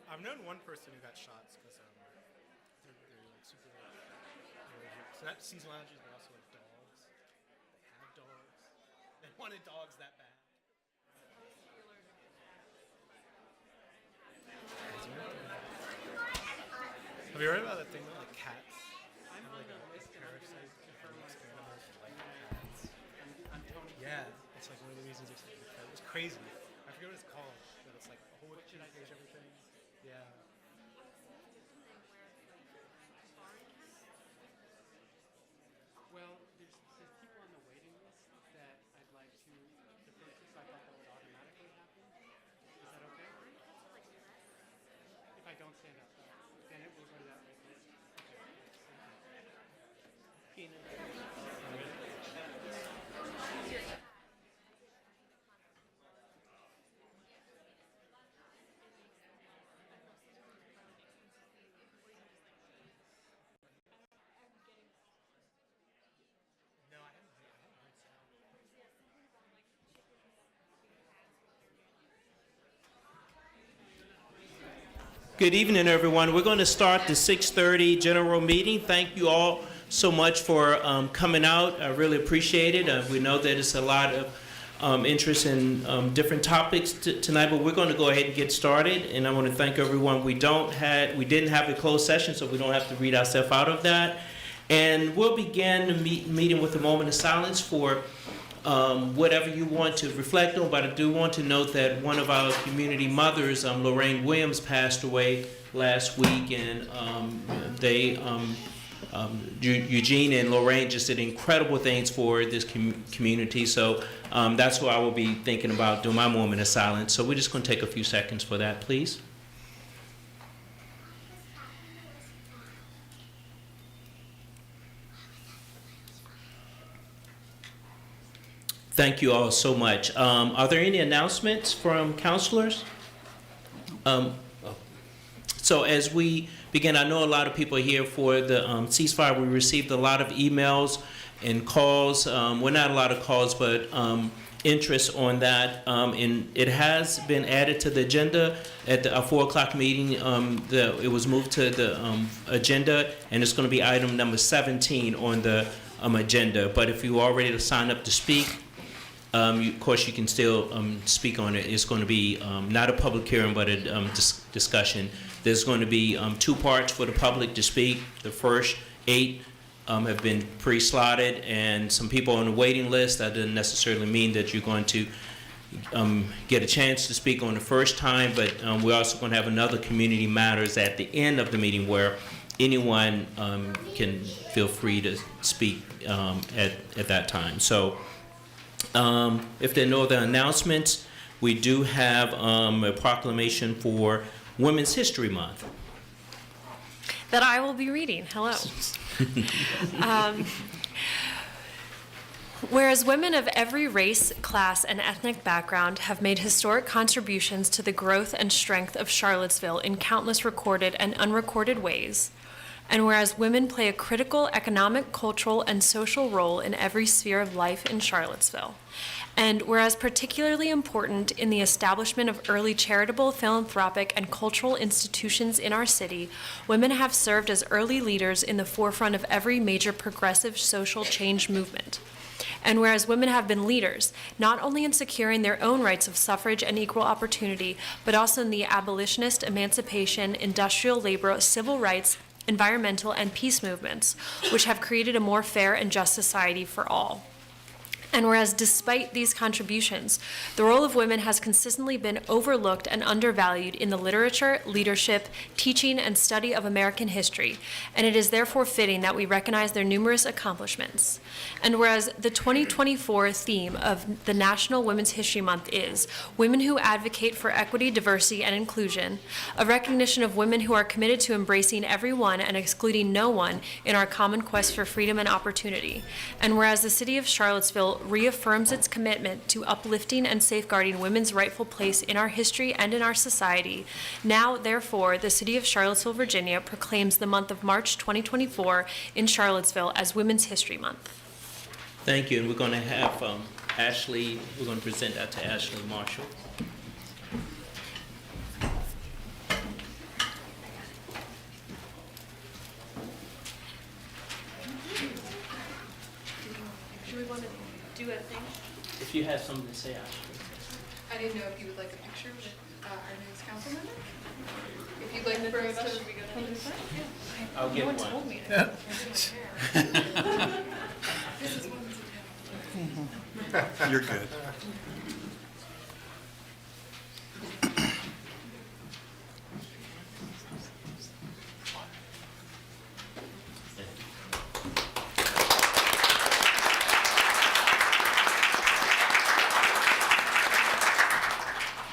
I've known one person who got shots because they're like super allergic. So not seasonal allergies, but also like dogs. They have dogs. They wanted dogs that bad. Have you heard about that thing with like cats? I'm Have on like the a list and I'm going parasite to defer my experiment response. with like cats. I'm Tony. Yeah, it's like one of the reasons it's like it was crazy. I forget what it's called, but it's like a whole What should I page say? everything. Yeah. Well, there's people on the waiting list that I'd like to defer to, so I thought that would automatically happen. Is that okay? If I don't stand up, though, then it will go to that wait list. Keenan. No, I haven't heard sound. Good evening, everyone. We're going to start the 6:30 general meeting. Thank you all so much for coming out. I really appreciate it. We know that it's a lot of interest in different topics tonight, but we're going to go ahead and get started. And I want to thank everyone. We didn't have a closed session, so we don't have to read ourselves out of that. And we'll begin the meeting with a moment of silence for whatever you want to reflect on, but I do want to note that one of our community mothers, Lorraine Williams, passed away last week, and Eugene and Lorraine just did incredible things for this community, so that's what I will be thinking about doing my moment of silence. So we're just going to take a few seconds for that, please. Thank you all so much. Are there any announcements from counselors? So as we begin, I know a lot of people are here for the ceasefire. We received a lot of emails and calls. Well, not a lot of calls, but interest on that. And it has been added to the agenda at our 4 o'clock meeting. It was moved to the agenda, and it's going to be item number 17 on the agenda. But if you are ready to sign up to speak, of course, you can still speak on it. It's going to be not a public hearing, but a discussion. There's going to be 2 parts for the public to speak. The first 8 have been pre-slotted, and some people on the waiting list. That doesn't necessarily mean that you're going to get a chance to speak on the first time, but we're also going to have another community matters at the end of the meeting where anyone can feel free to speak at that time. So. If there are no other announcements, we do have a proclamation for Women's History Month. That I will be reading. Hello. Whereas women of every race, class, and ethnic background have made historic contributions to the growth and strength of Charlottesville in countless recorded and unrecorded ways, and whereas women play a critical economic, cultural, and social role in every sphere of life in Charlottesville, and whereas particularly important in the establishment of early charitable, philanthropic, and cultural institutions in our city, women have served as early leaders in the forefront of every major progressive social change movement. And whereas women have been leaders, not only in securing their own rights of suffrage and equal opportunity, but also in the abolitionist, emancipation, industrial labor, civil rights, environmental, and peace movements, which have created a more fair and just society for all. And whereas despite these contributions, the role of women has consistently been overlooked and undervalued in the literature, leadership, teaching, and study of American history, and it is therefore fitting that we recognize their numerous accomplishments. And whereas the 2024 theme of the National Women's History Month is Women Who Advocate for Equity, Diversity, and Inclusion, a recognition of women who are committed to embracing everyone and excluding no one in our common quest for freedom and opportunity. And whereas the city of Charlottesville reaffirms its commitment to uplifting and safeguarding women's rightful place in our history and in our society, now, therefore, the city of Charlottesville, Virginia proclaims the month of March 2024 in Charlottesville as Women's History Month. Thank you, and we're going to have Ashley, we're going to present that to Ashley Marshall. If you have something to say, I didn't know if you would like a picture with our newest council member. If you'd like for us to come to the front. I'll get one. This is one. You're good.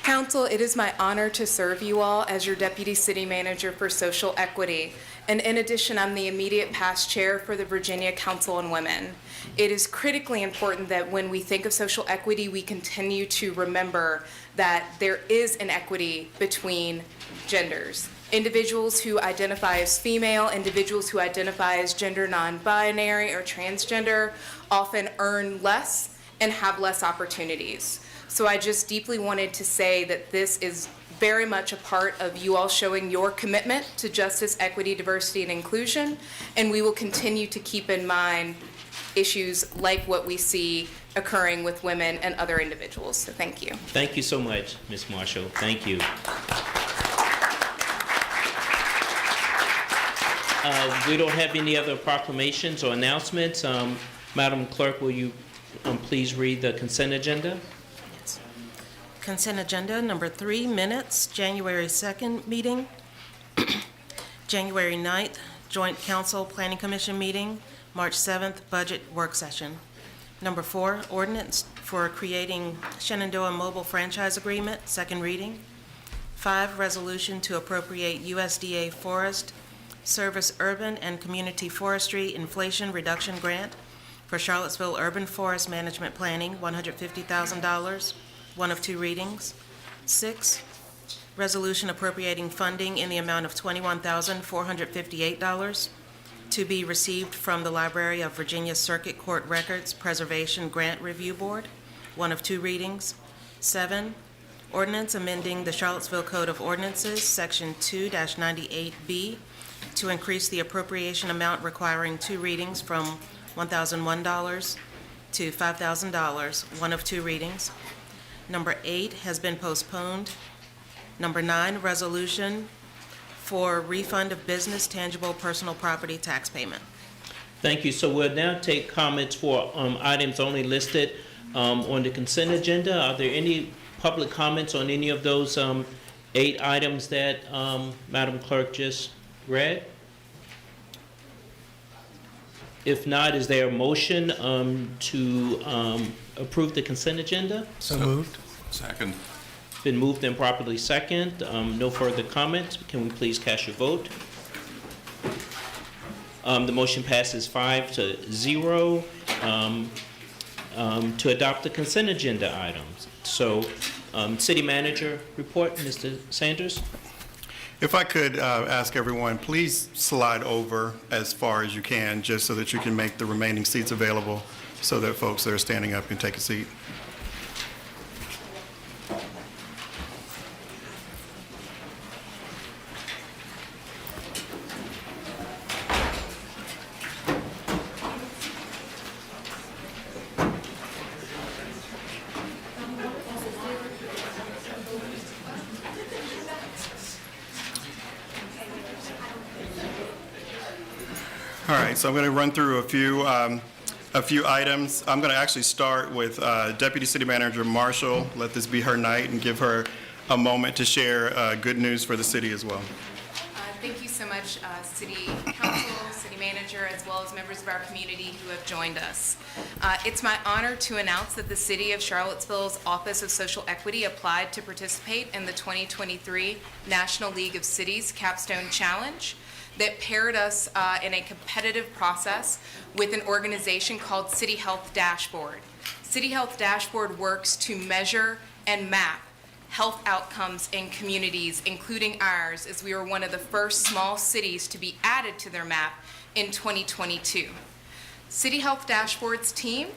Council, it is my honor to serve you all as your Deputy City Manager for Social Equity. And in addition, I'm the immediate past chair for the Virginia Council on Women. It is critically important that when we think of social equity, we continue to remember that there is an equity between genders. Individuals who identify as female, individuals who identify as gender non-binary or transgender often earn less and have less opportunities. So I just deeply wanted to say that this is very much a part of you all showing your commitment to justice, equity, diversity, and inclusion, and we will continue to keep in mind issues like what we see occurring with women and other individuals. So thank you. Thank you so much, Ms. Marshall. Thank you. We don't have any other proclamations or announcements. Madam Clerk, will you please read the consent agenda? Consent agenda number 3, minutes, January 2nd meeting, January 9th, Joint Council Planning Commission meeting, March 7th, budget work session. Number 4, ordinance for creating Shenandoah Mobile Franchise Agreement, second reading. 5, resolution to appropriate USDA Forest Service Urban and Community Forestry Inflation Reduction Grant for Charlottesville Urban Forest Management Planning, $150,000. One of 2 readings. 6, resolution appropriating funding in the amount of $21,458 to be received from the Library of Virginia Circuit Court Records Preservation Grant Review Board. One of 2 readings. 7, ordinance amending the Charlottesville Code of Ordinances, Section 2-98B, to increase the appropriation amount requiring 2 readings from $1,001 to $5,000. One of 2 readings. Number 8 has been postponed. Number 9, resolution for refund of business tangible personal property tax payment. Thank you. So we'll now take comments for items only listed on the consent agenda. Are there any public comments on any of those 8 items that Madam Clerk just read? If not, is there a motion to approve the consent agenda? So moved. Second. Been moved and properly second. No further comments. Can we please cast your vote? The motion passes 5-0 to adopt the consent agenda items. So, City Manager report, Mr. Sanders. If I could ask everyone, please slide over as far as you can, just so that you can make the remaining seats available so that folks that are standing up can take a seat. All right, so I'm going to run through a few items. I'm going to actually start with Deputy City Manager Marshall. Let this be her night and give her a moment to share good news for the city as well. Thank you so much, City Council, City Manager, as well as members of our community who have joined us. It's my honor to announce that the City of Charlottesville's Office of Social Equity applied to participate in the 2023 National League of Cities Capstone Challenge that paired us in a competitive process with an organization called City Health Dashboard. City Health Dashboard works to measure and map health outcomes in communities, including ours, as we were one of the first small cities to be added to their map in 2022. City Health Dashboard's team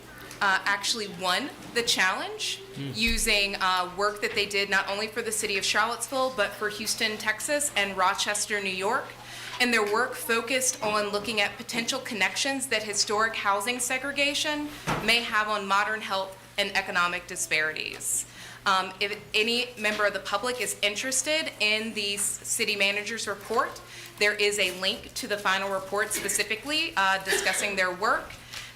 actually won the challenge using work that they did not only for the city of Charlottesville, but for Houston, Texas, and Rochester, New York. And their work focused on looking at potential connections that historic housing segregation may have on modern health and economic disparities. If any member of the public is interested in the city manager's report, there is a link to the final report specifically discussing their work.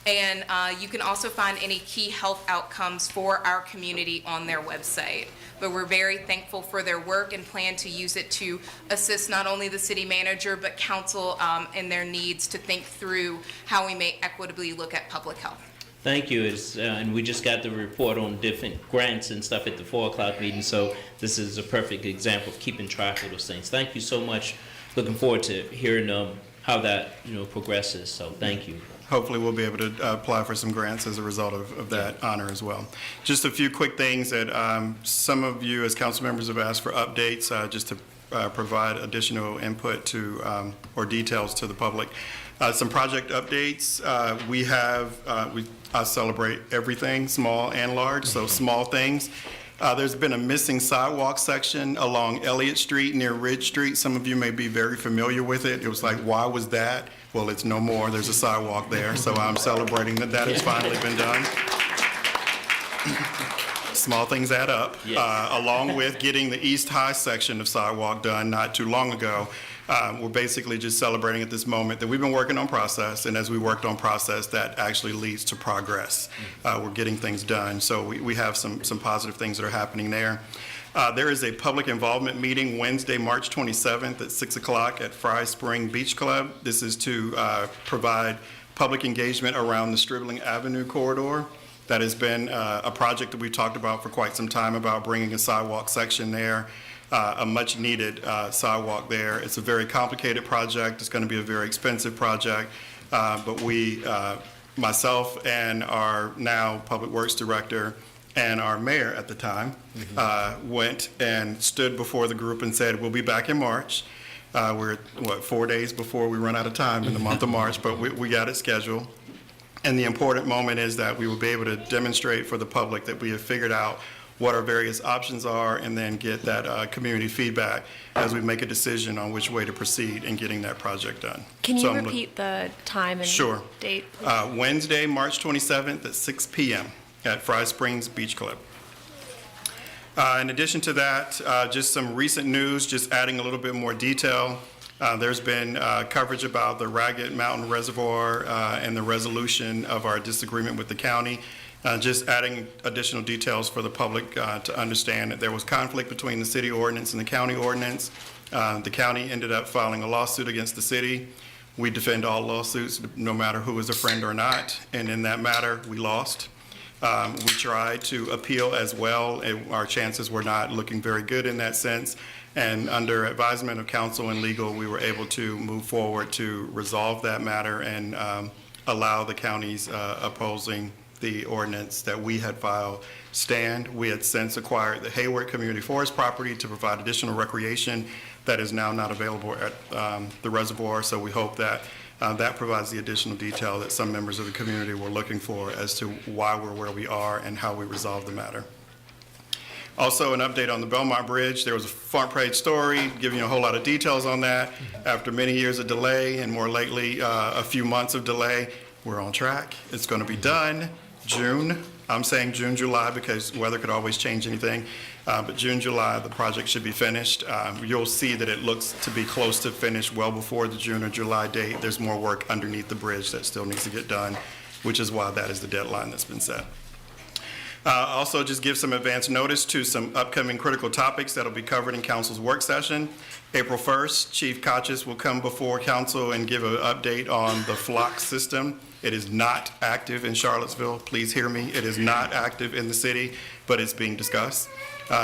And you can also find any key health outcomes for our community on their website. But we're very thankful for their work and plan to use it to assist not only the city manager, but council in their needs to think through how we may equitably look at public health. Thank you. And we just got the report on different grants and stuff at the 4 o'clock meeting, so this is a perfect example of keeping track of those things. Thank you so much. Looking forward to hearing how that progresses, so thank you. Hopefully, we'll be able to apply for some grants as a result of that honor as well. Just a few quick things that some of you as council members have asked for updates, just to provide additional input to or details to the public. Some project updates. I celebrate everything, small and large, so small things. There's been a missing sidewalk section along Elliott Street near Ridge Street. Some of you may be very familiar with it. It was like, why was that? Well, it's no more. There's a sidewalk there, so I'm celebrating that has finally been done. Small things add up. Yes. Along with getting the East High section of sidewalk done not too long ago. We're basically just celebrating at this moment that we've been working on process, and as we worked on process, that actually leads to progress. We're getting things done, so we have some positive things that are happening there. There is a public involvement meeting Wednesday, March 27th at 6 o'clock at Fry Spring Beach Club. This is to provide public engagement around the Stribling Avenue corridor. That has been a project that we've talked about for quite some time, about bringing a sidewalk section there. A much needed sidewalk there. It's a very complicated project. It's going to be a very expensive project, but we, myself and our now Public Works Director and our mayor at the time, went and stood before the group and said, we'll be back in March. We're, 4 days before we run out of time in the month of March, but we got it scheduled. And the important moment is that we will be able to demonstrate for the public that we have figured out what our various options are, and then get that community feedback as we make a decision on which way to proceed in getting that project done. Can you So repeat the time and Sure. date? Wednesday, March 27th at 6 p.m. at Fry Springs Beach Club. In addition to that, just some recent news, just adding a little bit more detail. There's been coverage about the Ragged Mountain Reservoir and the resolution of our disagreement with the county. Just adding additional details for the public to understand that there was conflict between the city ordinance and the county ordinance. The county ended up filing a lawsuit against the city. We defend all lawsuits, no matter who is a friend or not, and in that matter, we lost. We tried to appeal as well, and our chances were not looking very good in that sense. And under advisement of counsel and legal, we were able to move forward to resolve that matter and allow the counties opposing the ordinance that we had filed stand. We had since acquired the Hayward Community Forest property to provide additional recreation that is now not available at the reservoir. So we hope that that provides the additional detail that some members of the community were looking for as to why we're where we are and how we resolve the matter. Also, an update on the Belmont Bridge. There was a front page story giving you a whole lot of details on that. After many years of delay, and more lately a few months of delay, we're on track. It's going to be done June. I'm saying June, July, because weather could always change anything. But June, July, the project should be finished. You'll see that it looks to be close to finish well before the June or July date. There's more work underneath the bridge that still needs to get done, which is why that is the deadline that's been set. Also, just give some advance notice to some upcoming critical topics that will be covered in council's work session. April 1st, Chief Kochis will come before council and give an update on the flock system. It is not active in Charlottesville. Please hear me. It is not active in the city, but it's being discussed.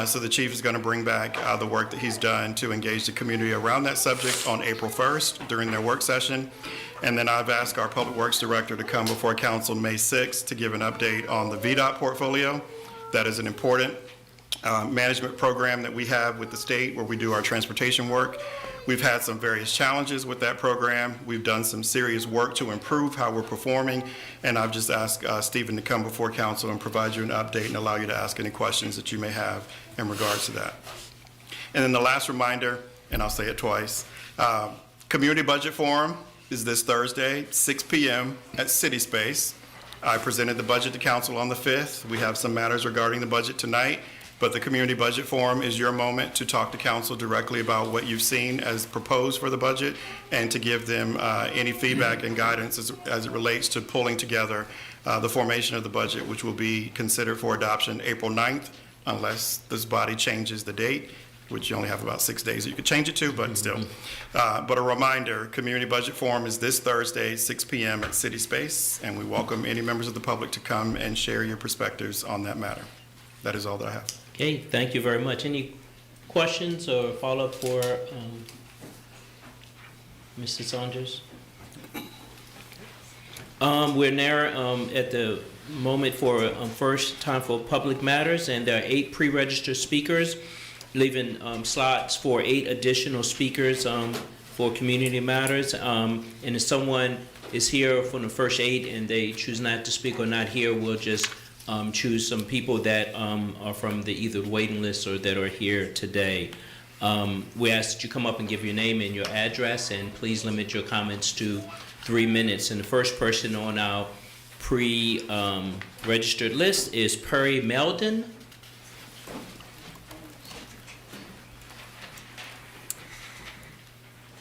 So the chief is going to bring back the work that he's done to engage the community around that subject on April 1st during their work session. And then I've asked our Public Works Director to come before council May 6th to give an update on the VDOT portfolio. That is an important management program that we have with the state where we do our transportation work. We've had some various challenges with that program. We've done some serious work to improve how we're performing, and I've just asked Stephen to come before council and provide you an update and allow you to ask any questions that you may have in regards to that. And then the last reminder, and I'll say it twice, Community Budget Forum is this Thursday, 6 p.m. at City Space. I presented the budget to council on the 5th. We have some matters regarding the budget tonight, but the Community Budget Forum is your moment to talk to council directly about what you've seen as proposed for the budget and to give them any feedback and guidance as it relates to pulling together the formation of the budget, which will be considered for adoption April 9th, unless this body changes the date, which you only have about 6 days that you could change it to, but still. But a reminder, Community Budget Forum is this Thursday, 6 p.m. at City Space, and we welcome any members of the public to come and share your perspectives on that matter. That is all that I have. Okay, thank you very much. Any questions or follow-up for Mr. Saunders? We're now at the moment for first time for public matters, and there are 8 pre-registered speakers, leaving slots for 8 additional speakers for community matters. And if someone is here from the first 8 and they choose not to speak or not here, we'll just choose some people that are from the either waiting list or that are here today. We ask that you come up and give your name and your address, and please limit your comments to 3 minutes. And the first person on our pre-registered list is Perry Meldon.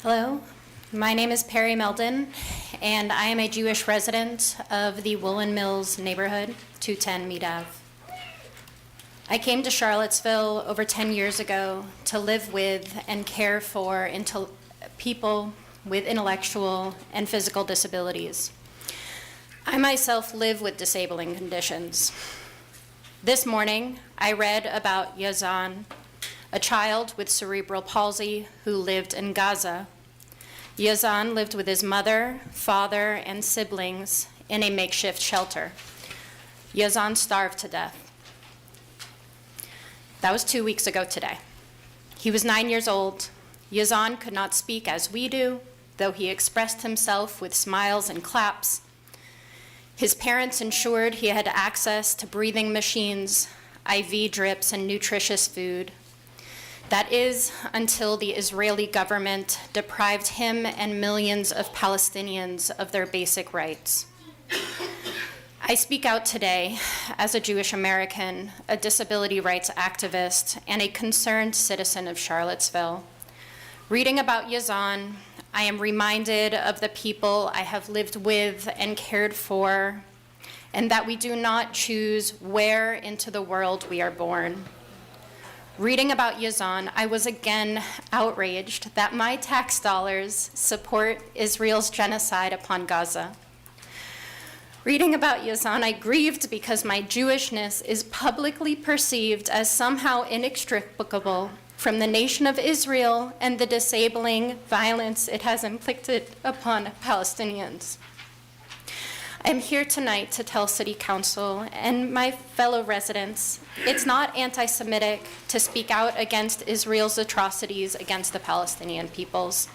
Hello, my name is Perry Meldon, and I am a Jewish resident of the Woolen Mills neighborhood, 210 Mead Ave. I came to Charlottesville over 10 years ago to live with and care for people with intellectual and physical disabilities. I myself live with disabling conditions. This morning, I read about Yazan, a child with cerebral palsy who lived in Gaza. Yazan lived with his mother, father, and siblings in a makeshift shelter. Yazan starved to death. That was 2 weeks ago today. He was 9 years old. Yazan could not speak as we do, though he expressed himself with smiles and claps. His parents ensured he had access to breathing machines, IV drips, and nutritious food. That is, until the Israeli government deprived him and millions of Palestinians of their basic rights. I speak out today as a Jewish American, a disability rights activist, and a concerned citizen of Charlottesville. Reading about Yazan, I am reminded of the people I have lived with and cared for, and that we do not choose where into the world we are born. Reading about Yazan, I was again outraged that my tax dollars support Israel's genocide upon Gaza. Reading about Yazan, I grieved because my Jewishness is publicly perceived as somehow inextricable from the nation of Israel and the disabling violence it has inflicted upon Palestinians. I am here tonight to tell City Council and my fellow residents it's not anti-Semitic to speak out against Israel's atrocities against the Palestinian peoples.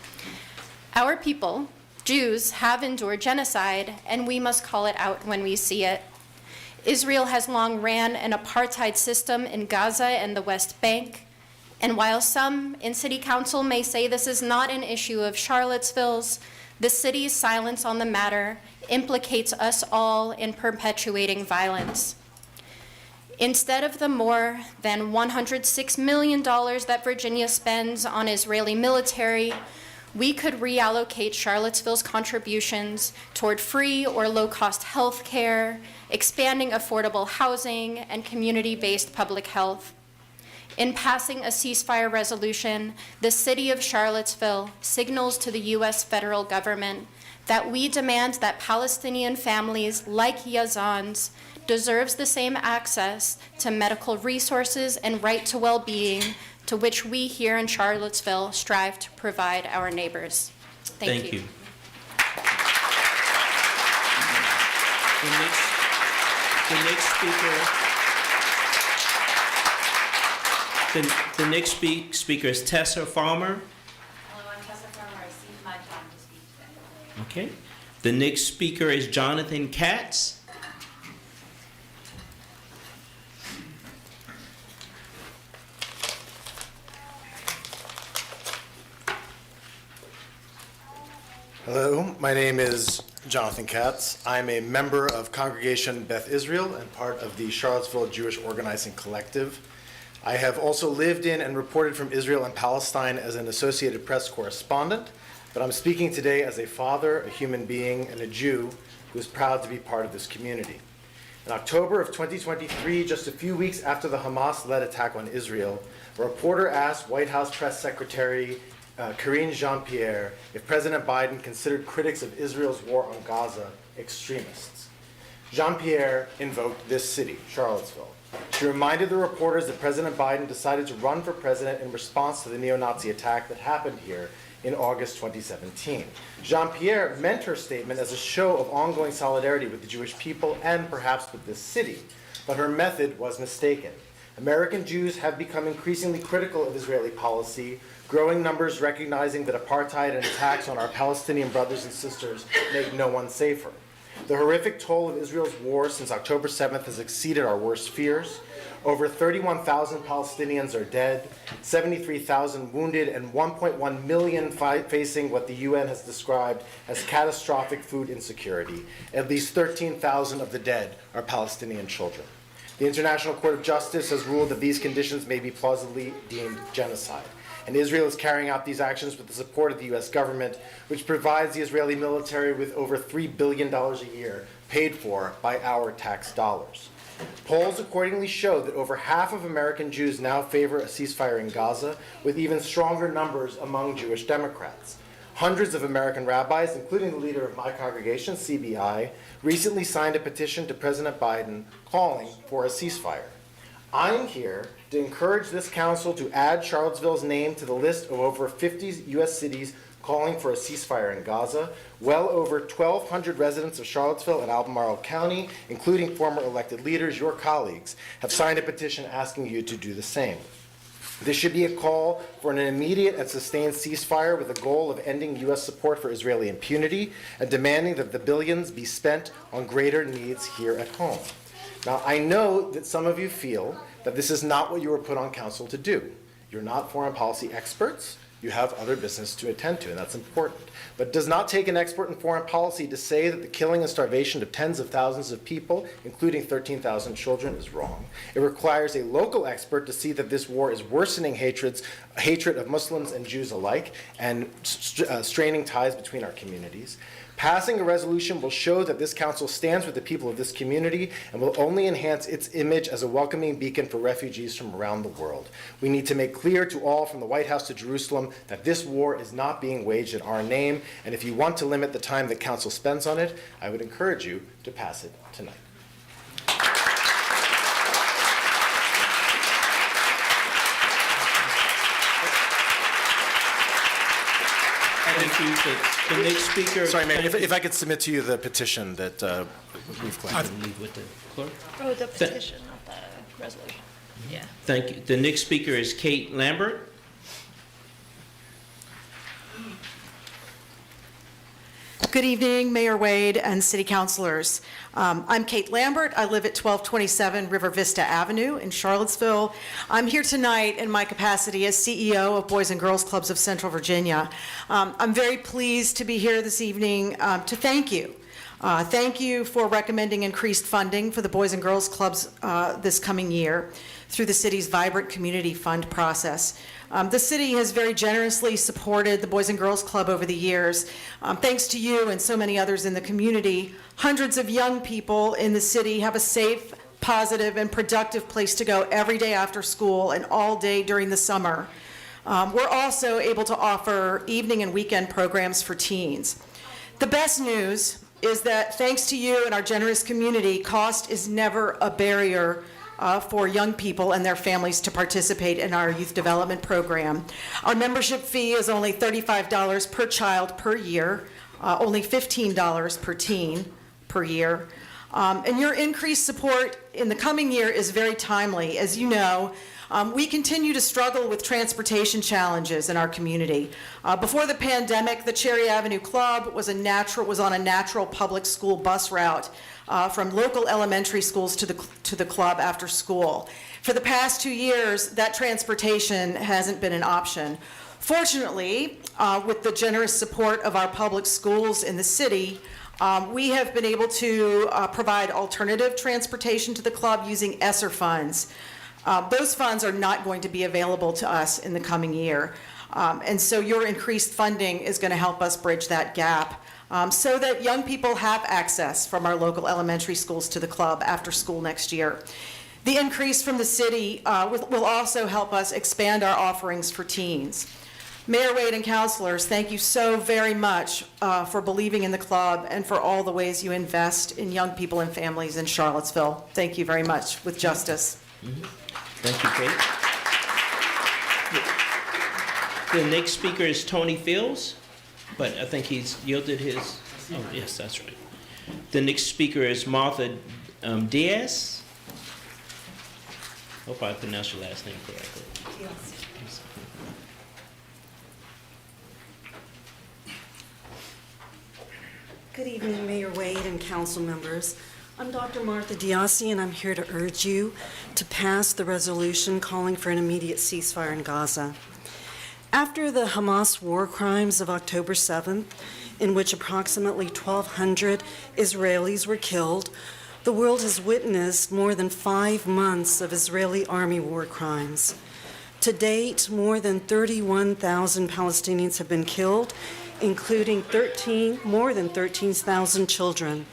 Our people, Jews, have endured genocide, and we must call it out when we see it. Israel has long ran an apartheid system in Gaza and the West Bank, and while some in City Council may say this is not an issue of Charlottesville's, the city's silence on the matter implicates us all in perpetuating violence. Instead of the more than $106 million that Virginia spends on Israeli military, we could reallocate Charlottesville's contributions toward free or low-cost health care, expanding affordable housing, and community-based public health. In passing a ceasefire resolution, the city of Charlottesville signals to the U.S. federal government that we demand that Palestinian families like Yazan's deserves the same access to medical resources and right to well-being to which we here in Charlottesville strive to provide our neighbors. Thank you. The next speaker is Tessa Farmer. Hello, I'm Tessa Farmer. I received my time to speak today. Okay. The next speaker is Jonathan Katz. Hello, my name is Jonathan Katz. I'm a member of Congregation Beth Israel and part of the Charlottesville Jewish Organizing Collective. I have also lived in and reported from Israel and Palestine as an Associated Press correspondent, but I'm speaking today as a father, a human being, and a Jew who is proud to be part of this community. In October of 2023, just a few weeks after the Hamas-led attack on Israel, a reporter asked White House Press Secretary Karine Jean-Pierre if President Biden considered critics of Israel's war on Gaza extremists. Jean-Pierre invoked this city, Charlottesville. She reminded the reporters that President Biden decided to run for president in response to the neo-Nazi attack that happened here in August 2017. Jean-Pierre meant her statement as a show of ongoing solidarity with the Jewish people and perhaps with this city, but her method was mistaken. American Jews have become increasingly critical of Israeli policy, growing numbers recognizing that apartheid and attacks on our Palestinian brothers and sisters make no one safer. The horrific toll of Israel's war since October 7th has exceeded our worst fears. Over 31,000 Palestinians are dead, 73,000 wounded, and 1.1 million facing what the UN has described as catastrophic food insecurity. At least 13,000 of the dead are Palestinian children. The International Court of Justice has ruled that these conditions may be plausibly deemed genocide. And Israel is carrying out these actions with the support of the U.S. government, which provides the Israeli military with over $3 billion a year, paid for by our tax dollars. Polls accordingly show that over half of American Jews now favor a ceasefire in Gaza, with even stronger numbers among Jewish Democrats. Hundreds of American rabbis, including the leader of my congregation, CBI, recently signed a petition to President Biden calling for a ceasefire. I'm here to encourage this council to add Charlottesville's name to the list of over 50 U.S. cities calling for a ceasefire in Gaza. Well over 1,200 residents of Charlottesville and Albemarle County, including former elected leaders, your colleagues, have signed a petition asking you to do the same. This should be a call for an immediate and sustained ceasefire with the goal of ending U.S. support for Israeli impunity and demanding that the billions be spent on greater needs here at home. Now, I know that some of you feel that this is not what you were put on council to do. You're not foreign policy experts. You have other business to attend to, and that's important. But it does not take an expert in foreign policy to say that the killing and starvation of tens of thousands of people, including 13,000 children, is wrong. It requires a local expert to see that this war is worsening hatred of Muslims and Jews alike and straining ties between our communities. Passing a resolution will show that this council stands with the people of this community and will only enhance its image as a welcoming beacon for refugees from around the world. We need to make clear to all, from the White House to Jerusalem, that this war is not being waged in our name, and if you want to limit the time that council spends on it, I would encourage you to pass it tonight. Thank you. The next speaker. Sorry, Mayor, if I could submit to you the petition that we've collected. Leave with the clerk. Oh, the petition, not the resolution. Yeah. Thank you. The next speaker is Kate Lambert. Good evening, Mayor Wade and City Councilors. I'm Kate Lambert. I live at 1227 River Vista Avenue in Charlottesville. I'm here tonight in my capacity as CEO of Boys and Girls Clubs of Central Virginia. I'm very pleased to be here this evening to thank you. Thank you for recommending increased funding for the Boys and Girls Clubs this coming year through the city's Vibrant Community Fund process. The city has very generously supported the Boys and Girls Club over the years. Thanks to you and so many others in the community, hundreds of young people in the city have a safe, positive, and productive place to go every day after school and all day during the summer. We're also able to offer evening and weekend programs for teens. The best news is that thanks to you and our generous community, cost is never a barrier for young people and their families to participate in our youth development program. Our membership fee is only $35 per child per year, only $15 per teen per year. And your increased support in the coming year is very timely. As you know, we continue to struggle with transportation challenges in our community. Before the pandemic, the Cherry Avenue Club was on a natural public school bus route from local elementary schools to the club after school. For the past 2 years, that transportation hasn't been an option. Fortunately, with the generous support of our public schools in the city, We have been able to provide alternative transportation to the club using ESSER funds. Those funds are not going to be available to us in the coming year. And so your increased funding is going to help us bridge that gap so that young people have access from our local elementary schools to the club after school next year. The increase from the city will also help us expand our offerings for teens. Mayor Wade and councilors, thank you so very much for believing in the club and for all the ways you invest in young people and families in Charlottesville. Thank you very much. With justice. Thank you, Kate. The next speaker is Tony Fields, but I think he's yielded his. Oh, yes, that's right. The next speaker is Martha Diaz. Hope I pronounced your last name correctly. Yes. Good evening, Mayor Wade and council members. I'm Dr. Martha Diaz, and I'm here to urge you to pass the resolution calling for an immediate ceasefire in Gaza. After the Hamas war crimes of October 7th, in which approximately 1,200 Israelis were killed, the world has witnessed more than 5 months of Israeli army war crimes. To date, more than 31,000 Palestinians have been killed, including more than 13,000 children,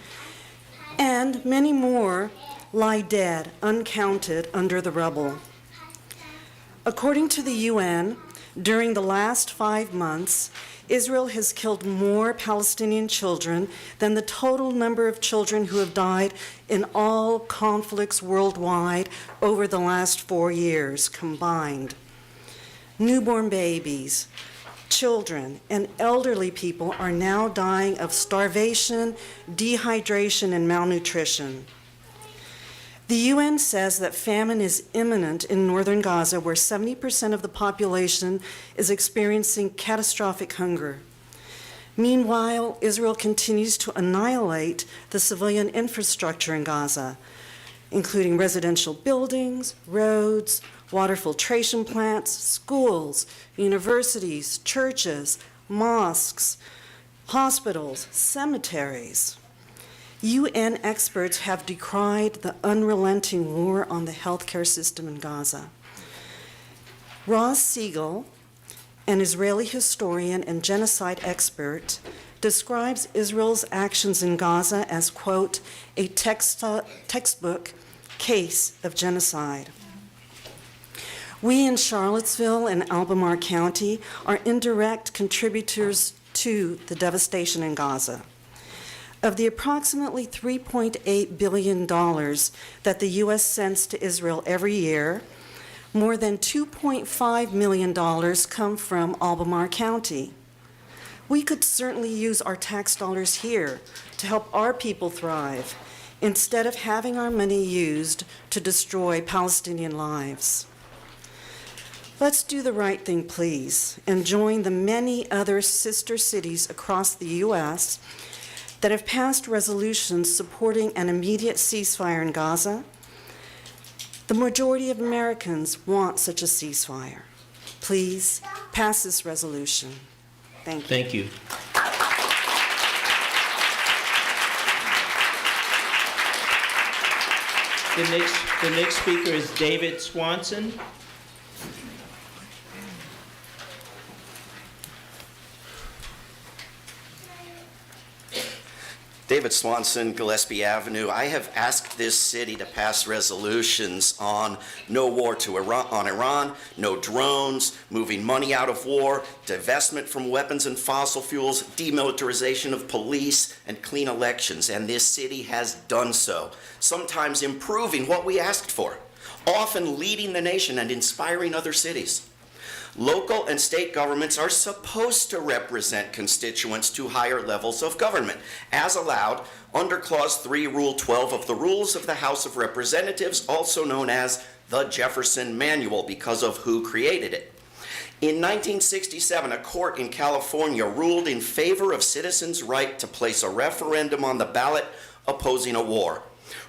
and many more lie dead, uncounted, under the rubble. According to the UN, during the last 5 months, Israel has killed more Palestinian children than the total number of children who have died in all conflicts worldwide over the last 4 years combined. Newborn babies, children, and elderly people are now dying of starvation, dehydration, and malnutrition. The UN says that famine is imminent in northern Gaza, where 70% of the population is experiencing catastrophic hunger. Meanwhile, Israel continues to annihilate the civilian infrastructure in Gaza, including residential buildings, roads, water filtration plants, schools, universities, churches, mosques, hospitals, cemeteries. UN experts have decried the unrelenting war on the healthcare system in Gaza. Ross Siegel, an Israeli historian and genocide expert, describes Israel's actions in Gaza as, quote, a textbook case of genocide. We in Charlottesville and Albemarle County are indirect contributors to the devastation in Gaza. Of the approximately $3.8 billion that the U.S. sends to Israel every year, more than $2.5 million come from Albemarle County. We could certainly use our tax dollars here to help our people thrive, instead of having our money used to destroy Palestinian lives. Let's do the right thing, please, and join the many other sister cities across the U.S. that have passed resolutions supporting an immediate ceasefire in Gaza. The majority of Americans want such a ceasefire. Please pass this resolution. Thank you. Thank you. The next speaker is David Swanson. David Swanson, Gillespie Avenue. I have asked this city to pass resolutions on no war on Iran, no drones, moving money out of war, divestment from weapons and fossil fuels, demilitarization of police, and clean elections. And this city has done so, sometimes improving what we asked for, often leading the nation and inspiring other cities. Local and state governments are supposed to represent constituents to higher levels of government, as allowed under Clause 3, Rule 12 of the Rules of the House of Representatives, also known as the Jefferson Manual, because of who created it. In 1967, a court in California ruled in favor of citizens' right to place a referendum on the ballot opposing a war,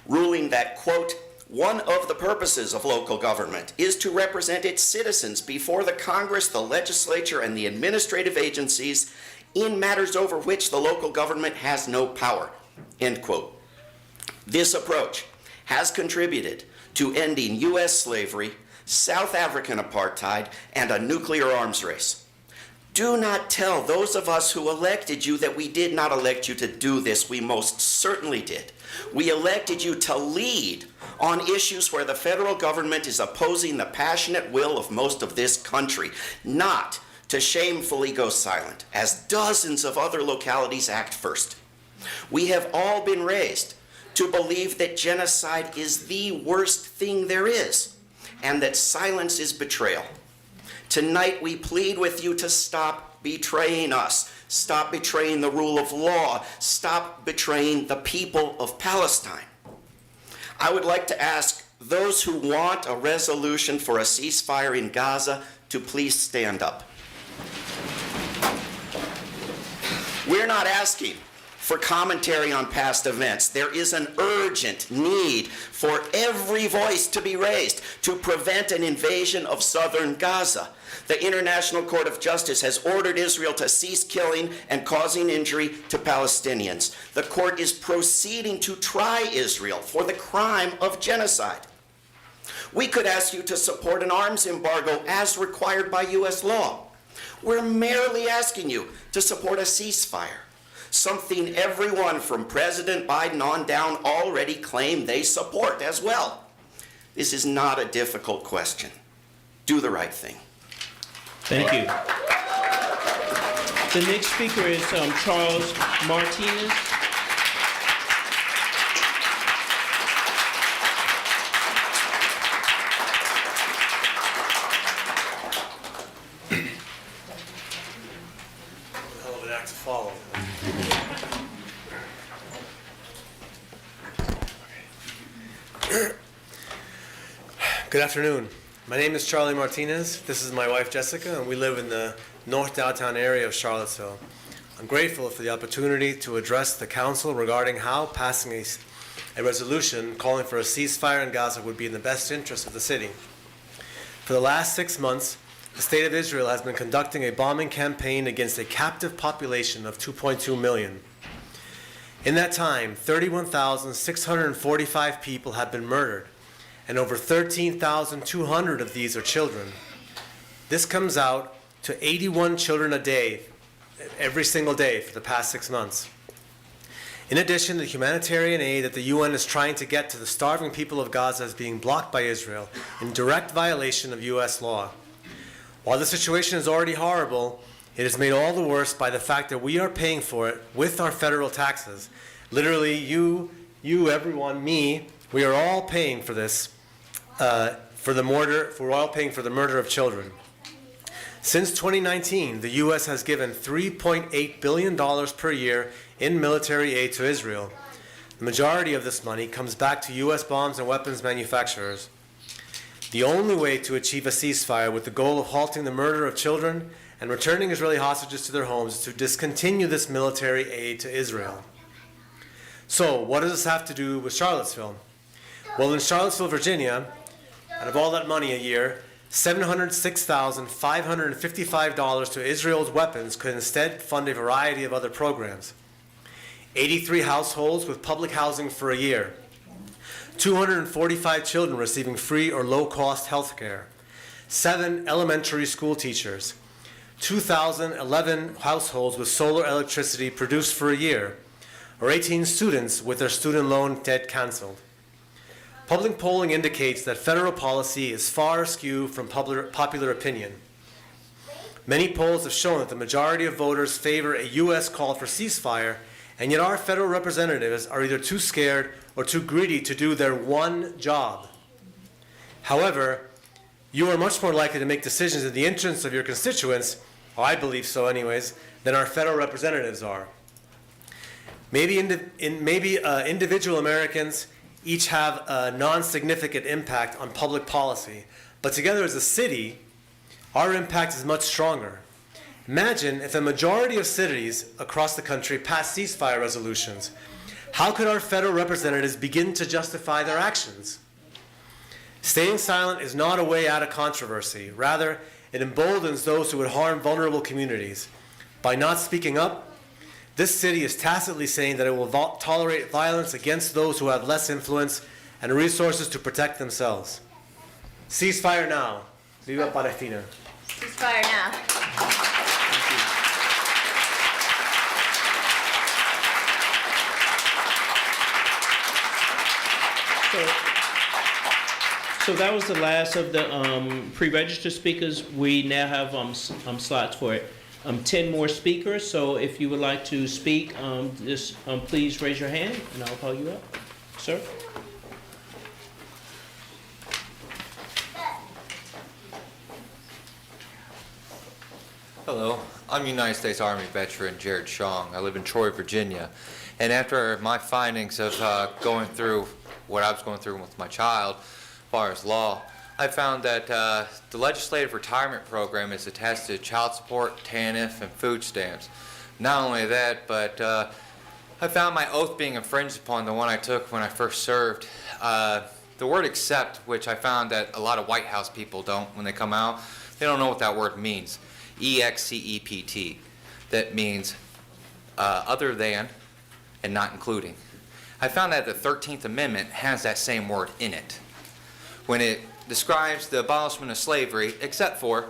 ruling that, quote, one of the purposes of local government is to represent its citizens before the Congress, the legislature, and the administrative agencies in matters over which the local government has no power, end quote. This approach has contributed to ending U.S. slavery, South African apartheid, and a nuclear arms race. Do not tell those of us who elected you that we did not elect you to do this. We most certainly did. We elected you to lead on issues where the federal government is opposing the passionate will of most of this country, not to shamefully go silent, as dozens of other localities act first. We have all been raised to believe that genocide is the worst thing there is, and that silence is betrayal. Tonight we plead with you to stop betraying us, stop betraying the rule of law, stop betraying the people of Palestine. I would like to ask those who want a resolution for a ceasefire in Gaza to please stand up. We're not asking for commentary on past events. There is an urgent need for every voice to be raised to prevent an invasion of southern Gaza. The International Court of Justice has ordered Israel to cease killing and causing injury to Palestinians. The court is proceeding to try Israel for the crime of genocide. We could ask you to support an arms embargo as required by U.S. law. We're merely asking you to support a ceasefire, something everyone from President Biden on down already claim they support as well. This is not a difficult question. Do the right thing. Thank you. The next speaker is Charles Martinez. Hell of an act to follow. Good afternoon. My name is Charlie Martinez. This is my wife Jessica, and we live in the North Downtown area of Charlottesville. I'm grateful for the opportunity to address the council regarding how passing a resolution calling for a ceasefire in Gaza would be in the best interest of the city. For the last 6 months, the State of Israel has been conducting a bombing campaign against a captive population of 2.2 million. In that time, 31,645 people have been murdered, and over 13,200 of these are children. This comes out to 81 children a day, every single day for the past 6 months. In addition, the humanitarian aid that the UN is trying to get to the starving people of Gaza is being blocked by Israel in direct violation of U.S. law. While the situation is already horrible, it is made all the worse by the fact that we are paying for it with our federal taxes. Literally, you, everyone, me, we are all paying for this, we're all paying for the murder of children. Since 2019, the U.S. has given $3.8 billion per year in military aid to Israel. The majority of this money comes back to U.S. bombs and weapons manufacturers. The only way to achieve a ceasefire with the goal of halting the murder of children and returning Israeli hostages to their homes is to discontinue this military aid to Israel. So, what does this have to do with Charlottesville? Well, in Charlottesville, Virginia, out of all that money a year, $706,555 to Israel's weapons could instead fund a variety of other programs. 83 households with public housing for a year, 245 children receiving free or low-cost health care, 7 elementary school teachers, 2,011 households with solar electricity produced for a year, or 18 students with their student loan debt canceled. Public polling indicates that federal policy is far askew from popular opinion. Many polls have shown that the majority of voters favor a U.S. call for ceasefire, and yet our federal representatives are either too scared or too greedy to do their one job. However, you are much more likely to make decisions in the interests of your constituents, or I believe so anyways, than our federal representatives are. Maybe individual Americans each have a non-significant impact on public policy, but together as a city, our impact is much stronger. Imagine if a majority of cities across the country passed ceasefire resolutions. How could our federal representatives begin to justify their actions? Staying silent is not a way out of controversy. Rather, it emboldens those who would harm vulnerable communities. By not speaking up, this city is tacitly saying that it will tolerate violence against those who have less influence and resources to protect themselves. Ceasefire now. Viva Palestina. Ceasefire now. So that was the last of the pre-registered speakers. We now have slots for 10 more speakers. So if you would like to speak, just please raise your hand and I'll call you up. Sir? Hello, I'm United States Army veteran Jared Shong. I live in Troy, Virginia. And after my findings of going through what I was going through with my child, as far as law, I found that the legislative retirement program is attached to child support, TANF, and food stamps. Not only that, but I found my oath being infringed upon, the one I took when I first served. The word accept, which I found that a lot of White House people don't when they come out, they don't know what that word means. EXCEPT. That means other than and not including. I found that the 13th Amendment has that same word in it. When it describes the abolishment of slavery, except for,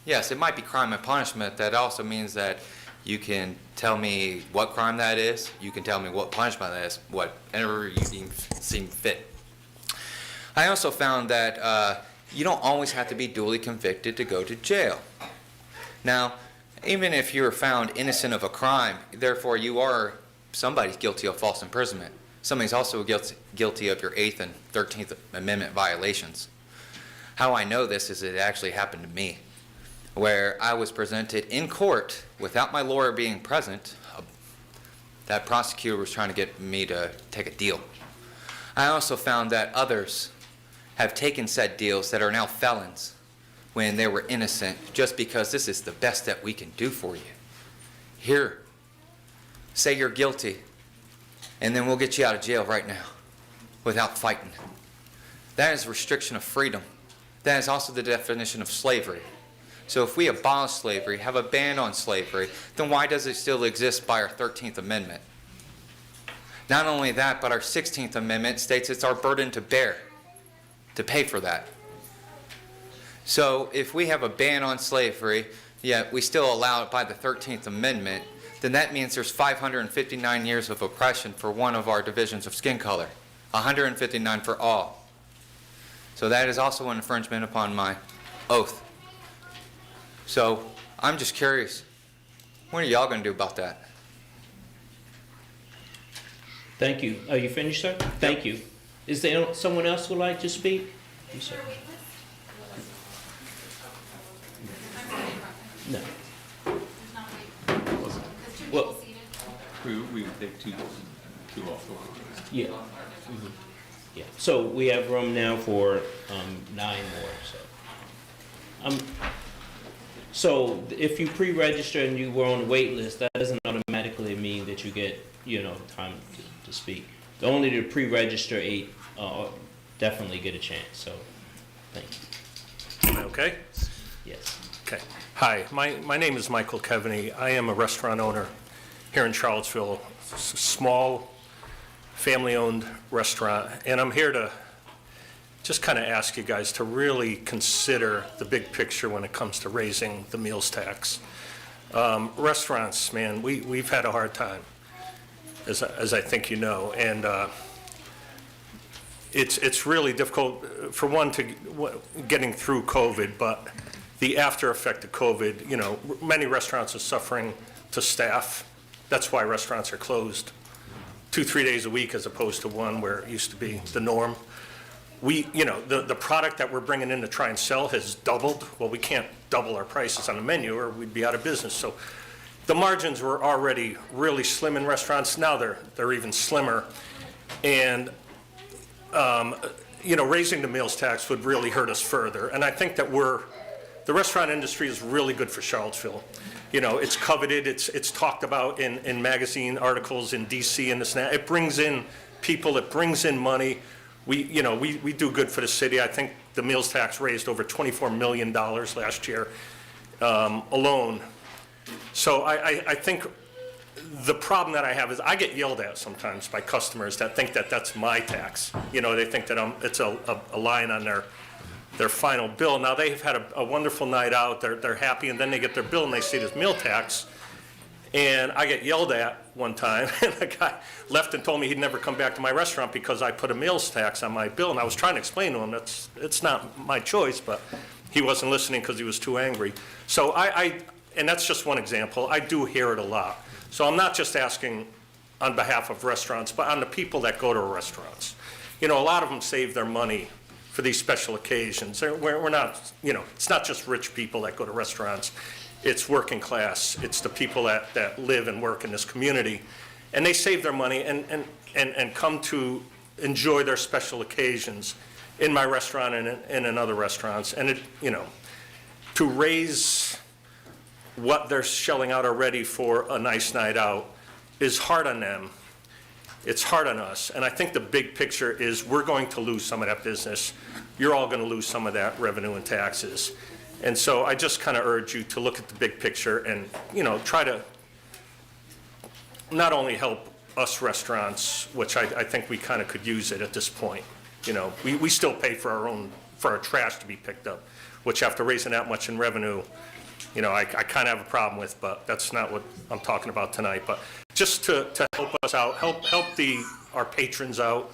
yes, it might be crime and punishment, that also means that you can tell me what crime that is, you can tell me what punishment that is, whatever you seem fit. I also found that you don't always have to be duly convicted to go to jail. Now, even if you're found innocent of a crime, therefore somebody's guilty of false imprisonment. Somebody's also guilty of your 8th and 13th Amendment violations. How I know this is it actually happened to me, where I was presented in court without my lawyer being present. That prosecutor was trying to get me to take a deal. I also found that others have taken said deals that are now felons when they were innocent, just because this is the best that we can do for you. Here, say you're guilty, and then we'll get you out of jail right now without fighting. That is restriction of freedom. That is also the definition of slavery. So if we abolish slavery, have a ban on slavery, then why does it still exist by our 13th Amendment? Not only that, but our 16th Amendment states it's our burden to bear, to pay for that. So if we have a ban on slavery, yet we still allow it by the 13th Amendment, then that means there's 559 years of oppression for one of our divisions of skin color, 159 for all. So that is also an infringement upon my oath. So I'm just curious, what are y'all going to do about that? Thank you. Are you finished, sir? Thank you. Is there someone else who would like to speak? You, sir. No. Well, we would take two off the line. yeah. Mm-hmm. Yeah. So we have room now for 9 more. So if you pre-register and you were on the wait list, that doesn't automatically mean that you get time to speak. Only the pre-register 8 definitely get a chance. So thank you. Am I okay? Yes. Okay. Hi, my name is Michael Kevaney. I am a restaurant owner here in Charlottesville, small family-owned restaurant, and I'm here to just kind of ask you guys to really consider the big picture when it comes to raising the meals tax. Restaurants, man, we've had a hard time, as I think you know, and it's really difficult, for one, getting through COVID, but the after effect of COVID, many restaurants are suffering to staff. That's why restaurants are closed 2-3 days a week as opposed to one where it used to be the norm. The product that we're bringing in to try and sell has doubled. Well, we can't double our prices on the menu or we'd be out of business. So the margins were already really slim in restaurants. Now they're even slimmer. And, raising the meals tax would really hurt us further. And I think that the restaurant industry is really good for Charlottesville. It's coveted, it's talked about in magazine articles in DC and this and that. It brings in people, it brings in money. We do good for the city. I think the meals tax raised over $24 million last year alone. So I think the problem that I have is I get yelled at sometimes by customers that think that that's my tax. You know, they think that it's a line on their final bill. Now, they've had a wonderful night out, they're happy, and then they get their bill and they see this meal tax. And I get yelled at one time, and the guy left and told me he'd never come back to my restaurant because I put a meals tax on my bill. And I was trying to explain to him it's not my choice, but he wasn't listening because he was too angry. So and that's just one example. I do hear it a lot. So I'm not just asking on behalf of restaurants, but on the people that go to restaurants. You know, a lot of them save their money for these special occasions. We're not, you know, it's not just rich people that go to restaurants. It's working class. It's the people that live and work in this community. And they save their money and come to enjoy their special occasions in my restaurant and in other restaurants. And, you know, to raise what they're shelling out already for a nice night out is hard on them. It's hard on us. And I think the big picture is we're going to lose some of that business. You're all going to lose some of that revenue and taxes. And so I just kind of urge you to look at the big picture and, you know, try to not only help us restaurants, which I think we kind of could use it at this point. You know, we still pay for our trash to be picked up, which after raising that much in revenue, you know, I kind of have a problem with, but that's not what I'm talking about tonight. But just to help us out, help our patrons out,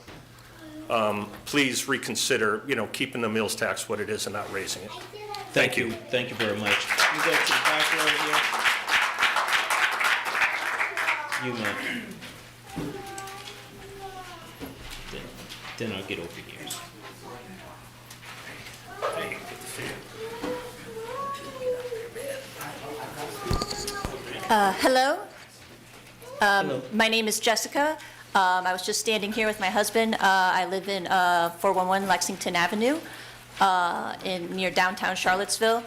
please reconsider, you know, keeping the meals tax what it is and not raising it. Thank you. Thank you very much. You go to the back row here. You know. Then I'll get over here. Hello. Hello. My name is Jessica. I was just standing here with my husband. I live in 411 Lexington Avenue near downtown Charlottesville.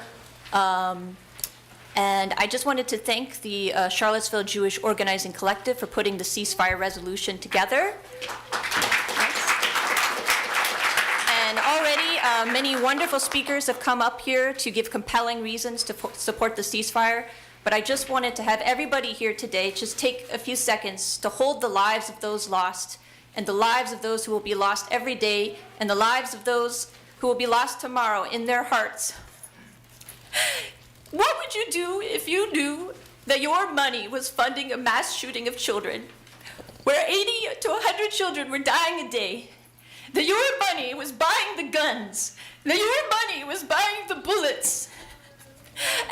And I just wanted to thank the Charlottesville Jewish Organizing Collective for putting the ceasefire resolution together. And already many wonderful speakers have come up here to give compelling reasons to support the ceasefire. But I just wanted to have everybody here today just take a few seconds to hold the lives of those lost and the lives of those who will be lost every day and the lives of those who will be lost tomorrow in their hearts. What would you do if you knew that your money was funding a mass shooting of children, where 80 to 100 children were dying a day, that your money was buying the guns, that your money was buying the bullets?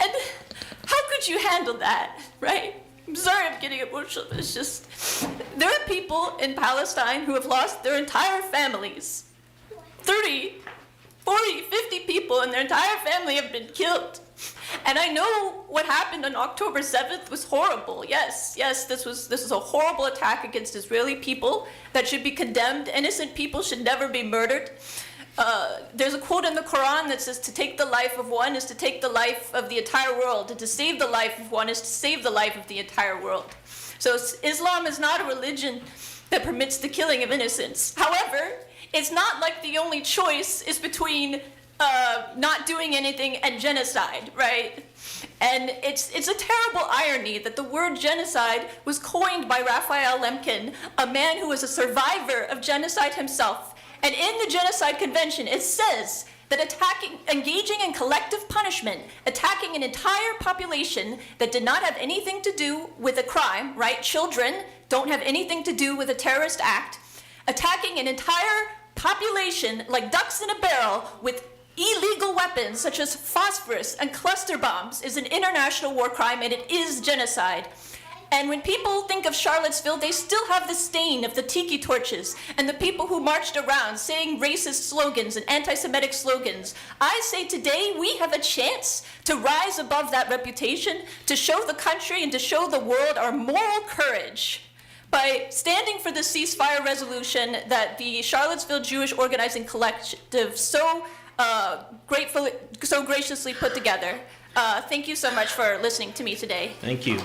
And how could you handle that, right? I'm sorry I'm getting emotional, but it's just, there are people in Palestine who have lost their entire families. 30, 40, 50 people and their entire family have been killed. And I know what happened on October 7th was horrible. Yes, this was a horrible attack against Israeli people that should be condemned. Innocent people should never be murdered. There's a quote in the Quran that says to take the life of one is to take the life of the entire world, and to save the life of one is to save the life of the entire world. So Islam is not a religion that permits the killing of innocents. However, it's not like the only choice is between not doing anything and genocide, right? And it's a terrible irony that the word genocide was coined by Raphael Lemkin, a man who was a survivor of genocide himself. And in the Genocide Convention, it says that engaging in collective punishment, attacking an entire population that did not have anything to do with a crime, right? Children don't have anything to do with a terrorist act. Attacking an entire population like ducks in a barrel with illegal weapons such as phosphorus and cluster bombs is an international war crime, and it is genocide. And when people think of Charlottesville, they still have the stain of the tiki torches and the people who marched around saying racist slogans and anti-Semitic slogans. I say today we have a chance to rise above that reputation, to show the country and to show the world our moral courage by standing for the ceasefire resolution that the Charlottesville Jewish Organizing Collective so graciously put together. Thank you so much for listening to me today. Thank you.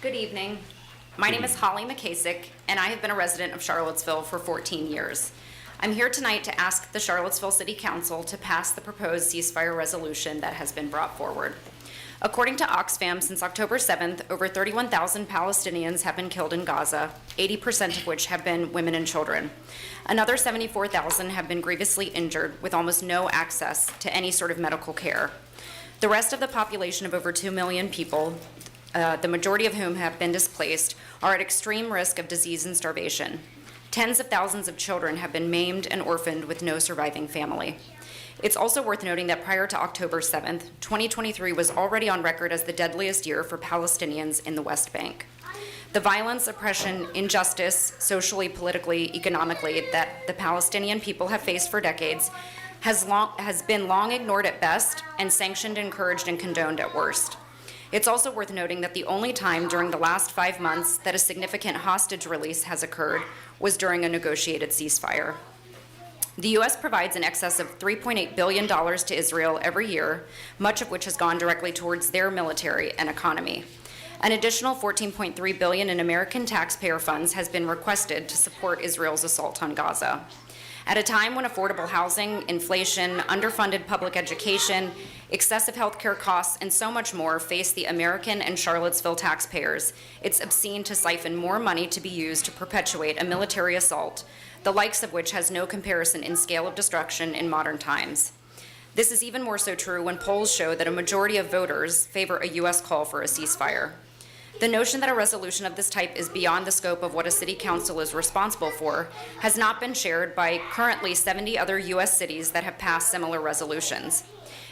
Good evening. My name is Holly McKasick, and I have been a resident of Charlottesville for 14 years. I'm here tonight to ask the Charlottesville City Council to pass the proposed ceasefire resolution that has been brought forward. According to Oxfam, since October 7th, over 31,000 Palestinians have been killed in Gaza, 80% of which have been women and children. Another 74,000 have been grievously injured with almost no access to any sort of medical care. The rest of the population of over 2 million people, the majority of whom have been displaced, are at extreme risk of disease and starvation. Tens of thousands of children have been maimed and orphaned with no surviving family. It's also worth noting that prior to October 7th, 2023 was already on record as the deadliest year for Palestinians in the West Bank. The violence, oppression, injustice, socially, politically, economically, that the Palestinian people have faced for decades has been long ignored at best and sanctioned, encouraged, and condoned at worst. It's also worth noting that the only time during the last 5 months that a significant hostage release has occurred was during a negotiated ceasefire. The U.S. provides in excess of $3.8 billion to Israel every year, much of which has gone directly towards their military and economy. An additional $14.3 billion in American taxpayer funds has been requested to support Israel's assault on Gaza. At a time when affordable housing, inflation, underfunded public education, excessive healthcare costs, and so much more face the American and Charlottesville taxpayers, it's obscene to siphon more money to be used to perpetuate a military assault, the likes of which has no comparison in scale of destruction in modern times. This is even more so true when polls show that a majority of voters favor a U.S. call for a ceasefire. The notion that a resolution of this type is beyond the scope of what a city council is responsible for has not been shared by currently 70 other U.S. cities that have passed similar resolutions.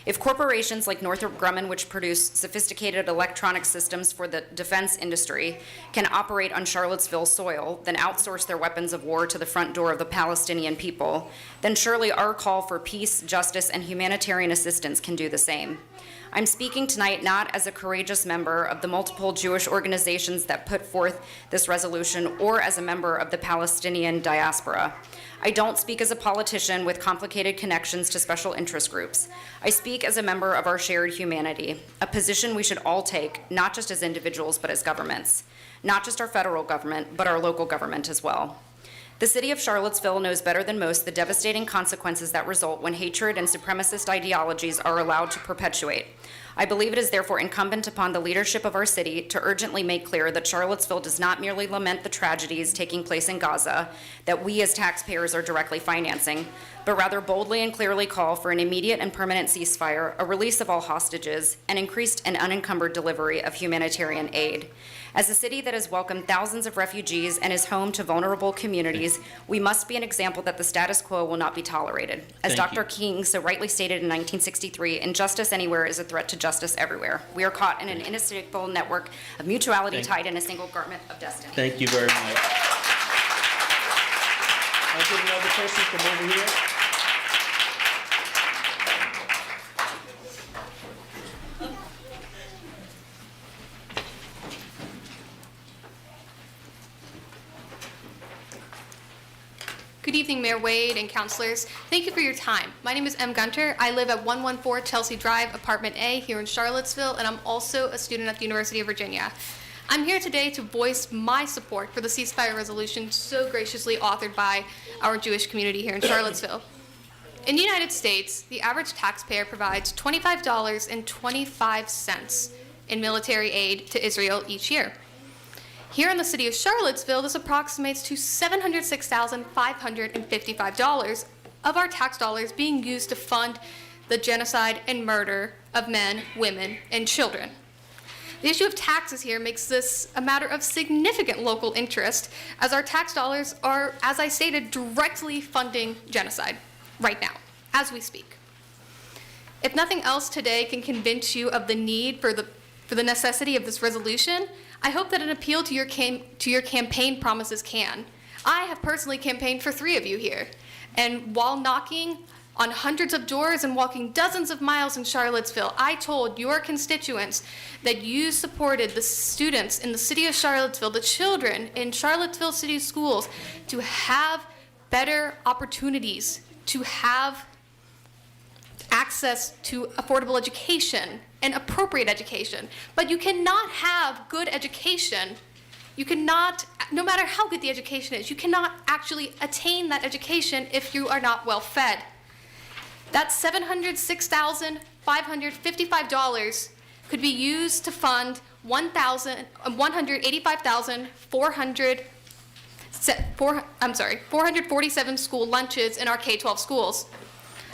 If corporations like Northrop Grumman, which produce sophisticated electronic systems for the defense industry, can operate on Charlottesville soil, then outsource their weapons of war to the front door of the Palestinian people, then surely our call for peace, justice, and humanitarian assistance can do the same. I'm speaking tonight not as a courageous member of the multiple Jewish organizations that put forth this resolution or as a member of the Palestinian diaspora. I don't speak as a politician with complicated connections to special interest groups. I speak as a member of our shared humanity, a position we should all take, not just as individuals, but as governments. Not just our federal government, but our local government as well. The city of Charlottesville knows better than most the devastating consequences that result when hatred and supremacist ideologies are allowed to perpetuate. I believe it is therefore incumbent upon the leadership of our city to urgently make clear that Charlottesville does not merely lament the tragedies taking place in Gaza that we as taxpayers are directly financing, but rather boldly and clearly call for an immediate and permanent ceasefire, a release of all hostages, and increased and unencumbered delivery of humanitarian aid. As a city that has welcomed thousands of refugees and is home to vulnerable communities, we must be an example that the status quo will not be tolerated. As Dr. King so rightly stated in 1963, injustice anywhere is a threat to justice everywhere. We are caught in an inescapable network of mutuality tied in a single garment of destiny. Thank you very much. I'll give another person from over here. Good evening, Mayor Wade and councilors. Thank you for your time. My name is M. Gunter. I live at 114 Chelsea Drive, Apartment A, here in Charlottesville, and I'm also a student at the University of Virginia. I'm here today to voice my support for the ceasefire resolution so graciously authored by our Jewish community here in Charlottesville. In the United States, the average taxpayer provides $25.25 in military aid to Israel each year. Here in the city of Charlottesville, this approximates to $706,555 of our tax dollars being used to fund the genocide and murder of men, women, and children. The issue of taxes here makes this a matter of significant local interest, as our tax dollars are, as I stated, directly funding genocide right now, as we speak. If nothing else today can convince you of the need for the necessity of this resolution, I hope that an appeal to your campaign promises can. I have personally campaigned for 3 of you here, and while knocking on hundreds of doors and walking dozens of miles in Charlottesville, I told your constituents that you supported the students in the city of Charlottesville, the children in Charlottesville City Schools, to have better opportunities, to have access access to affordable education and appropriate education. But you cannot have good education. You cannot, no matter how good the education is, you cannot actually attain that education if you are not well fed. That $706,555 could be used to fund 447 school lunches in our K-12 schools.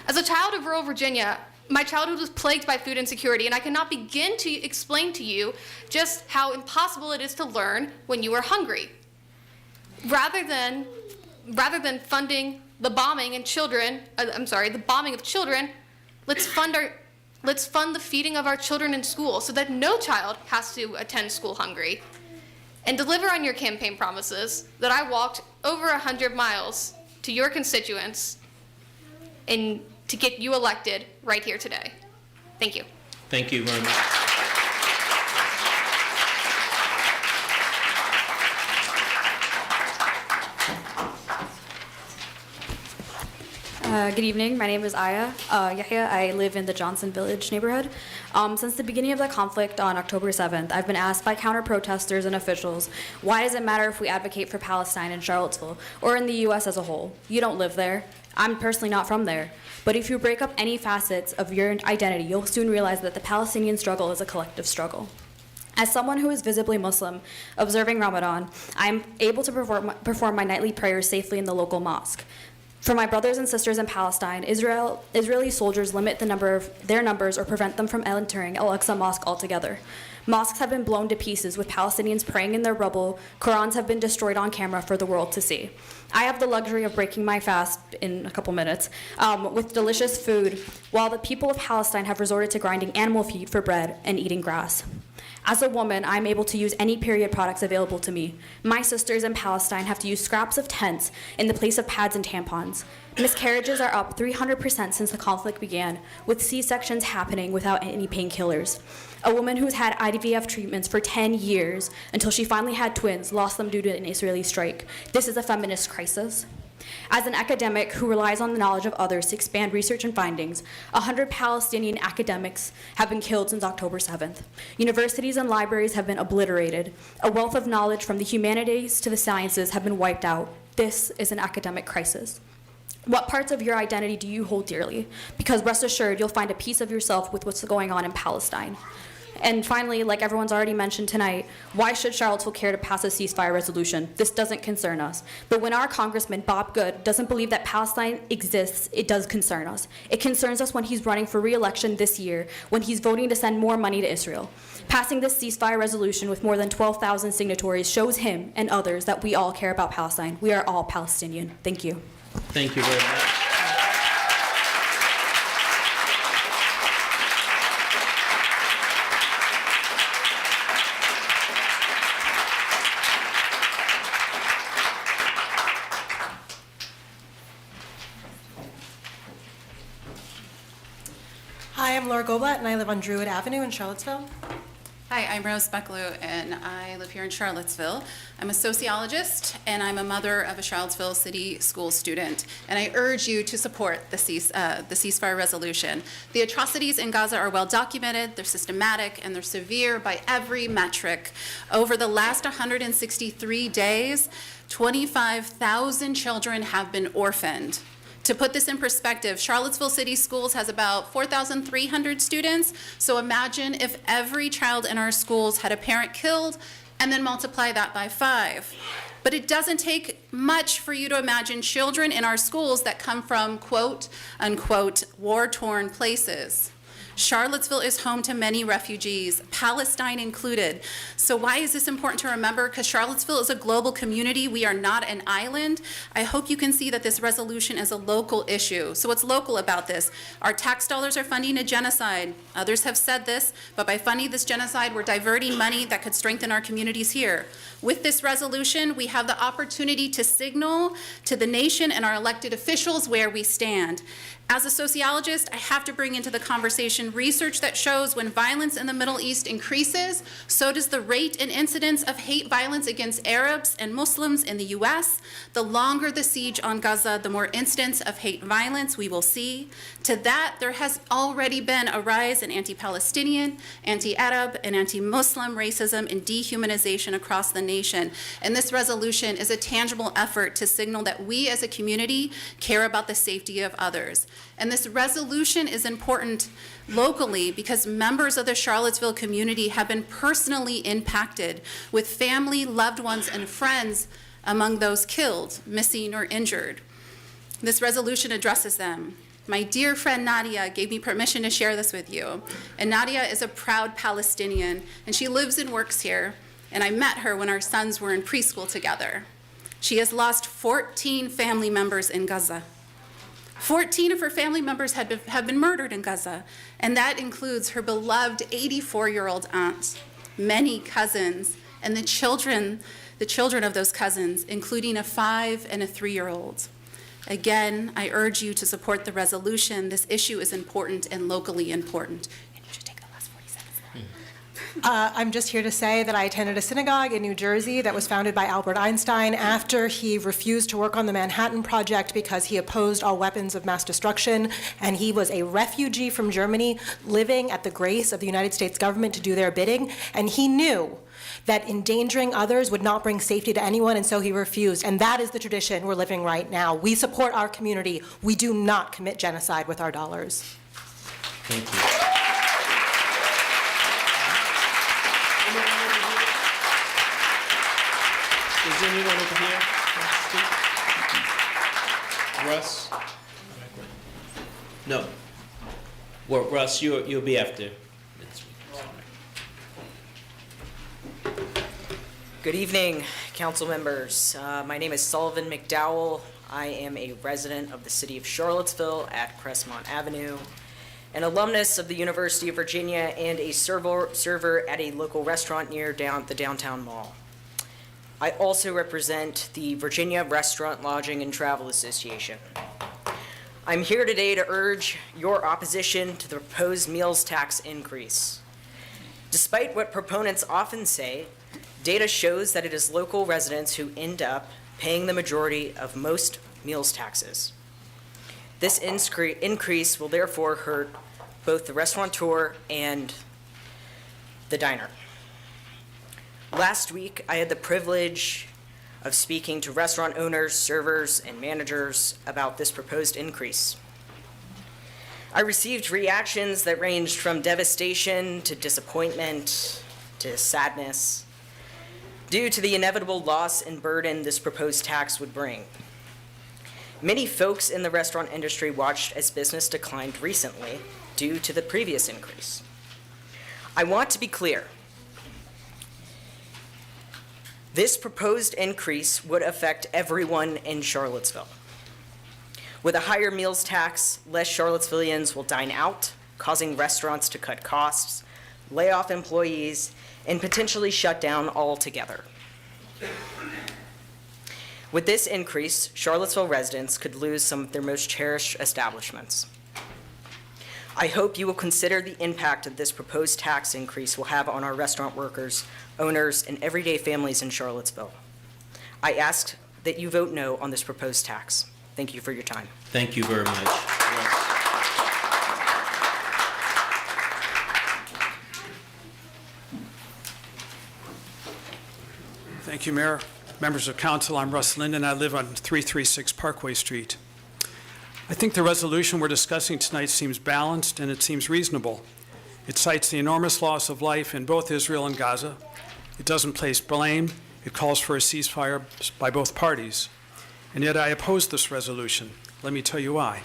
As a child of rural Virginia, my childhood was plagued by food insecurity, and I cannot begin to explain to you just how impossible it is to learn when you are hungry. Rather than funding the bombing of children, let's fund the feeding of our children in school so that no child has to attend school hungry. And deliver on your campaign promises that I walked over 100 miles to your constituents and to get you elected right here today. Thank you. Thank you very much. Good evening. My name is Aya Yahya. I live in the Johnson Village neighborhood. Since the beginning of the conflict on October 7th, I've been asked by counter-protesters and officials, why does it matter if we advocate for Palestine in Charlottesville or in the U.S. as a whole? You don't live there. I'm personally not from there. But if you break up any facets of your identity, you'll soon realize that the Palestinian struggle is a collective struggle. As someone who is visibly Muslim, observing Ramadan, I am able to perform my nightly prayers safely in the local mosque. For my brothers and sisters in Palestine, Israeli soldiers limit their numbers or prevent them from entering Al-Aqsa Mosque altogether. Mosques have been blown to pieces with Palestinians praying in their rubble. Qurans have been destroyed on camera for the world to see. I have the luxury of breaking my fast in a couple minutes with delicious food, while the people of Palestine have resorted to grinding animal feet for bread and eating grass. As a woman, I'm able to use any period products available to me. My sisters in Palestine have to use scraps of tents in the place of pads and tampons. Miscarriages are up 300% since the conflict began, with C-sections happening without any painkillers. A woman who's had IVF treatments for 10 years until she finally had twins lost them due to an Israeli strike. This is a feminist crisis. As an academic who relies on the knowledge of others to expand research and findings, 100 Palestinian academics have been killed since October 7th. Universities and libraries have been obliterated. A wealth of knowledge from the humanities to the sciences have been wiped out. This is an academic crisis. What parts of your identity do you hold dearly? Because rest assured, you'll find a piece of yourself with what's going on in Palestine. And finally, like everyone's already mentioned tonight, why should Charlottesville care to pass a ceasefire resolution? This doesn't concern us. But when our Congressman, Bob Good, doesn't believe that Palestine exists, it does concern us. It concerns us when he's running for re-election this year, when he's voting to send more money to Israel. Passing this ceasefire resolution with more than 12,000 signatories shows him and others that we all care about Palestine. We are all Palestinian. Thank you. Thank you very much. Hi, I'm Laura Goblat, and I live on Druid Avenue in Charlottesville. Hi, I'm Rose Bucklew, and I live here in Charlottesville. I'm a sociologist, and I'm a mother of a Charlottesville City School student. And I urge you to support the ceasefire resolution. The atrocities in Gaza are well documented, they're systematic, and they're severe by every metric. Over the last 163 days, 25,000 children have been orphaned. To put this in perspective, Charlottesville City Schools has about 4,300 students. So imagine if every child in our schools had a parent killed and then multiply that by 5. But it doesn't take much for you to imagine children in our schools that come from quote unquote war-torn places. Charlottesville is home to many refugees, Palestine included. So why is this important to remember? Because Charlottesville is a global community. We are not an island. I hope you can see that this resolution is a local issue. So what's local about this? Our tax dollars are funding a genocide. Others have said this, but by funding this genocide, we're diverting money that could strengthen our communities here. With this resolution, we have the opportunity to signal to the nation and our elected officials where we stand. As a sociologist, I have to bring into the conversation and research that shows when violence in the Middle East increases, so does the rate and incidence of hate violence against Arabs and Muslims in the U.S. The longer the siege on Gaza, the more incidents of hate violence we will see. To that, there has already been a rise in anti-Palestinian, anti-Arab, and anti-Muslim racism and dehumanization across the nation. And this resolution is a tangible effort to signal that we as a community care about the safety of others. And this resolution is important locally because members of the Charlottesville community have been personally impacted with family, loved ones, and friends among those killed, missing, or injured. This resolution addresses them. My dear friend Nadia gave me permission to share this with you. And Nadia is a proud Palestinian, and she lives and works here. And I met her when our sons were in preschool together. She has lost 14 family members in Gaza. 14 of her family members have been murdered in Gaza, and that includes her beloved 84-year-old aunt, many cousins, and the children of those cousins, including a 5- and a 3-year-old. Again, I urge you to support the resolution. This issue is important and locally important. And you should take the last 40 seconds. I'm just here to say that I attended a synagogue in New Jersey that was founded by Albert Einstein after he refused to work on the Manhattan Project because he opposed all weapons of mass destruction, and he was a refugee from Germany living at the grace of the United States government to do their bidding, and he knew that endangering others would not bring safety to anyone, and so he refused. And that is the tradition we're living right now. We support our community. We do not commit genocide with our dollars. Thank you. Is anyone over here? Russ? No. Well, Russ, you'll be after. Good evening, council members. My name is Sullivan McDowell. I am a resident of the city of Charlottesville at Crestmont Avenue, an alumnus of the University of Virginia, and a server at a local restaurant near the downtown mall. I also represent the Virginia Restaurant, Lodging, and Travel Association. I'm here today to urge your opposition to the proposed meals tax increase. Despite what proponents often say, data shows that it is local residents who end up paying the majority of most meals taxes. This increase will therefore hurt both the restaurateur and the diner. Last week, I had the privilege of speaking to restaurant owners, servers, and managers about this proposed increase. I received reactions that ranged from devastation to disappointment to sadness due to the inevitable loss and burden this proposed tax would bring. Many folks in the restaurant industry watched as business declined recently due to the previous increase. I want to be clear. This proposed increase would affect everyone in Charlottesville. With a higher meals tax, less Charlottesvillians will dine out, causing restaurants to cut costs, lay off employees, and potentially shut down altogether. With this increase, Charlottesville residents could lose some of their most cherished establishments. I hope you will consider the impact that this proposed tax increase will have on our restaurant workers, owners, and everyday families in Charlottesville. I ask that you vote no on this proposed tax. Thank you for your time. Thank you very much. Thank you, Mayor. Members of council, I'm Russ Linden. I live on 336 Parkway Street. I think the resolution we're discussing tonight seems balanced and it seems reasonable. It cites the enormous loss of life in both Israel and Gaza. It doesn't place blame. It calls for a ceasefire by both parties. And yet I oppose this resolution. Let me tell you why.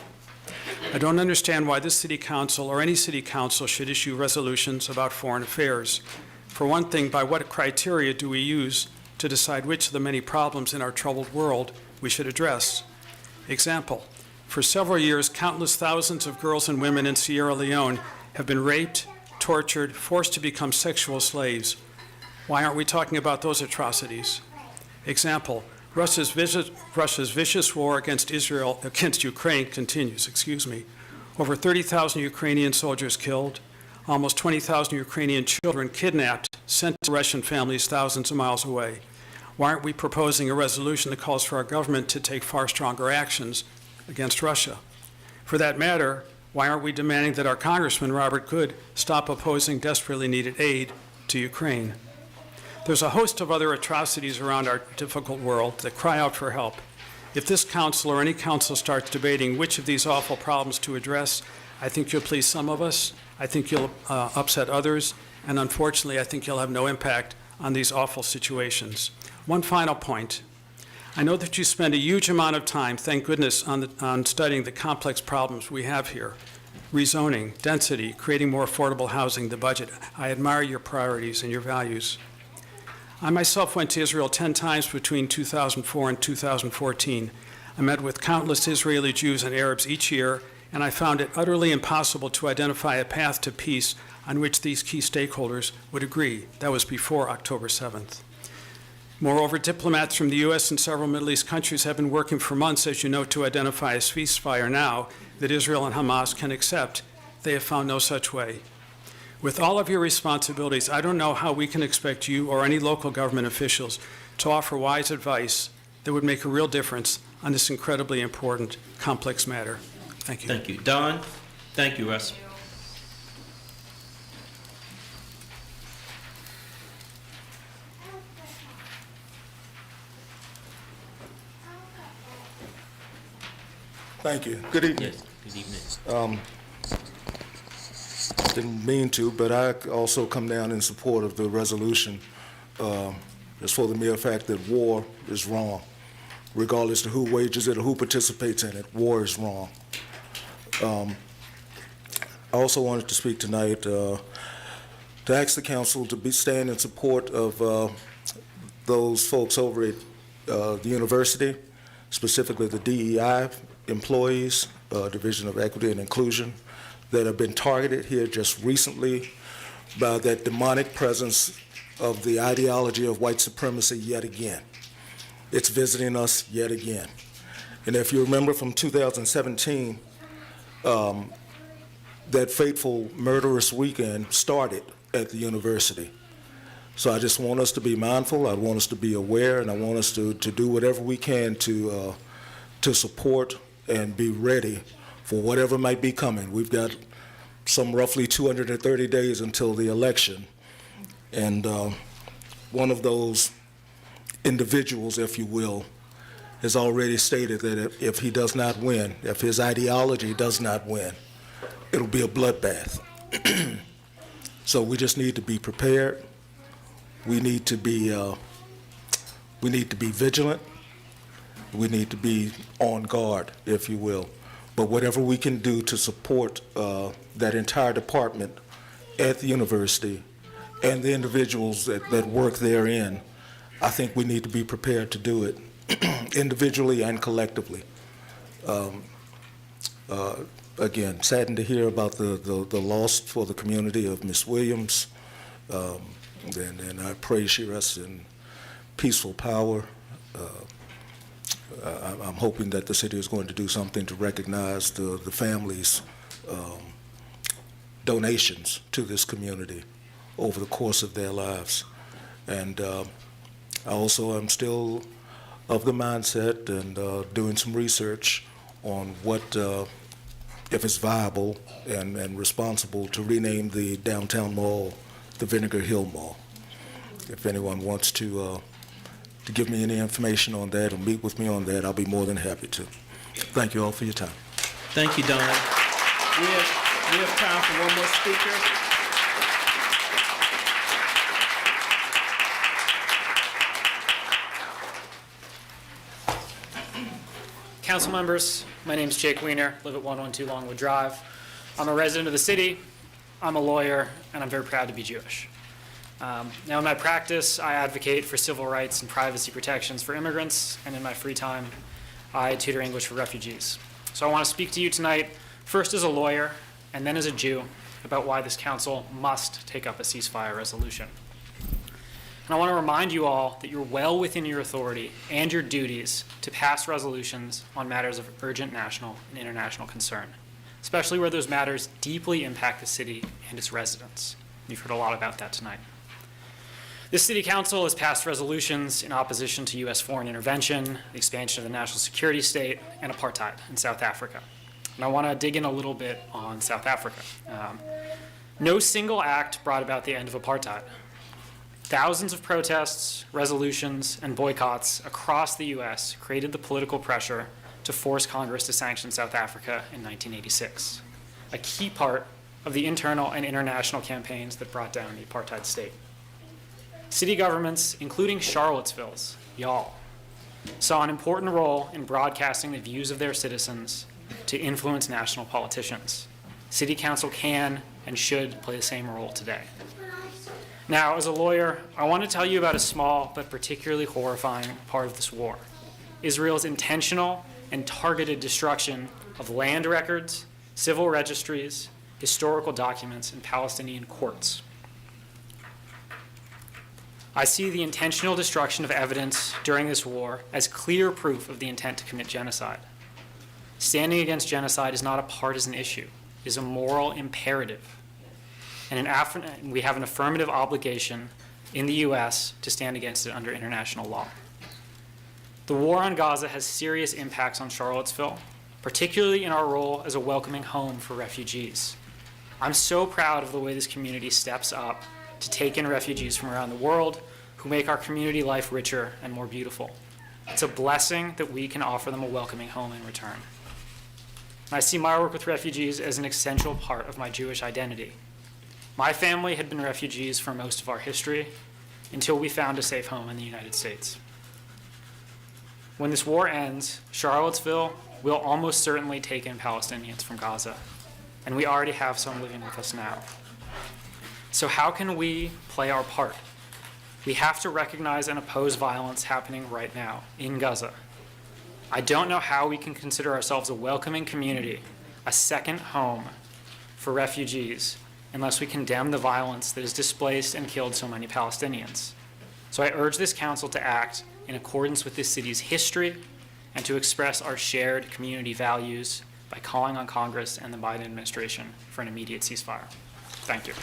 I don't understand why this city council or any city council should issue resolutions about foreign affairs. For one thing, by what criteria do we use to decide which of the many problems in our troubled world we should address? Example, for several years, countless thousands of girls and women in Sierra Leone have been raped, tortured, forced to become sexual slaves. Why aren't we talking about those atrocities? Example, Russia's vicious war against Ukraine continues, Over 30,000 Ukrainian soldiers killed, almost 20,000 Ukrainian children kidnapped, sent to Russian families thousands of miles away. Why aren't we proposing a resolution that calls for our government to take far stronger actions against Russia? For that matter, why aren't we demanding that our Congressman, Robert Good, stop opposing desperately needed aid to Ukraine? There's a host of other atrocities around our difficult world that cry out for help. If this council or any council starts debating which of these awful problems to address, I think you'll please some of us, I think you'll upset others, and unfortunately, I think you'll have no impact on these awful situations. One final point. I know that you spend a huge amount of time, thank goodness, on studying the complex problems we have here. Rezoning, density, creating more affordable housing, the budget. I admire your priorities and your values. I myself went to Israel 10 times between 2004 and 2014. I met with countless Israeli Jews and Arabs each year, and I found it utterly impossible to identify a path to peace on which these key stakeholders would agree. That was before October 7th. Moreover, diplomats from the U.S. and several Middle East countries have been working for months, as you know, to identify a ceasefire now that Israel and Hamas can accept. They have found no such way. With all of your responsibilities, I don't know how we can expect you or any local government officials to offer wise advice that would make a real difference on this incredibly important, complex matter. Thank you. Thank you. Don? Thank you, Russ. Thank you. Good evening. Yes, good evening. Didn't mean to, but I also come down in support of the resolution just for the mere fact that war is wrong. Regardless of who wages it or who participates in it, war is wrong. I also wanted to speak tonight to ask the council to stand in support of those folks over at the university, specifically the DEI employees, Division of Equity and Inclusion, that have been targeted here just recently by that demonic presence of the ideology of white supremacy yet again. It's visiting us yet again. And if you remember from 2017, that fateful murderous weekend started at the university. So I just want us to be mindful, I want us to be aware, and I want us to do whatever we can to support and be ready for whatever might be coming. We've got some roughly 230 days until the election. And one of those individuals, if you will, has already stated that if he does not win, if his ideology does not win, it'll be a bloodbath. So we just need to be prepared. We need to be vigilant. We need to be on guard, if you will. But whatever we can do to support that entire department at the university and the individuals that work therein, I think we need to be prepared to do it individually and collectively. Again, saddened to hear about the loss for the community of Miss Williams, and I pray she rests in peaceful power. I'm hoping that the city is going to do something to recognize the family's donations to this community over the course of their lives. And I also am still of the mindset and doing some research on what, if it's viable and responsible to rename the downtown mall the Vinegar Hill Mall. If anyone wants to give me any information on that or meet with me on that, I'll be more than happy to. Thank you all for your time. Thank you, Don. We have time for one more speaker. Council members, my name is Jake Wiener, live at 112 Longwood Drive. I'm a resident of the city, I'm a lawyer, and I'm very proud to be Jewish. Now in my practice, I advocate for civil rights and privacy protections for immigrants, and in my free time, I tutor English for refugees. So I want to speak to you tonight, first as a lawyer, and then as a Jew, about why this council must take up a ceasefire resolution. And I want to remind you all that you're well within your authority and your duties to pass resolutions on matters of urgent national and international concern. especially where those matters deeply impact the city and its residents. You've heard a lot about that tonight. This City Council has passed resolutions in opposition to U.S. foreign intervention, the expansion of the national security state, and apartheid in South Africa. And I want to dig in a little bit on South Africa. No single act brought about the end of apartheid. Thousands of protests, resolutions, and boycotts across the U.S. created the political pressure to force Congress to sanction South Africa in 1986, a key part of the internal and international campaigns that brought down the apartheid state. City governments, including Charlottesville's, y'all, saw an important role in broadcasting the views of their citizens to influence national politicians. City Council can and should play the same role today. Now, as a lawyer, I want to tell you about a small but particularly horrifying part of this war: Israel's intentional and targeted destruction of land records, civil registries, historical documents, and Palestinian courts. I see the intentional destruction of evidence during this war as clear proof of the intent to commit genocide. Standing against genocide is not a partisan issue. It is a moral imperative. And we have an affirmative obligation in the U.S. to stand against it under international law. The war on Gaza has serious impacts on Charlottesville, particularly in our role as a welcoming home for refugees. I'm so proud of the way this community steps up to take in refugees from around the world who make our community life richer and more beautiful. It's a blessing that we can offer them a welcoming home in return. I see my work with refugees as an essential part of my Jewish identity. My family had been refugees for most of our history until we found a safe home in the United States. When this war ends, Charlottesville will almost certainly take in Palestinians from Gaza, and we already have some living with us now. So how can we play our part? We have to recognize and oppose violence happening right now in Gaza. I don't know how we can consider ourselves a welcoming community, a second home for refugees, unless we condemn the violence that has displaced and killed so many Palestinians. So I urge this council to act in accordance with this city's history and to express our shared community values by calling on Congress and the Biden administration for an immediate ceasefire. Thank you.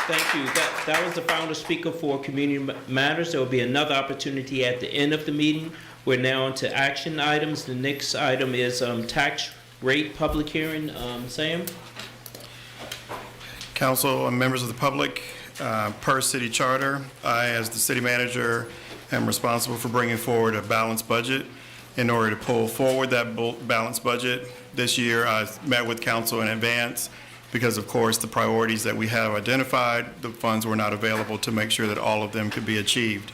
Thank you. That was the final speaker for Community Matters. There will be another opportunity at the end of the meeting. We're now on to action items. The next item is tax rate public hearing. Sam? Council and members of the public, per city charter, I, as the city manager, am responsible for bringing forward a balanced budget. In order to pull forward that balanced budget this year, I met with council in advance because, of course, the priorities that we have identified, the funds were not available to make sure that all of them could be achieved.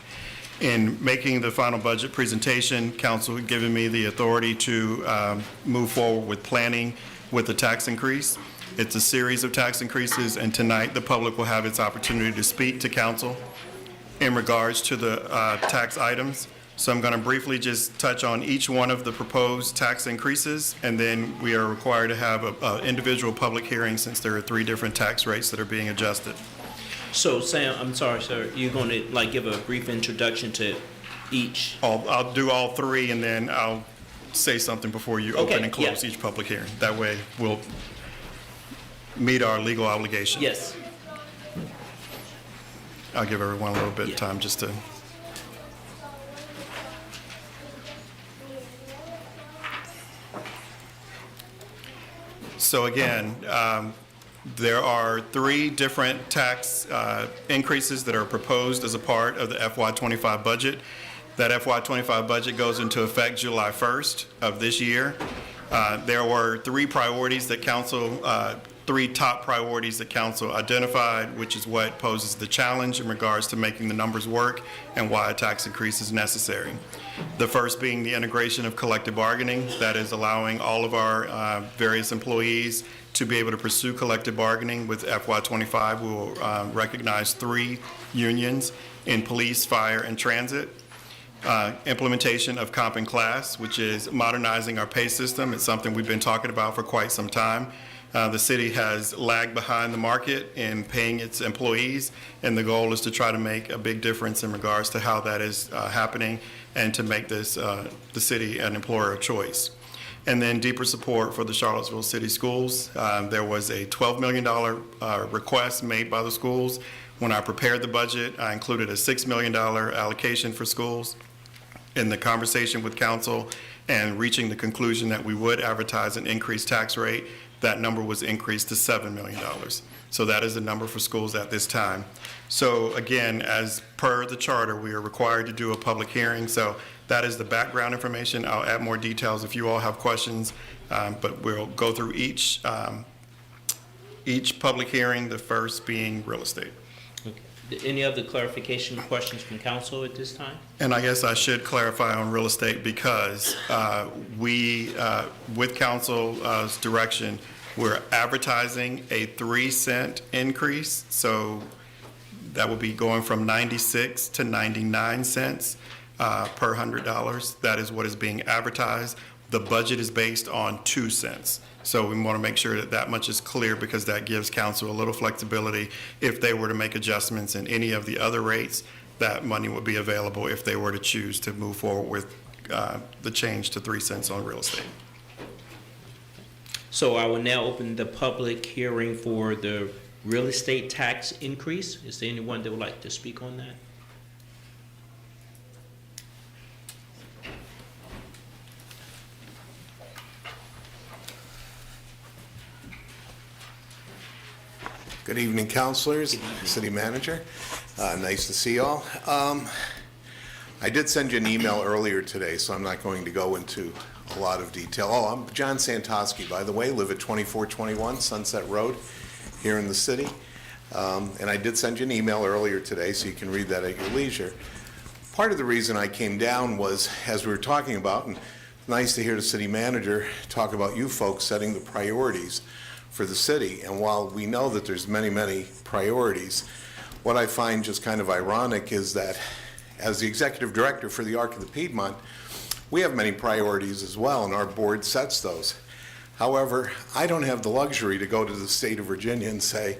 In making the final budget presentation, council had given me the authority to move forward with planning with the tax increase. It's a series of tax increases, and tonight the public will have its opportunity to speak to council in regards to the tax items. So I'm going to briefly just touch on each one of the proposed tax increases, and then we are required to have an individual public hearing since there are 3 different tax rates that are being adjusted. So Sam, I'm sorry, sir, you're going to give a brief introduction to each? I'll do all 3, and then I'll say something before you open and close each public hearing. That way we'll meet our legal obligation. Yes. I'll give everyone a little bit of time just to... So again, there are 3 different tax increases that are proposed as a part of the FY25 budget. That FY25 budget goes into effect July 1st of this year. There were 3 priorities that council, 3 top priorities that council identified, which is what poses the challenge in regards to making the numbers work and why a tax increase is necessary. The first being the integration of collective bargaining, that is allowing all of our various employees to be able to pursue collective bargaining. With FY25, we will recognize 3 unions in police, fire, and transit. Implementation of comp and class, which is modernizing our pay system. It's something we've been talking about for quite some time. The city has lagged behind the market in paying its employees, and the goal is to try to make a big difference in regards to how that is happening and to make this the city an employer of choice. And then deeper support for the Charlottesville City Schools. There was a $12 million request made by the schools. When I prepared the budget, I included a $6 million allocation for schools. In the conversation with council and reaching the conclusion that we would advertise an increased tax rate, that number was increased to $7 million. So that is the number for schools at this time. So again, as per the charter, we are required to do a public hearing. So that is the background information. I'll add more details if you all have questions, but we'll go through each public hearing, the first being real estate. Okay. Any other clarification or questions from council at this time? And I guess I should clarify on real estate because we, with council's direction, we're advertising a 3-cent increase. So that will be going from 96 to 99 cents per $100. That is what is being advertised. The budget is based on 2 cents. So we want to make sure that that much is clear because that gives council a little flexibility. If they were to make adjustments in any of the other rates, that money would be available if they were to choose to move forward with the change to 3 cents on real estate. So I will now open the public hearing for the real estate tax increase. Is there anyone that would like to speak on that? Good evening, councilors, city manager. Nice to see y'all. I did send you an email earlier today, so I'm not going to go into a lot of detail. Oh, I'm John Santoski, by the way, live at 2421 Sunset Road here in the city. And I did send you an email earlier today, so you can read that at your leisure. Part of the reason I came down was, as we were talking about, and it's nice to hear the city manager talk about you folks setting the priorities for the city. And while we know that there's many, many priorities, what I find just kind of ironic is that as the executive director for the Arc of the Piedmont, we have many priorities as well, and our board sets those. However, I don't have the luxury to go to the state of Virginia and say,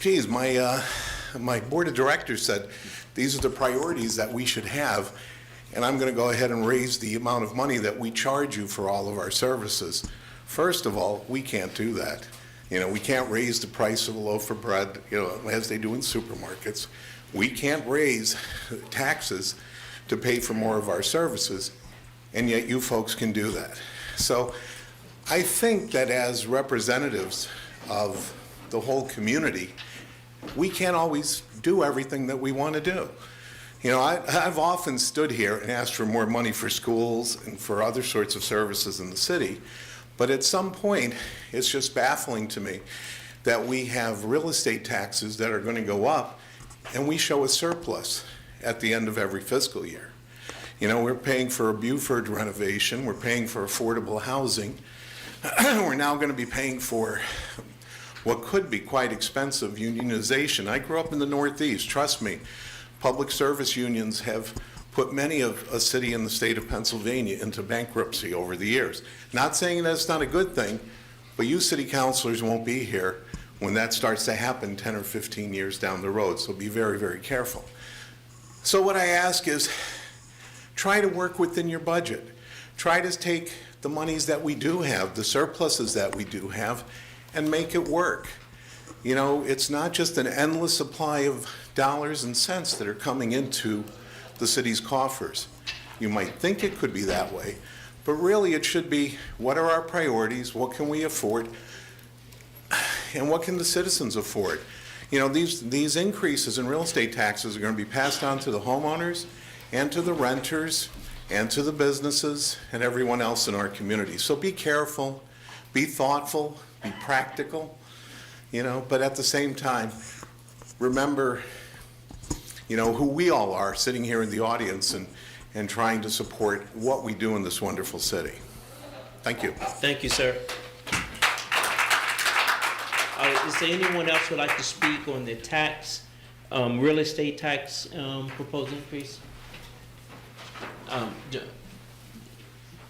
geez, my board of directors said these are the priorities that we should have, and I'm going to go ahead and raise the amount of money that we charge you for all of our services. First of all, we can't do that. You know, we can't raise the price of a loaf of bread, you know, as they do in supermarkets. We can't raise taxes to pay for more of our services, and yet you folks can do that. So I think that as representatives of the whole community, we can't always do everything that we want to do. You know, I've often stood here and asked for more money for schools and for other sorts of services in the city. But at some point, it's just baffling to me that we have real estate taxes that are going to go up and we show a surplus at the end of every fiscal year. You know, we're paying for a Buford renovation, we're paying for affordable housing, we're now going to be paying for what could be quite expensive unionization. I grew up in the Northeast, trust me, public service unions have put many of a city in the state of Pennsylvania into bankruptcy over the years. Not saying that's not a good thing, but you city councilors won't be here when that starts to happen 10 or 15 years down the road, so be very, very careful. So what I ask is, try to work within your budget. Try to take the monies that we do have, the surpluses that we do have, and make it work. You know, it's not just an endless supply of dollars and cents that are coming into the city's coffers. You might think it could be that way, but really it should be, what are our priorities, what can we afford, and what can the citizens afford? You know, these increases in real estate taxes are going to be passed on to the homeowners and to the renters and to the businesses and everyone else in our community. So be careful, be thoughtful, be practical, you know, but at the same time, remember, you know, who we all are sitting here in the audience and trying to support what we do in this wonderful city. Thank you. Thank you, sir. Is there anyone else who would like to speak on the tax, real estate tax proposed increase?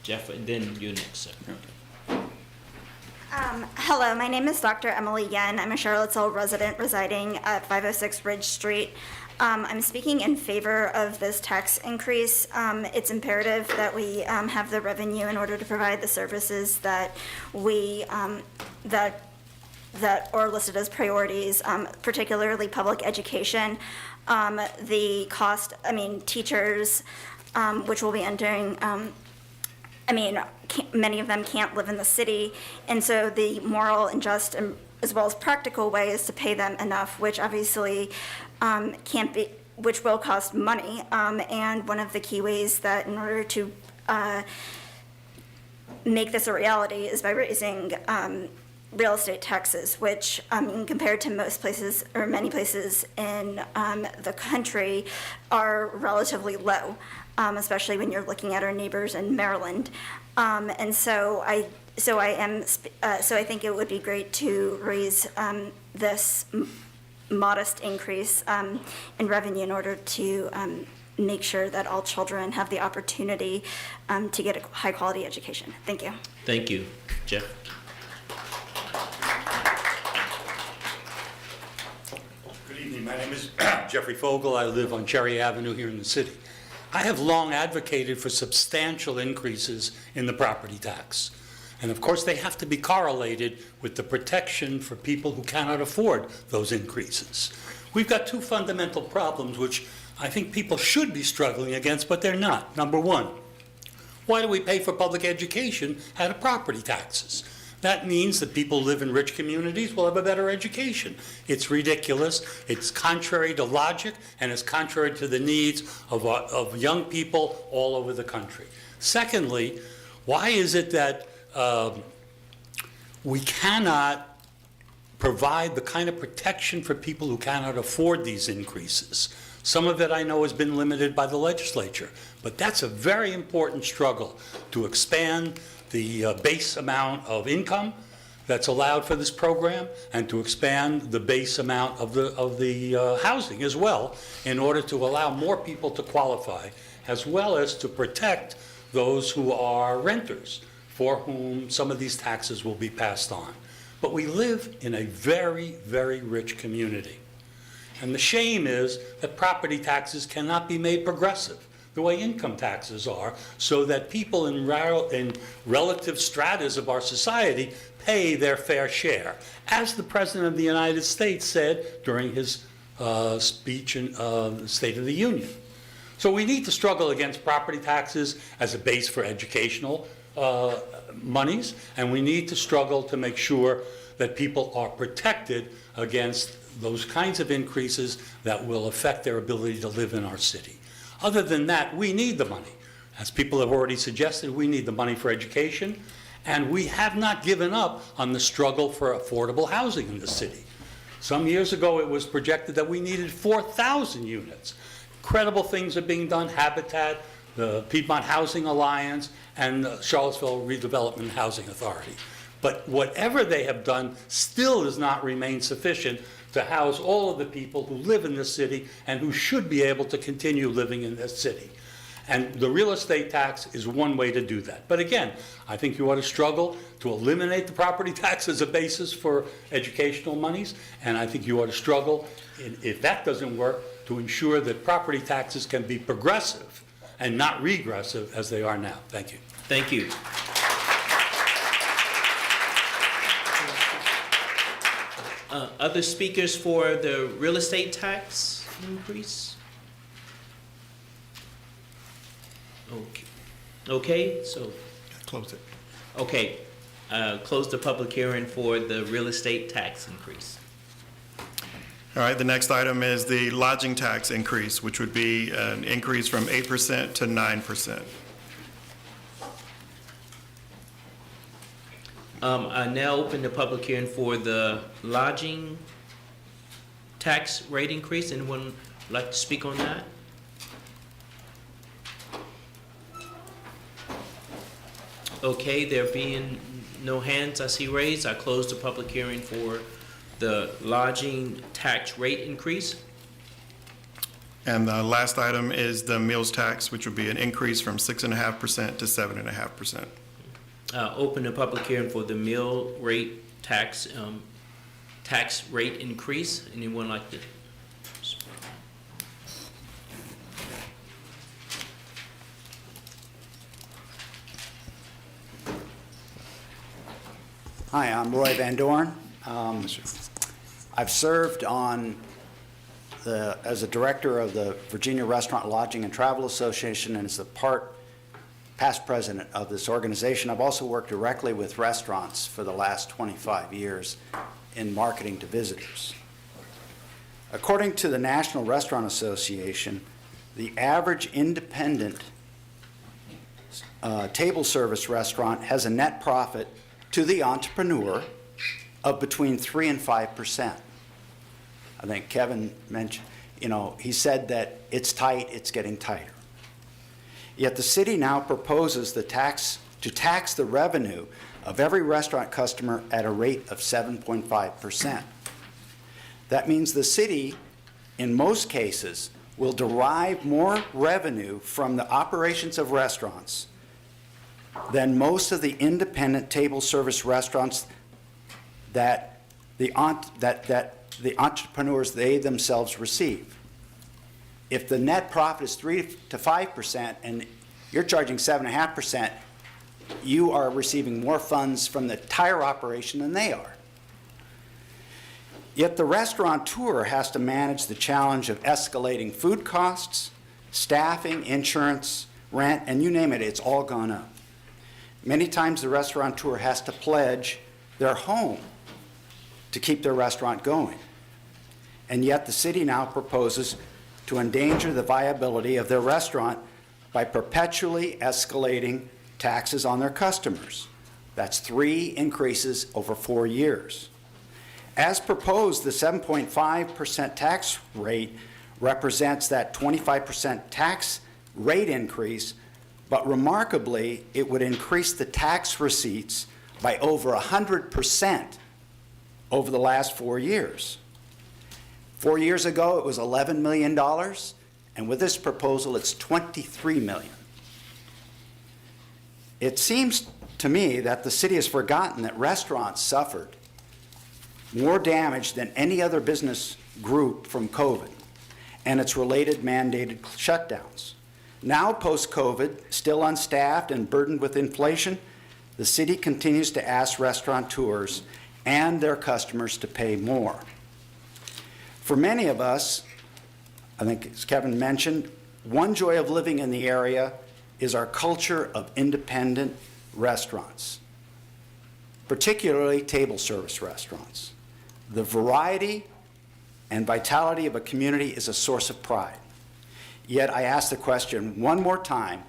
Jeff, and then you next, sir. Hello, my name is Dr. Emily Yen. I'm a Charlottesville resident residing at 506 Ridge Street. I'm speaking in favor of this tax increase. It's imperative that we have the revenue in order to provide the services that that are listed as priorities, particularly public education. The cost, teachers, which will be entering, many of them can't live in the city, and so the moral and just as well as practical way is to pay them enough, which obviously can't be, which will cost money. And one of the key ways that in order to make this a reality is by raising real estate taxes, which compared to most places or many places in the country are relatively low, especially when you're looking at our neighbors in Maryland. And so I think it would be great to raise this modest increase in revenue in order to make sure that all children have the opportunity to get a high-quality education. Thank you. Thank you. Jeff? Good evening. My name is Jeffrey Fogel. I live on Cherry Avenue here in the city. I have long advocated for substantial increases in the property tax. And of course, they have to be correlated with the protection for people who cannot afford those increases. We've got two fundamental problems which I think people should be struggling against, but they're not. Number one, why do we pay for public education out of property taxes? That means that people who live in rich communities will have a better education. It's ridiculous, it's contrary to logic, and it's contrary to the needs of young people all over the country. Secondly, why is it that we cannot provide the kind of protection for people who cannot afford these increases? Some of it I know has been limited by the legislature, but that's a very important struggle to expand the base amount of income that's allowed for this program and to expand the base amount of the housing as well in order to allow more people to qualify, as well as to protect those who are renters for whom some of these taxes will be passed on. But we live in a very, very rich community. And the shame is that property taxes cannot be made progressive the way income taxes are, so that people in relative stratas of our society pay their fair share, as the President of the United States said during his speech in the State of the Union. So we need to struggle against property taxes as a base for educational monies, and we need to struggle to make sure that people are protected against those kinds of increases that will affect their ability to live in our city. Other than that, we need the money. As people have already suggested, we need the money for education, and we have not given up on the struggle for affordable housing in the city. Some years ago, it was projected that we needed 4,000 units. Incredible things are being done. Habitat, the Piedmont Housing Alliance, and the Charlottesville Redevelopment Housing Authority. But whatever they have done still does not remain sufficient to house all of the people who live in this city and who should be able to continue living in this city. And the real estate tax is one way to do that. But again, I think you ought to struggle to eliminate the property tax as a basis for educational monies, and I think you ought to struggle, if that doesn't work, to ensure that property taxes can be progressive and not regressive as they are now. Thank you. Thank you. Other speakers for the real estate tax increase? Okay, so. Close it. Okay, close the public hearing for the real estate tax increase. All right, the next item is the lodging tax increase, which would be an increase from 8% to 9%. I now open the public hearing for the lodging tax rate increase. Anyone like to speak on that? Okay, there being no hands I see raised, I close the public hearing for the lodging tax rate increase. And the last item is the meals tax, which would be an increase from 6.5% to 7.5%. open a public hearing for the meal rate tax rate increase. Anyone like to? Hi, I'm Roy Van Dorn. I've served as a director of the Virginia Restaurant, Lodging, and Travel Association, and as the past president of this organization. I've also worked directly with restaurants for the last 25 years in marketing to visitors. According to the National Restaurant Association, the average independent table service restaurant has a net profit to the entrepreneur of between 3% and 5%. I think Kevin mentioned, he said that it's tight, it's getting tighter. Yet the city now proposes to tax the revenue of every restaurant customer at a rate of 7.5%. That means the city, in most cases, will derive more revenue from the operations of restaurants than most of the independent table service restaurants that the entrepreneurs, they themselves receive. If the net profit is 3 to 5% and you're charging 7.5%, you are receiving more funds from the entire operation than they are. Yet the restaurateur has to manage the challenge of escalating food costs, staffing, insurance, rent, and you name it, it's all gone up. Many times the restaurateur has to pledge their home to keep their restaurant going. And yet the city now proposes to endanger the viability of their restaurant by perpetually escalating taxes on their customers. That's 3 increases over 4 years. As proposed, the 7.5% tax rate represents that 25% tax rate increase, but remarkably, it would increase the tax receipts by over 100% over the last 4 years. 4 years ago, it was $11 million, and with this proposal, it's $23 million. It seems to me that the city has forgotten that restaurants suffered more damage than any other business group from COVID and its related mandated shutdowns. Now, post-COVID, still unstaffed and burdened with inflation, the city continues to ask restaurateurs and their customers to pay more. For many of us, I think as Kevin mentioned, one joy of living in the area is our culture of independent restaurants, particularly table service restaurants. The variety and vitality of a community is a source of pride. Yet I ask the question one more time,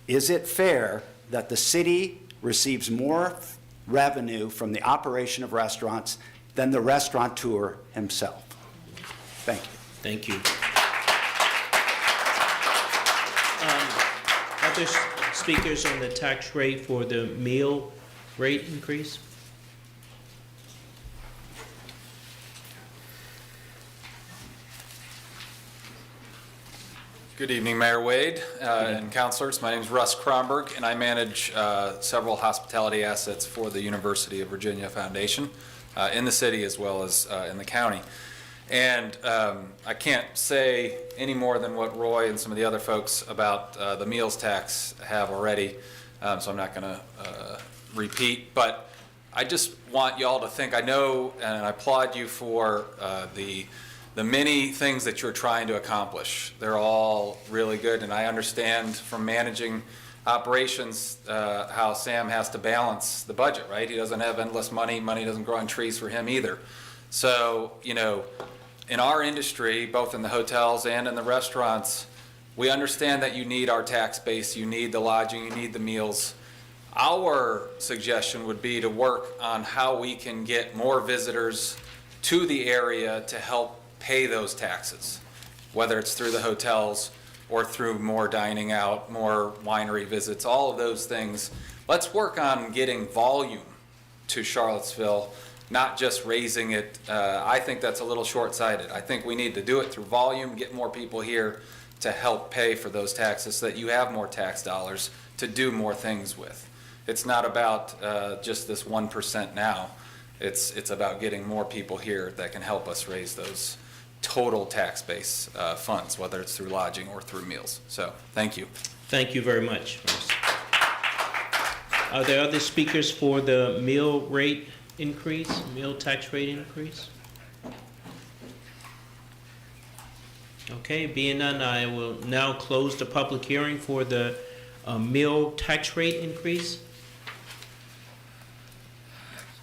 is it fair that the city receives more revenue from the operation of restaurants than the restaurateur himself? Thank you. Thank you. Other speakers on the tax rate for the meal rate increase? Good evening, Mayor Wade and councilors. My name is Russ Kronberg, and I manage several hospitality assets for the University of Virginia Foundation in the city as well as in the county. And I can't say any more than what Roy and some of the other folks about the meals tax have already, so I'm not going to repeat. But I just want y'all to think, I know and I applaud you for the many things that you're trying to accomplish. They're all really good, and I understand from managing operations how Sam has to balance the budget, right? He doesn't have endless money. Money doesn't grow on trees for him either. So, in our industry, both in the hotels and in the restaurants, we understand that you need our tax base, you need the lodging, you need the meals. Our suggestion would be to work on how we can get more visitors to the area to help pay those taxes, whether it's through the hotels or through more dining out, more winery visits, all of those things. Let's work on getting volume to Charlottesville, not just raising it. I think that's a little short-sighted. I think we need to do it through volume, get more people here to help pay for those taxes so that you have more tax dollars to do more things with. It's not about just this 1% now. It's about getting more people here that can help us raise those total tax base funds, whether it's through lodging or through meals. So, thank you. Thank you very much. Are there other speakers for the meal rate increase, meal tax rate increase? Okay, being none, I will now close the public hearing for the meal tax rate increase.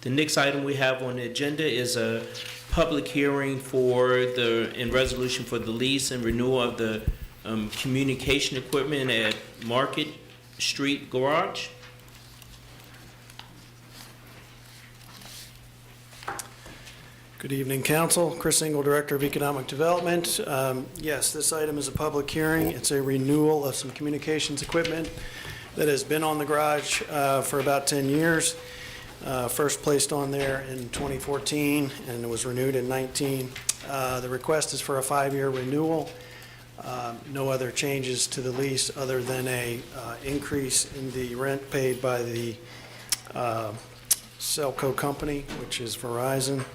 The next item we have on the agenda is a public hearing and resolution for the lease and renewal of the communication equipment at Market Street Garage. Good evening, Council. Chris Engel, Director of Economic Development. Yes, this item is a public hearing. It's a renewal of some communications equipment that has been on the garage for about 10 years. First placed on there in 2014, and it was renewed in 19. The request is for a 5-year renewal. No other changes to the lease other than a increase in the rent paid by the Cellco company, which is Verizon.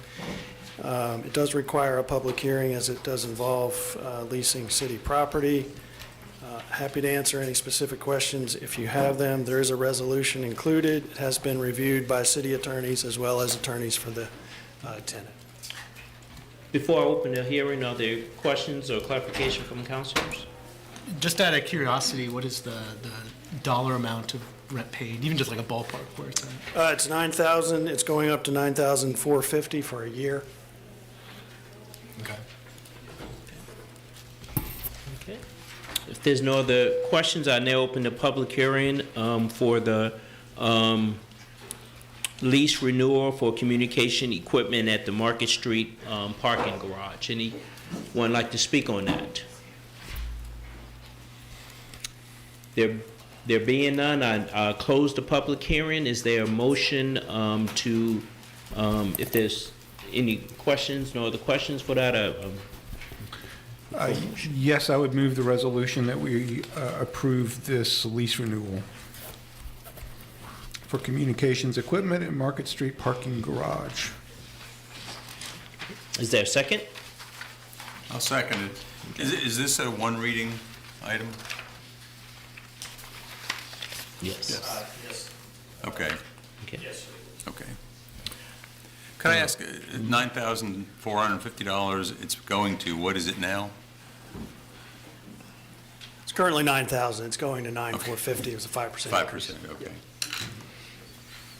It does require a public hearing as it does involve leasing city property. Happy to answer any specific questions if you have them. There is a resolution included. It has been reviewed by city attorneys as well as attorneys for the tenant. Before I open the hearing, are there questions or clarification from councilors? Just out of curiosity, what is the dollar amount of rent paid, even just like a ballpark where it's at? It's $9,000. It's going up to $9,450 for a year. Okay. Okay. If there's no other questions, I now open the public hearing for the lease renewal for communication equipment at the Market Street parking garage. Anyone like to speak on that? There being none, I close the public hearing. Is there a motion if there's any questions, no other questions for that? Yes, I would move the resolution that we approve this lease renewal for communications equipment at Market Street parking garage. Is there a second? I'll second it. Is this a one reading item? Yes. Yes. Okay. Okay. Yes. Okay. Can I ask, $9,450 it's going to, what is it now? It's currently $9,000. It's going to $9,450. It was a 5%. 5%, okay.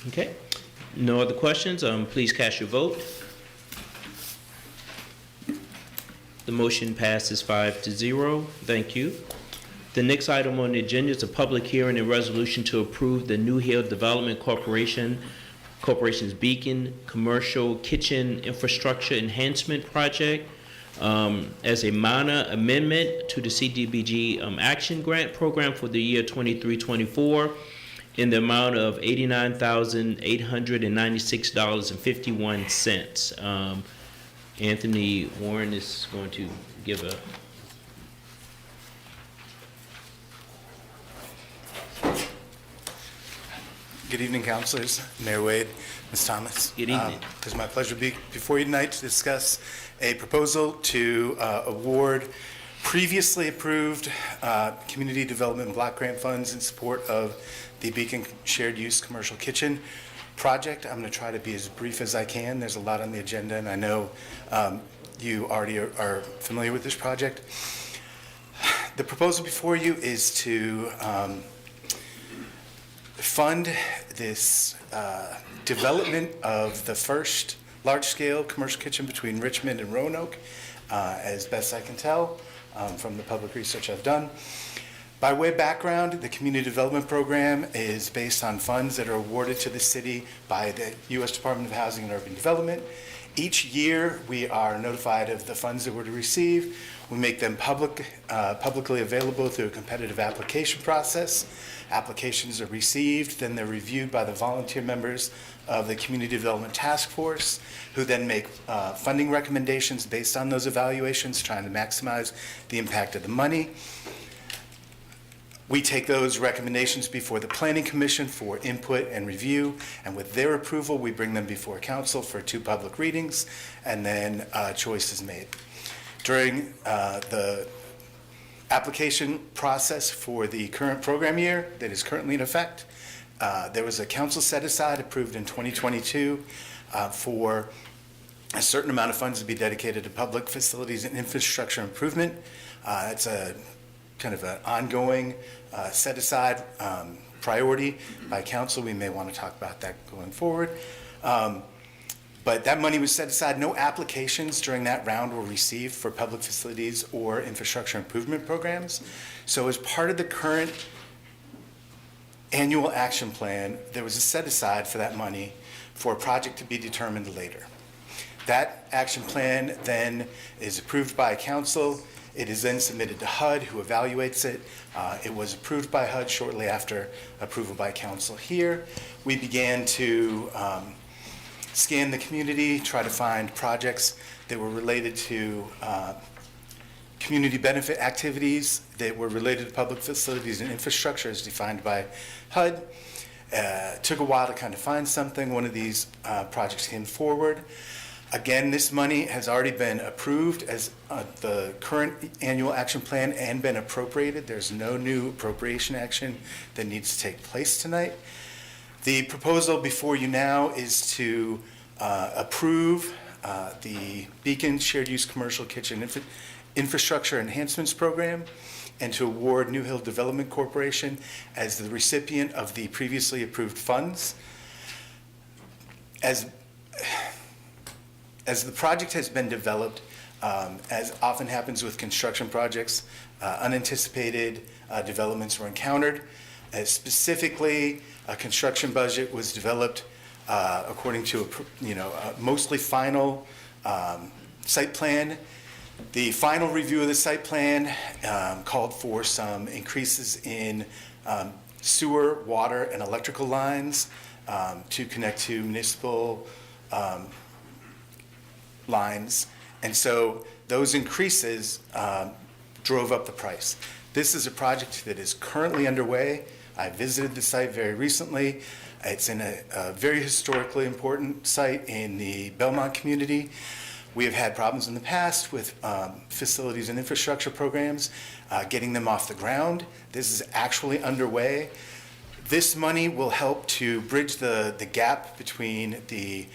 Okay. No other questions? Please cast your vote. The motion passes 5-0. Thank you. The next item on the agenda is a public hearing and resolution to approve the New Hill Development Corporation's Beacon Commercial Kitchen Infrastructure Enhancement Project as a minor amendment to the CDBG Action Grant Program for the year 23-24 in the amount of $89,896.51. Anthony Warren is going to give a... Good evening, councilors, Mayor Wade, Ms. Thomas. Good evening. It is my pleasure to be before you tonight to discuss a proposal to award previously approved community development block grant funds in support of the Beacon Shared Use Commercial Kitchen project. I'm going to try to be as brief as I can. There's a lot on the agenda, and I know you already are familiar with this project. The proposal before you is to fund this development of the first large-scale commercial kitchen between Richmond and Roanoke, as best I can tell from the public research I've done. By way of background, the Community Development Program is based on funds that are awarded to the city by the U.S. Department of Housing and Urban Development. Each year, we are notified of the funds that we're to receive. We make them publicly available through a competitive application process. Applications are received, then they're reviewed by the volunteer members of the Community Development Task Force, who then make funding recommendations based on those evaluations, trying to maximize the impact of the money. We take those recommendations before the Planning Commission for input and review, and with their approval, we bring them before council for 2 public readings, and then a choice is made. During the application process for the current program year that is currently in effect, there was a council set-aside approved in 2022 for a certain amount of funds to be dedicated to public facilities and infrastructure improvement. It's a kind of an ongoing set-aside priority by council. We may want to talk about that going forward. But that money was set aside. No applications during that round were received for public facilities or infrastructure improvement programs. So as part of the current annual action plan, there was a set-aside for that money for a project to be determined later. That action plan then is approved by council. It is then submitted to HUD, who evaluates it. It was approved by HUD shortly after approval by council here. We began to scan the community, try to find projects that were related to community benefit activities that were related to public facilities and infrastructure as defined by HUD. Took a while to kind of find something. One of these projects came forward. Again, this money has already been approved as the current annual action plan and been appropriated. There's no new appropriation action that needs to take place tonight. The proposal before you now is to approve the Beacon Shared Use Commercial Kitchen Infrastructure Enhancements Program and to award New Hill Development Corporation as the recipient of the previously approved funds. As the project has been developed, as often happens with construction projects, unanticipated developments were encountered. Specifically, a construction budget was developed according to a mostly final site plan. The final review of the site plan called for some increases in sewer, water, and electrical lines to connect to municipal lines. And so those increases drove up the price. This is a project that is currently underway. I visited the site very recently. It's in a very historically important site in the Belmont community. We have had problems in the past with facilities and infrastructure programs, getting them off the ground. This is actually underway. This money will help to bridge the gap between the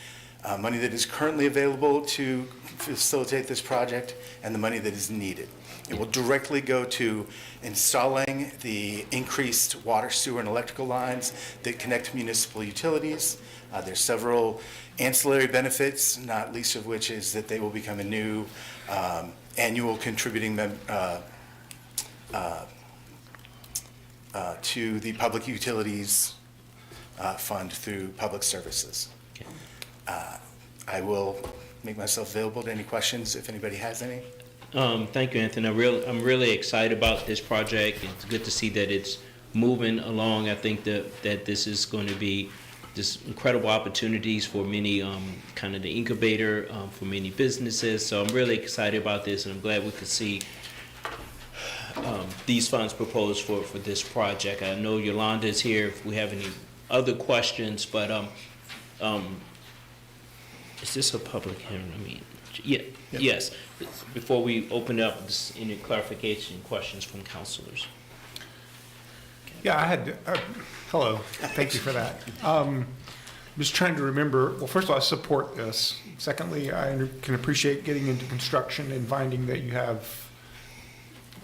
money that is currently available to facilitate this project and the money that is needed. It will directly go to installing the increased water, sewer, and electrical lines that connect municipal utilities. There's several ancillary benefits, not least of which is that they will become a new annual contributing to the public utilities fund through public services. I will make myself available to any questions if anybody has any. Thank you, Anthony. I'm really excited about this project. It's good to see that it's moving along. I think that this is going to be just incredible opportunities for many, kind of the incubator for many businesses. So I'm really excited about this, and I'm glad we could see these funds proposed for this project. I know Yolanda is here if we have any other questions, but is this a public hearing? I mean, yeah. Yes. Before we open up, just any clarification questions from councilors? Yeah, I had, hello, thank you for that. Just trying to remember, well, first of all, I support this. Secondly, I can appreciate getting into construction and finding that you have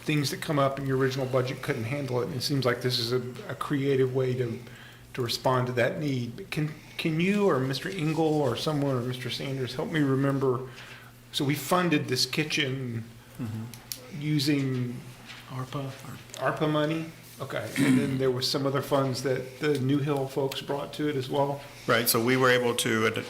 things that come up and your original budget couldn't handle it. And it seems like this is a creative way to respond to that need. But can you or Mr. Engel or someone or Mr. Sanders help me remember? So we funded this kitchen using ARPA money. Okay, and then there were some other funds that the New Hill folks brought to it as well? Right, so we were able to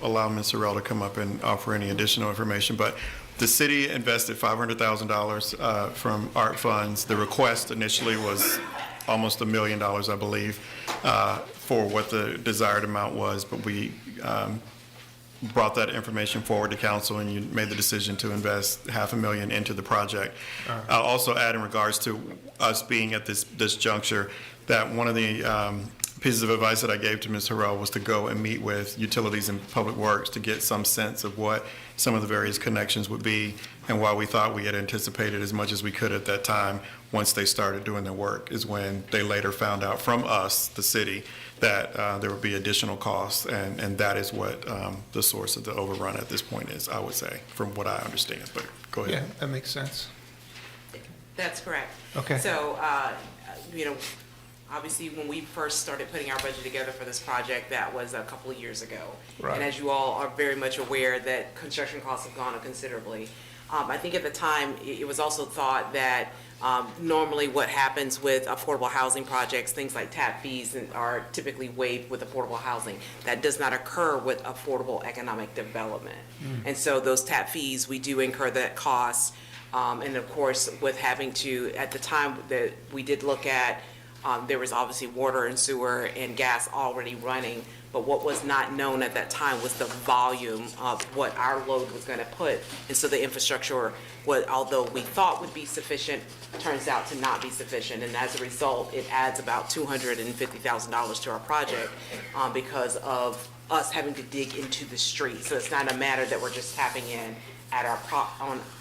allow Ms. Sorrell to come up and offer any additional information, but the city invested $500,000 from ARP funds. The request initially was almost $1 million, I believe, for what the desired amount was, but we brought that information forward to council, and you made the decision to invest $500,000 into the project. I'll also add, in regards to us being at this juncture, that one of the pieces of advice that I gave to Ms. Harrell was to go and meet with Utilities and Public Works to get some sense of what some of the various connections would be, and while we thought we had anticipated as much as we could at that time, once they started doing their work is when they later found out from us, the city, that there would be additional costs, and that is what the source of the overrun at this point is, I would say, from what I understand. But go ahead. Yeah, that makes sense. That's correct. Okay. So, obviously, when we first started putting our budget together for this project, that was a couple of years ago. Right. And as you all are very much aware, that construction costs have gone up considerably. I think at the time, it was also thought that normally what happens with affordable housing projects, things like tap fees are typically waived with affordable housing. That does not occur with affordable economic development. And so those tap fees, we do incur that cost. And of course, with having to, at the time that we did look at, there was obviously water and sewer and gas already running, but what was not known at that time was the volume of what our load was going to put. And so the infrastructure, although we thought would be sufficient, turns out to not be sufficient. And as a result, it adds about $250,000 to our project because of us having to dig into the street. So it's not a matter that we're just tapping in at our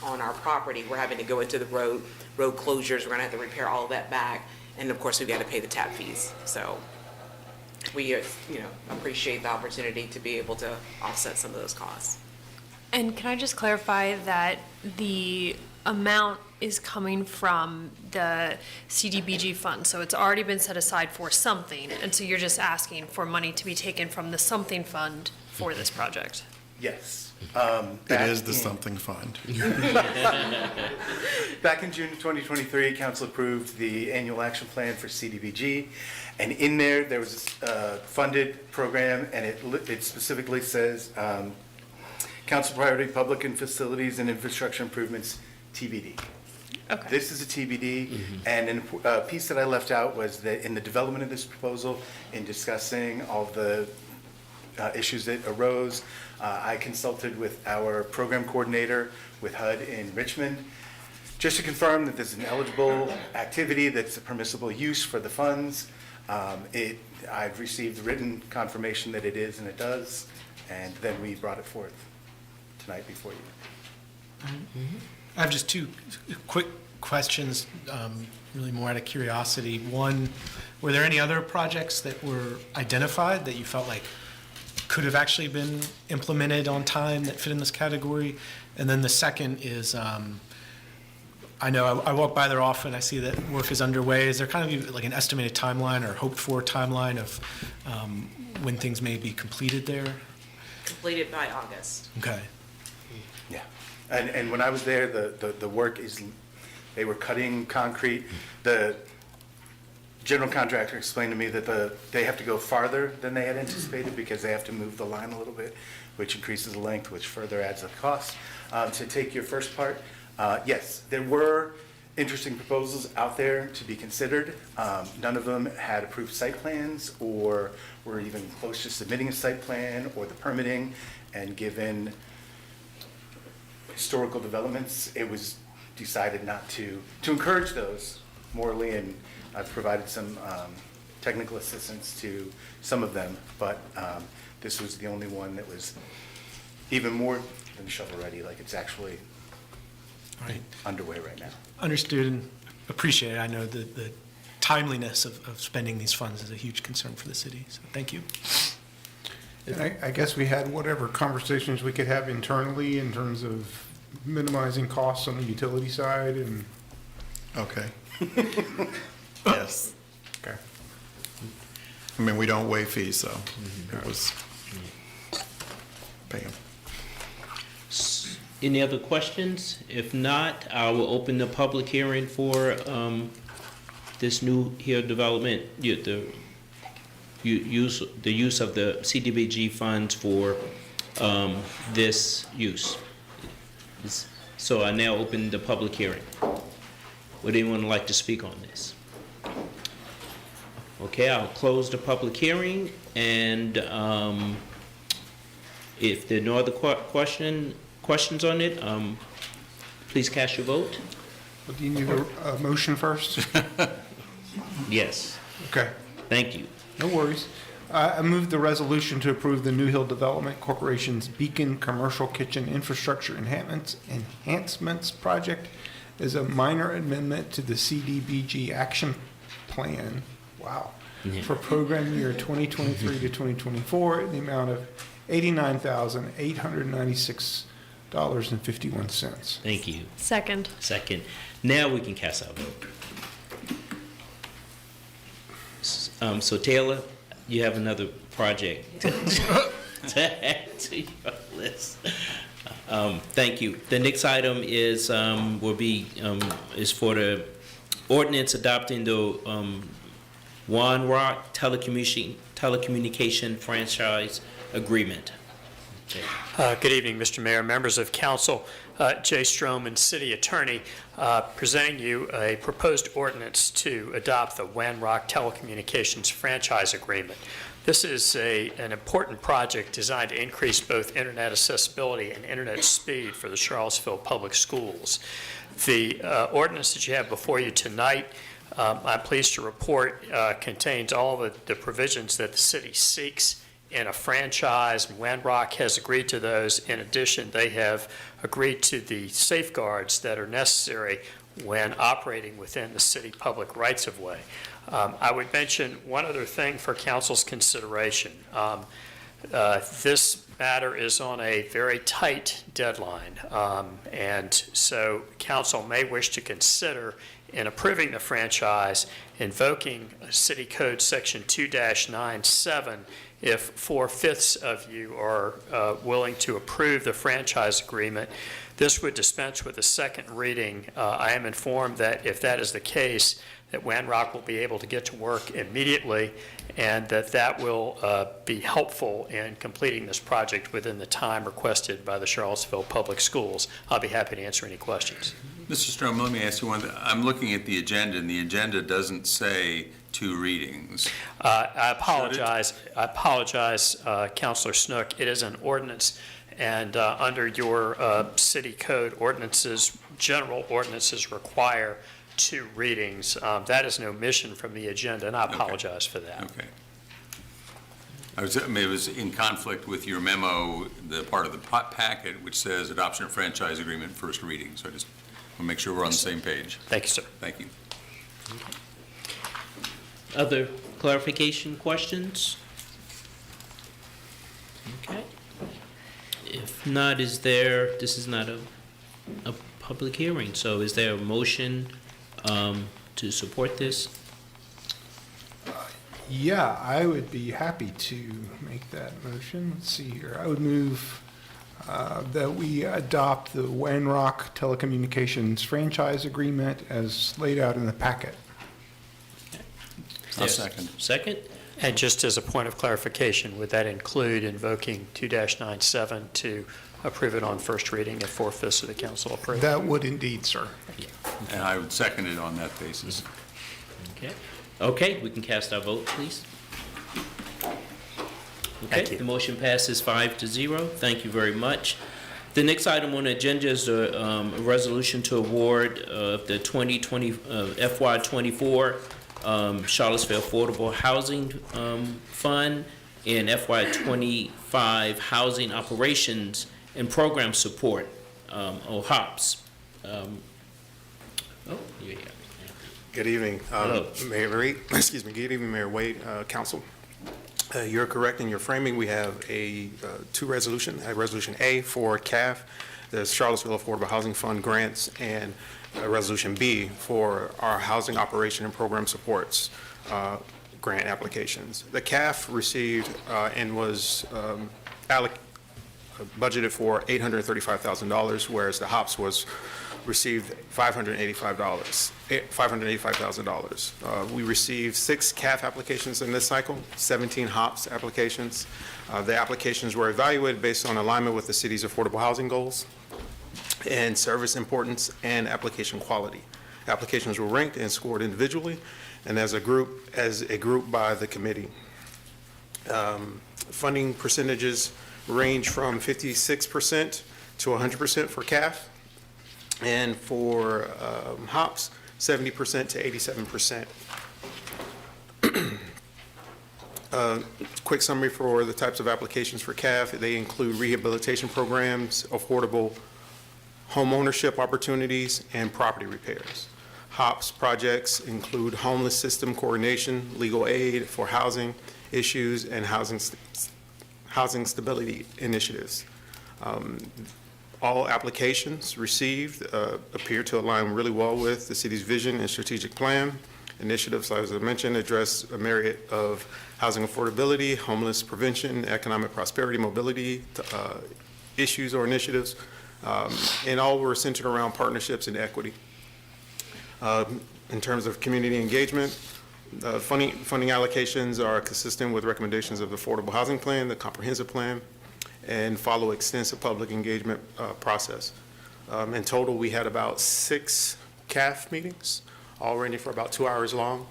on our property. We're having to go into the road closures. We're going to have to repair all of that back. And of course, we've got to pay the tap fees. So we, appreciate the opportunity to be able to offset some of those costs. And can I just clarify that the amount is coming from the CDBG fund, so it's already been set aside for something, and so you're just asking for money to be taken from the something fund for this project? Yes. It is the something fund. Back in June of 2023, council approved the annual action plan for CDBG, and in there was a funded program, and it specifically says council priority public and facilities and infrastructure improvements, TBD. Okay. This is a TBD, and a piece that I left out was that in the development of this proposal, in discussing all the issues that arose, I consulted with our program coordinator with HUD in Richmond, just to confirm that this is an eligible activity, that's a permissible use for the funds. I've received written confirmation that it is and it does, and then we brought it forth tonight before you. I have just two quick questions, really more out of curiosity. One, were there any other projects that were identified that you felt like could have actually been implemented on time that fit in this category? And then the second is, I know I walk by there often, I see that work is underway. Is there kind of like an estimated timeline or hoped for timeline of when things may be completed there? Completed by August. Okay. Yeah, and when I was there, the work is, they were cutting concrete. The general contractor explained to me that they have to go farther than they had anticipated because they have to move the line a little bit, which increases the length, which further adds the cost. To take your first part, yes, there were interesting proposals out there to be considered. None of them had approved site plans or were even close to submitting a site plan or the permitting, and given historical developments, it was decided not to encourage those morally, and I've provided some technical assistance to some of them, but this was the only one that was even more than shovel-ready, like it's actually underway right now. Understood and appreciate it. I know the timeliness of spending these funds is a huge concern for the city, so thank you. And I guess we had whatever conversations we could have internally in terms of minimizing costs on the utility side and. Okay. Yes. Okay. I mean, we don't waive fees, so it was pay 'em. Any other questions? If not, I will open the public hearing for this new here development, the use of the CDBG funds for this use. So I now open the public hearing. Would anyone like to speak on this? Okay, I'll close the public hearing, and If there are no other questions on it, please cast your vote. Well, do you need a motion first? Yes. Okay. Thank you. No worries. I move the resolution to approve the New Hill Development Corporation's Beacon Commercial Kitchen Infrastructure Enhancements Project as a minor amendment to the CDBG Action Plan. Wow. Yeah. For program year 2023 to 2024 in the amount of $89,896.51. Thank you. Second. Second. Now we can cast our vote. So Taylor, you have another project to add to your list. Thank you. The next item is is for the ordinance adopting the One Rock telecommunication franchise agreement. Good evening, Mr. Mayor, members of council. Jay Stroman, City Attorney, presenting you a proposed ordinance to adopt the WANRock Telecommunications Franchise Agreement. This is an important project designed to increase both internet accessibility and internet speed for the Charlottesville Public Schools. The ordinance that you have before you tonight, I'm pleased to report, contains all of the provisions that the city seeks in a franchise, and WANRock has agreed to those. In addition, they have agreed to the safeguards that are necessary when operating within the city public rights-of-way. I would mention one other thing for council's consideration. This matter is on a very tight deadline, and so council may wish to consider in approving the franchise, invoking City Code Section 2-97 if 4/5 of you are willing to approve the franchise agreement. This would dispense with a second reading. I am informed that if that is the case, that WANRock will be able to get to work immediately, and that will be helpful in completing this project within the time requested by the Charlottesville Public Schools. I'll be happy to answer any questions. Mr. Strom, let me ask you one thing. I'm looking at the agenda, and the agenda doesn't say 2 readings. I apologize, Councilor Snook. It is an ordinance, and under your city code ordinances, general ordinances require 2 readings. That is an omission from the agenda, and I apologize for that. Okay. It was in conflict with your memo, the part of the packet, which says adoption of franchise agreement, first reading. So I just want to make sure we're on the same page. Thank you, sir. Thank you. Other clarification questions? Okay. If not, this is not a public hearing, so is there a motion to support this? Yeah, I would be happy to make that motion. Let's see here. I would move that we adopt the WANRock Telecommunications Franchise Agreement as laid out in the packet. I'll second. Second? And just as a point of clarification, would that include invoking 2-97 to approve it on first reading if 4/5 of the council approve? That would indeed, sir. And I would second it on that basis. Okay, we can cast our vote, please. Thank Okay, you. the motion passes 5-0. Thank you very much. The next item on the agenda is a resolution to award the 2020 FY24 Charlottesville Affordable Housing Fund and FY25 Housing Operations and Program Support, or HOPS. Here you go. Good evening, Hello. Mayor Reed. Excuse me. Good evening, Mayor Wade, Council. You're correct in your framing. We have a 2 resolution. Resolution A for CAF, the Charlottesville Affordable Housing Fund grants, and Resolution B for our housing operation and program supports grant applications. The CAF received and was budgeted for $835,000, whereas the HOPS was received $585,000. We received 6 CAF applications in this cycle, 17 HOPS applications. The applications were evaluated based on alignment with the city's affordable housing goals and service importance and application quality. Applications were ranked and scored individually and as a group by the committee. Funding percentages range from 56% to 100% for CAF, and for HOPS, 70% to 87%. Quick summary for the types of applications for CAF. They include rehabilitation programs, affordable home ownership opportunities, and property repairs. HOPS projects include homeless system coordination, legal aid for housing issues, and housing stability initiatives. All applications received appear to align really well with the city's vision and strategic plan. Initiatives, as I mentioned, address a myriad of housing affordability, homeless prevention, economic prosperity, mobility issues or initiatives, and all were centered around partnerships and equity. In terms of community engagement, funding allocations are consistent with recommendations of the Affordable Housing Plan, the Comprehensive Plan, and follow extensive public engagement process. In total, we had about 6 CAF meetings, all ranging for about 2 hours long.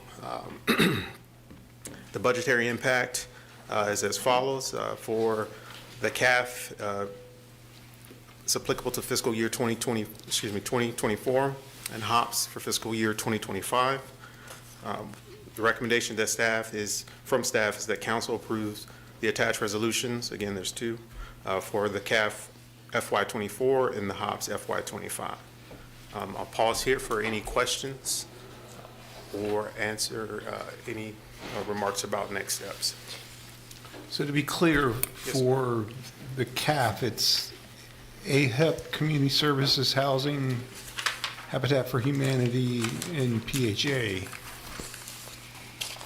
The budgetary impact is as follows. For the CAF, it's applicable to fiscal year 2024, and HOPS for fiscal year 2025. The recommendation that from staff is that council approves the attached resolutions. Again, there's 2 for the CAF FY24 and the HOPS FY25. I'll pause here for any questions or answer any remarks about next steps. So to be clear, for the CAF, it's AHIP, Community Services Housing, Habitat for Humanity, and PHA.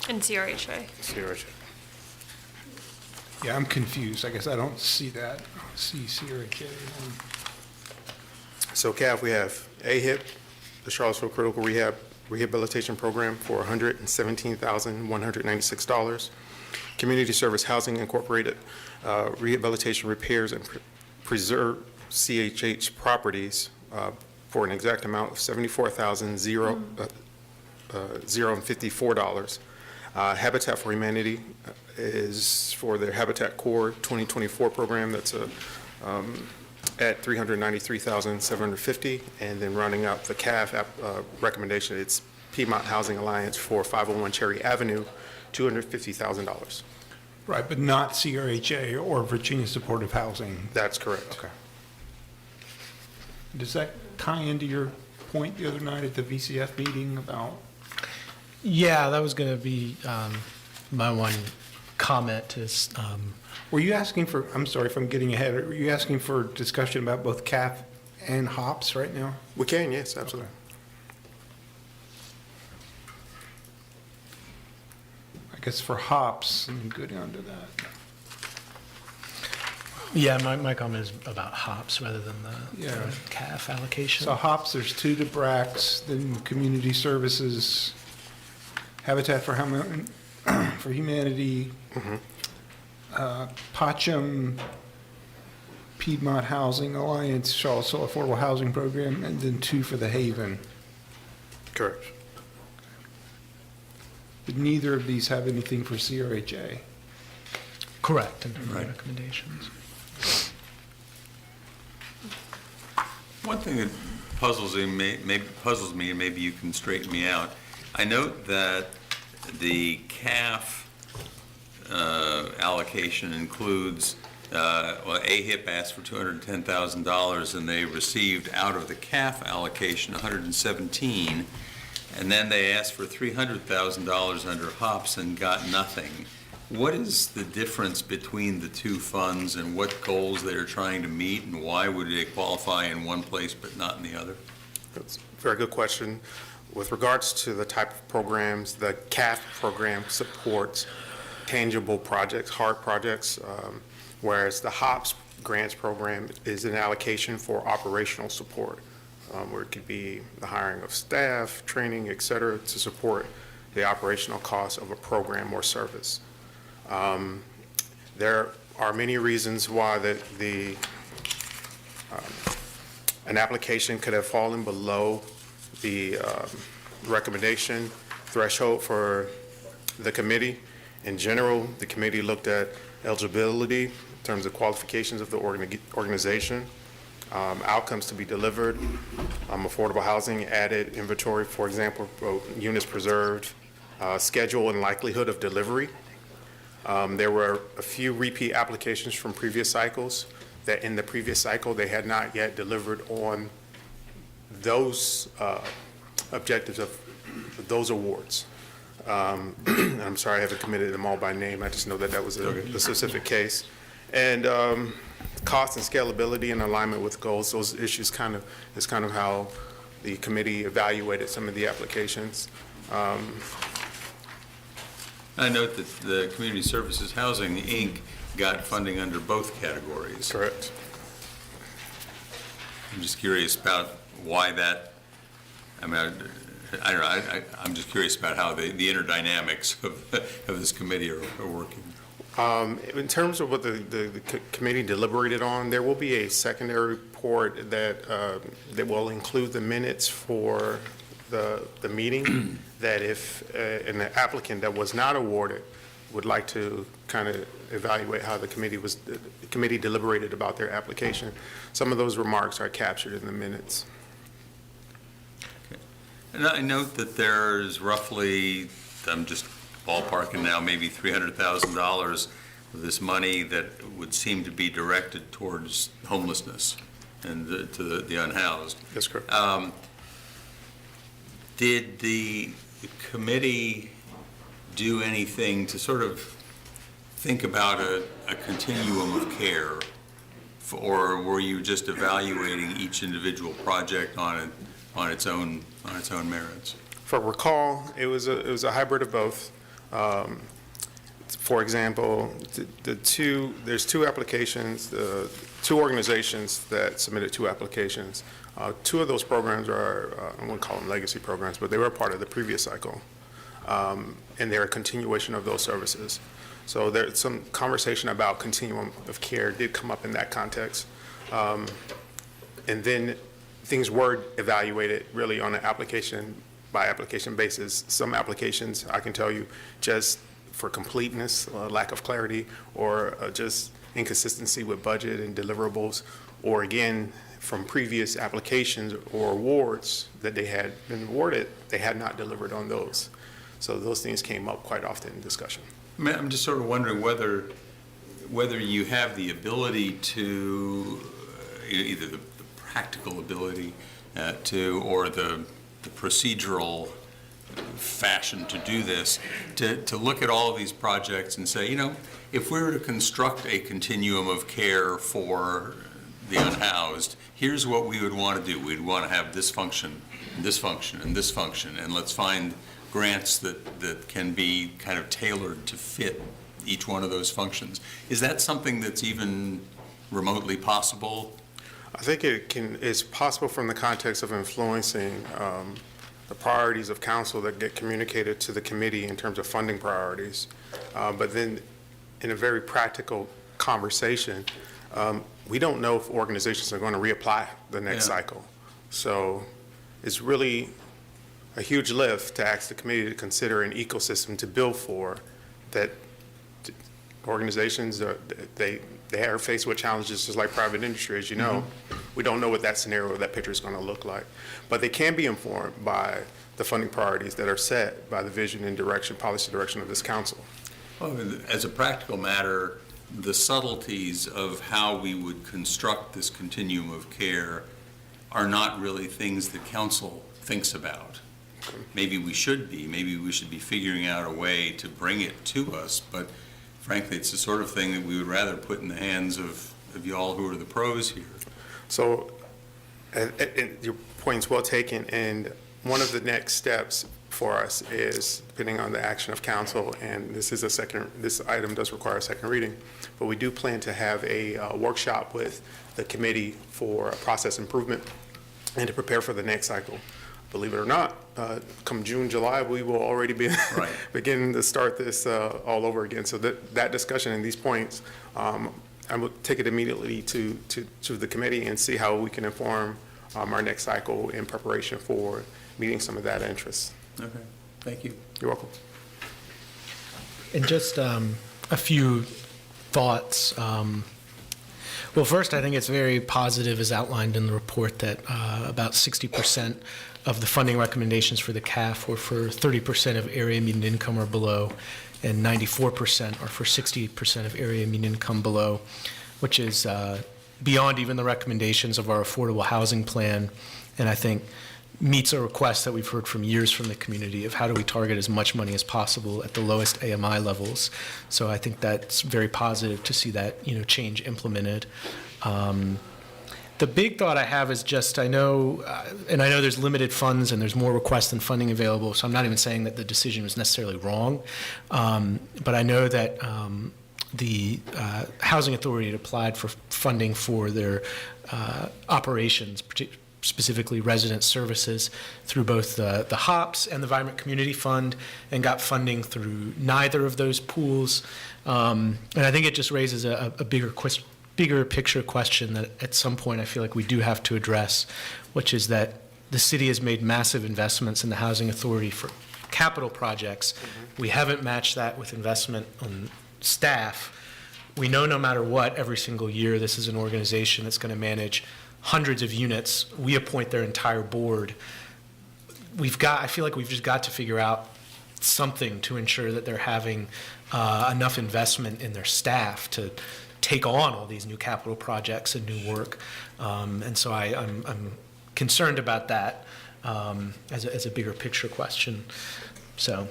And CRHA. CRHA. Yeah, I'm confused. I guess I don't see that. I see CRHA. So CAF, we have AHIP, the Charlottesville Critical Rehabilitation Program for $117,196. Community Service Housing Incorporated Rehabilitation Repairs and Preserve CHH Properties for an exact amount of $74,054. Habitat for Humanity is for their Habitat Core 2024 program. That's at $393,750, and then rounding out the CAF recommendation, it's Piedmont Housing Alliance for 501 Cherry Avenue, $250,000. Right, but not CRHA or Virginia Supportive Housing. That's correct. Okay. Does that tie into your point the other night at the VCF meeting about? Yeah, that was going to be my one comment is, Were you asking for, I'm sorry if I'm getting ahead, are you asking for discussion about both CAF and HOPS right now? We can, yes, absolutely. I guess for HOPS, let me go down to that. yeah, my comment is about HOPS rather than the Yeah. CAF allocation. So HOPS, there's 2 to BRACs, then Community Services, Habitat for Humanity, Pacham, Piedmont Housing Alliance, Charlottesville Affordable Housing Program, and then 2 for the Haven. Correct. But neither of these have anything for CRHA. Correct, in terms of recommendations. One thing that puzzles me, and maybe you can straighten me out. I note that the CAF allocation includes, AHIP asked for $210,000, and they received out of the CAF allocation $117,000, and then they asked for $300,000 under HOPS and got nothing. What is the difference between the 2 funds, and what goals they're trying to meet, and why would they qualify in one place but not in the other? That's a very good question. With regards to the type of programs, the CAF program supports tangible projects, hard projects, whereas the HOPS grants program is an allocation for operational support, where it could be the hiring of staff, training, et cetera, to support the operational costs of a program or service. There are many reasons why an application could have fallen below the recommendation threshold for the committee. In general, the committee looked at eligibility terms of qualifications of the organization, outcomes to be delivered, affordable housing, added inventory, for example, units preserved, schedule and likelihood of delivery. There were a few repeat applications from previous cycles that in the previous cycle, they had not yet delivered on those objectives of those awards. I'm sorry, I haven't committed them all by name. I just know that that was a specific case. And cost and scalability and alignment with goals, those issues is kind of how the committee evaluated some of the applications. I note that the Community Services Housing, Inc. got funding under both categories. Correct. I'm just curious about why that, I mean, I don't know, I'm just curious about how the inner dynamics of this committee are working. In terms of what the committee deliberated on, there will be a secondary report that will include the minutes for the meeting, that if an applicant that was not awarded would like to kind of evaluate how the committee deliberated about their application, some of those remarks are captured in the minutes. Okay. And I note that there's roughly, I'm just ballparking now, maybe $300,000 of this money that would seem to be directed towards homelessness and to the unhoused. That's correct. Did the committee do anything to sort of think about a continuum of care, or were you just evaluating each individual project on its own merits? For recall, it was a hybrid of both. For example, there's two applications, two organizations that submitted two applications. Two of those programs are, I wouldn't call them legacy programs, but they were part of the previous cycle. And they're a continuation of those services. So there's some conversation about continuum of care did come up in that context. And then things were evaluated really on an application by application basis. Some applications, I can tell you, just for completeness, lack of clarity, or just inconsistency with budget and deliverables, or again, from previous applications or awards that they had been awarded, they had not delivered on those. So those things came up quite often in discussion. I'm just sort of wondering whether you have the ability to, either the practical ability or the procedural fashion to do this, to look at all of these projects and say, if we were to construct a continuum of care for the unhoused, here's what we would want to do. We'd want to have this function, and this function, and this function, and let's find grants that can be kind of tailored to fit each one of those functions. Is that something that's even remotely possible? I think it's possible from the context of influencing the priorities of council that get communicated to the committee in terms of funding priorities. But then in a very practical conversation, we don't know if organizations are going to reapply the next cycle. So it's really a huge lift to ask the committee to consider an ecosystem to build for, that organizations, they are faced with challenges just like private industry, as you know. We don't know what that scenario, that picture is going to look like. But they can be informed by the funding priorities that are set by the vision and direction, policy direction of this council. Well, as a practical matter, the subtleties of how we would construct this continuum of care are not really things that council thinks about. Maybe we should be figuring out a way to bring it to us, but frankly, it's the sort of thing that we would rather put in the hands of y'all who are the pros here. So, your point's well taken, and one of the next steps for us is, depending on the action of council, and this item does require a second reading, but we do plan to have a workshop with the committee for process improvement and to prepare for the next cycle. Believe it or not, come June, July, we will already be beginning to start this all over again. So that discussion and these points, I will take it immediately to the committee and see how we can inform our next cycle in preparation for meeting some of that interest. Okay, thank you. You're welcome. And just a few thoughts Well, first, I think it's very positive, as outlined in the report, that about 60% of the funding recommendations for the CAF were for 30% of area median income or below, and 94% are for 60% of area median income below, which is beyond even the recommendations of our affordable housing plan, and I think meets a request that we've heard from years from the community of how do we target as much money as possible at the lowest AMI levels. So I think that's very positive to see that, change implemented. The big thought I have is just, I know there's limited funds and there's more requests than funding available, so I'm not even saying that the decision was necessarily wrong, but I know that the Housing Authority had applied for funding for their operations, specifically resident services, through both the HOPS and the Vibrant Community Fund, and got funding through neither of those pools. And I think it just raises a bigger picture question that at some point I feel like we do have to address, which is that the city has made massive investments in the Housing Authority for capital projects. We haven't matched that with investment on staff. We know no matter what, every single year, this is an organization that's going to manage hundreds of units. We appoint their entire board. I feel like we've just got to figure out something to ensure that they're having enough investment in their staff to take on all these new capital projects and new work. And so I'm concerned about that as a bigger picture question. So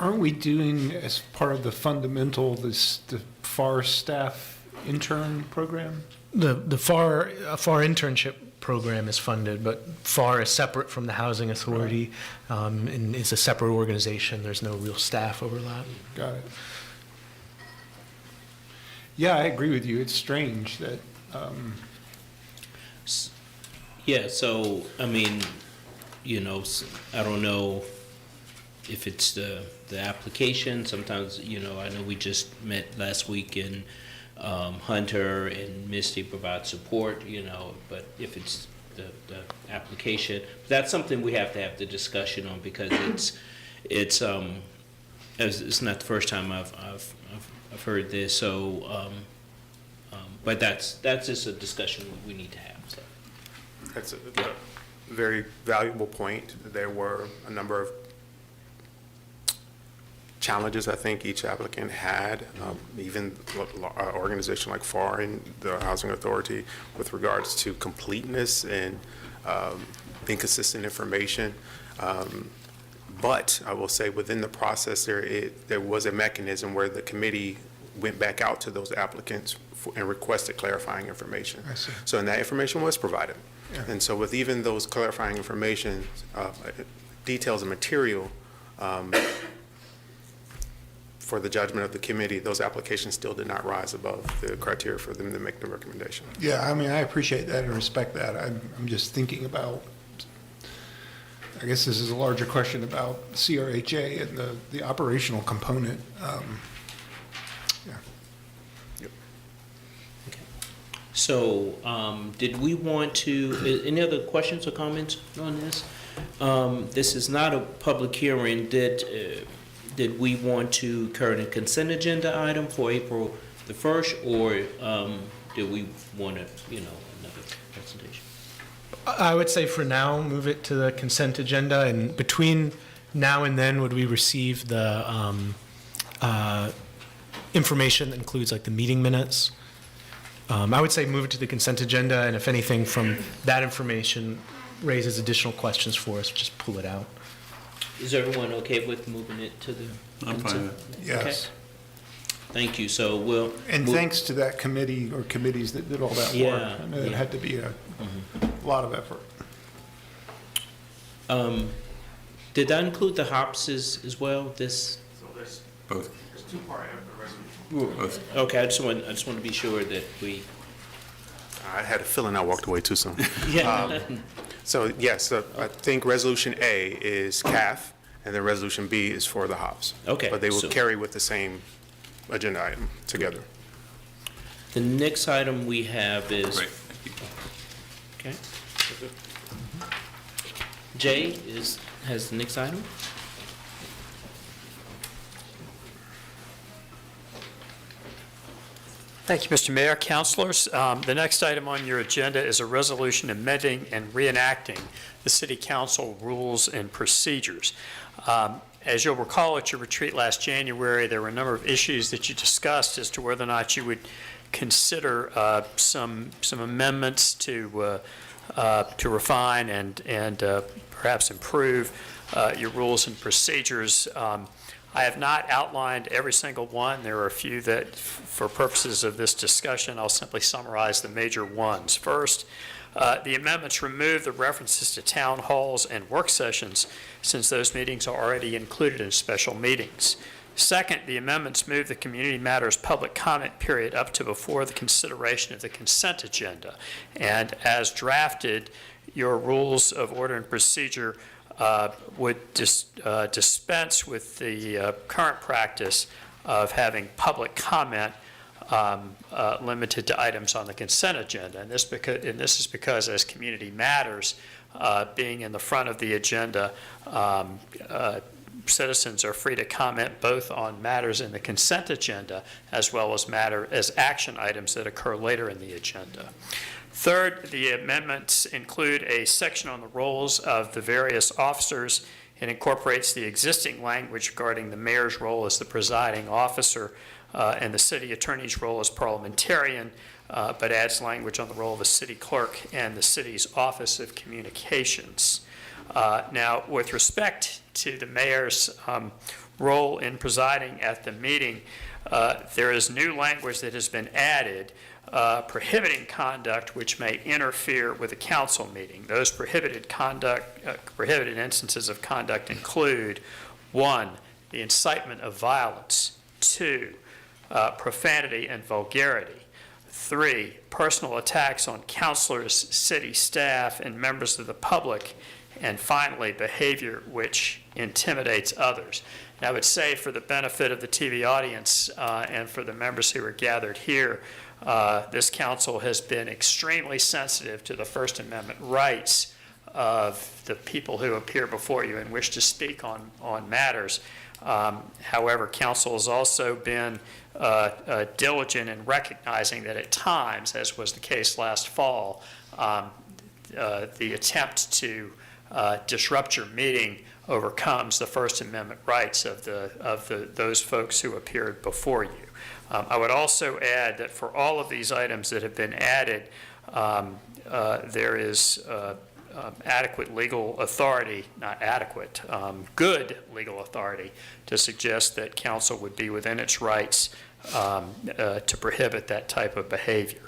aren't we doing, as part of the fundamental, the FAR staff intern program? The FAR internship program is funded, but FAR is separate from the Housing Authority, and is a separate organization. There's no real staff overlap. Got it. Yeah, I agree with you. It's strange that. Yeah, so, I mean, I don't know if it's the application. Sometimes, I know we just met last week and Hunter and Misty provide support, but if it's the application, that's something we have to have the discussion on, because it's not the first time I've heard this. So, but that's just a discussion we need to have. So. That's a very valuable point. There were a number of challenges I think each applicant had, even an organization like FAR and the Housing Authority, with regards to completeness and inconsistent information. But I will say within the process there was a mechanism where the committee went back out to those applicants and requested clarifying information. I see. So, and that information was provided. Yeah. And so with even those clarifying information, details and material, for the judgment of the committee, those applications still did not rise above the criteria for them to make the recommendation. Yeah, I mean, I appreciate that and respect that. I'm just thinking about, I guess this is a larger question about CRHA and the operational component. Yeah. Yep. Okay. So, did we want to, any other questions or comments on this? This is not a public hearing. Did we want to current a consent agenda item for April the 1st, or did we want to, another presentation? I would say for now, move it to the consent agenda, and between now and then, would we receive the information that includes like the meeting minutes? I would say move it to the consent agenda, and if anything from that information raises additional questions for us, just pull it out. Is everyone okay with moving it to the? I'm fine with it. Yes. Okay. Thank you. So we'll. And thanks to that committee or committees that did all that work. Yeah, I know it had to be a lot of effort. Did that include the HOPS as well? This. So there's both. There's two parts of the resolution. Both. Okay, I just want to be sure that we. I had a feeling I walked away too soon. Yeah. So yes, I think Resolution A is CAF, and then Resolution B is for the HOPS. Okay, But they will so- carry with the same agenda item together. The next item we have is. Right. Thank you. Okay. Jay has the next item. Thank you, Mr. Mayor. Councilors, the next item on your agenda is a resolution amending and reenacting the City Council rules and procedures. As you'll recall at your retreat last January, there were a number of issues that you discussed as to whether or not you would consider some amendments to refine and perhaps improve your rules and procedures. I have not outlined every single one. There are a few that, for purposes of this discussion, I'll simply summarize the major ones. First, the amendments remove the references to town halls and work sessions, since those meetings are already included in special meetings. Second, the amendments move the Community Matters public comment period up to before the consideration of the consent agenda. And as drafted, your rules of order and procedure would dispense with the current practice of having public comment limited to items on the consent agenda. And this is because as Community Matters being in the front of the agenda, citizens are free to comment both on matters in the consent agenda as well as action items that occur later in the agenda. Third, the amendments include a section on the roles of the various officers. It incorporates the existing language regarding the mayor's role as the presiding officer and the city attorney's role as parliamentarian, but adds language on the role of the city clerk and the city's Office of Communications. Now, with respect to the mayor's role in presiding at the meeting, there is new language that has been added prohibiting conduct which may interfere with a council meeting. Those prohibited instances of conduct include 1, the incitement of violence, 2, profanity and vulgarity, 3, personal attacks on councilors, city staff, and members of the public, and finally, behavior which intimidates others. Now, I would say for the benefit of the TV audience and for the members who are gathered here, this council has been extremely sensitive to the First Amendment rights of the people who appear before you and wish to speak on matters. However, council has also been diligent in recognizing that at times, as was the case last fall, the attempt to disrupt your meeting overcomes the First Amendment rights of those folks who appeared before you. I would also add that for all of these items that have been added, there is adequate legal authority, not adequate, good legal authority to suggest that council would be within its rights to prohibit that type of behavior.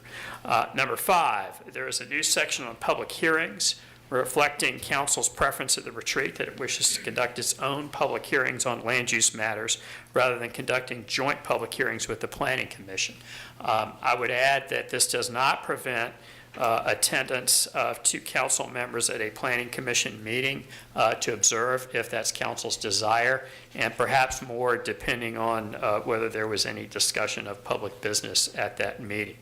Number 5, there is a new section on public hearings reflecting council's preference at the retreat that it wishes to conduct its own public hearings on land use matters rather than conducting joint public hearings with the Planning Commission. I would add that this does not prevent attendance of 2 council members at a Planning Commission meeting to observe if that's council's desire, and perhaps more depending on whether there was any discussion of public business at that meeting.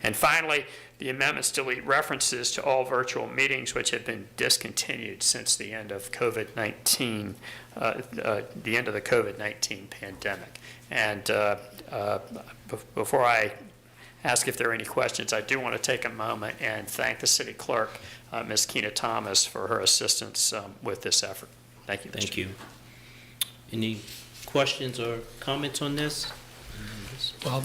And finally, the amendments delete references to all virtual meetings which have been discontinued since the end of COVID-19, the end of the COVID-19 pandemic. And before I ask if there are any questions, I do want to take a moment and thank the city clerk, Ms. Keena Thomas, for her assistance with this effort. Thank you. Thank you. Any questions or comments on this? Well,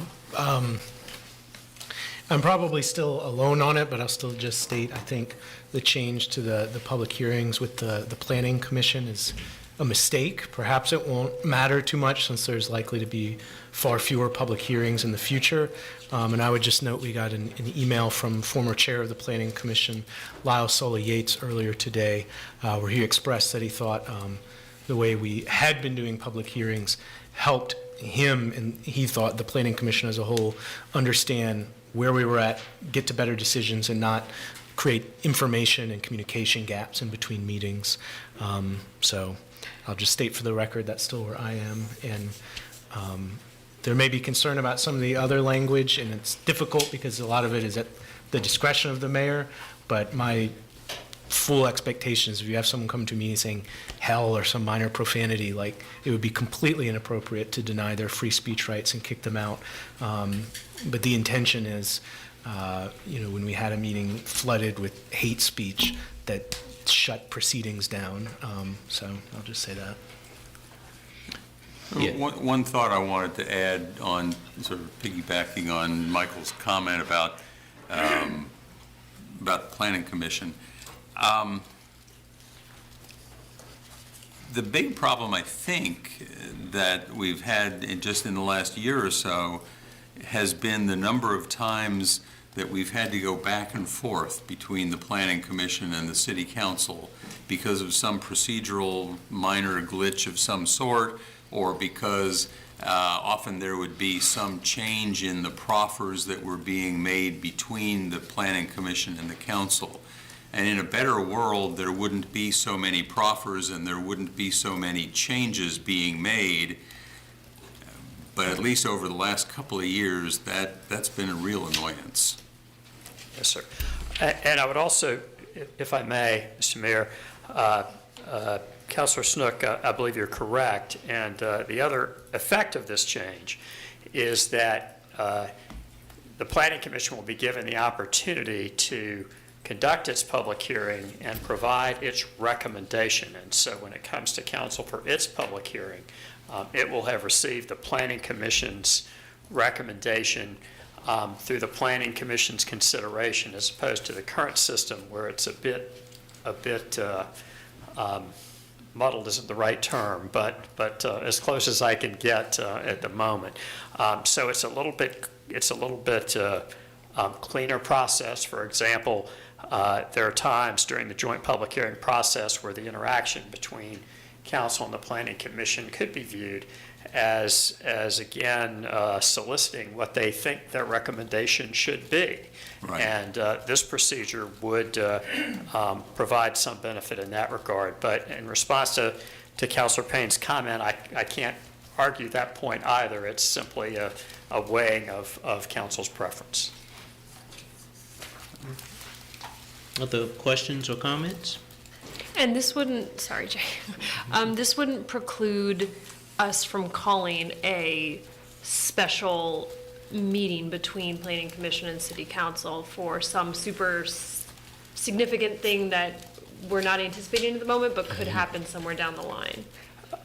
I'm probably still alone on it, but I'll still just state, I think the change to the public hearings with the Planning Commission is a mistake. Perhaps it won't matter too much since there's likely to be far fewer public hearings in the future. And I would just note we got an email from former chair of the Planning Commission, Lyle Sully Yates, earlier today, where he expressed that he thought the way we had been doing public hearings helped him, and he thought the Planning Commission as a whole, understand where we were at, get to better decisions, and not create information and communication gaps in between meetings. So I'll just state for the record that's still where I am. And there may be concern about some of the other language, and it's difficult because a lot of it is at the discretion of the mayor, but my full expectations. If you have someone come to me saying hell or some minor profanity, like, it would be completely inappropriate to deny their free speech rights and kick them out. But the intention is, when we had a meeting flooded with hate speech, that shut proceedings down. So I'll just say that. Yeah. One thought I wanted to add on, sort of piggybacking on Michael's comment about the Planning Commission. The big problem, I think, that we've had just in the last year or so has been the number of times that we've had to go back and forth between the Planning Commission and the City Council because of some procedural minor glitch of some sort, or because often there would be some change in the proffers that were being made between the Planning Commission and the Council. And in a better world, there wouldn't be so many proffers and there wouldn't be so many changes being made. But at least over the last couple of years, that's been a real annoyance. Yes, sir. And I would also, if I may, Mr. Mayor, Councilor Snook, I believe you're correct. And the other effect of this change is that the Planning Commission will be given the opportunity to conduct its public hearing and provide its recommendation. And so when it comes to council for its public hearing, it will have received the Planning Commission's recommendation through the Planning Commission's consideration, as opposed to the current system where it's a bit muddled isn't the right term, but as close as I can get at the moment. So it's a little bit cleaner process. For example, there are times during the joint public hearing process where the interaction between council and the Planning Commission could be viewed as again, soliciting what they think their recommendation should be. Right. And this procedure would provide some benefit in that regard. But in response to Councilor Payne's comment, I can't argue that point either. It's simply a weighing of council's preference. Other questions or comments? And this wouldn't, sorry, Jay, this wouldn't preclude us from calling a special meeting between Planning Commission and City Council for some super significant thing that we're not anticipating at the moment, but could happen somewhere down the line.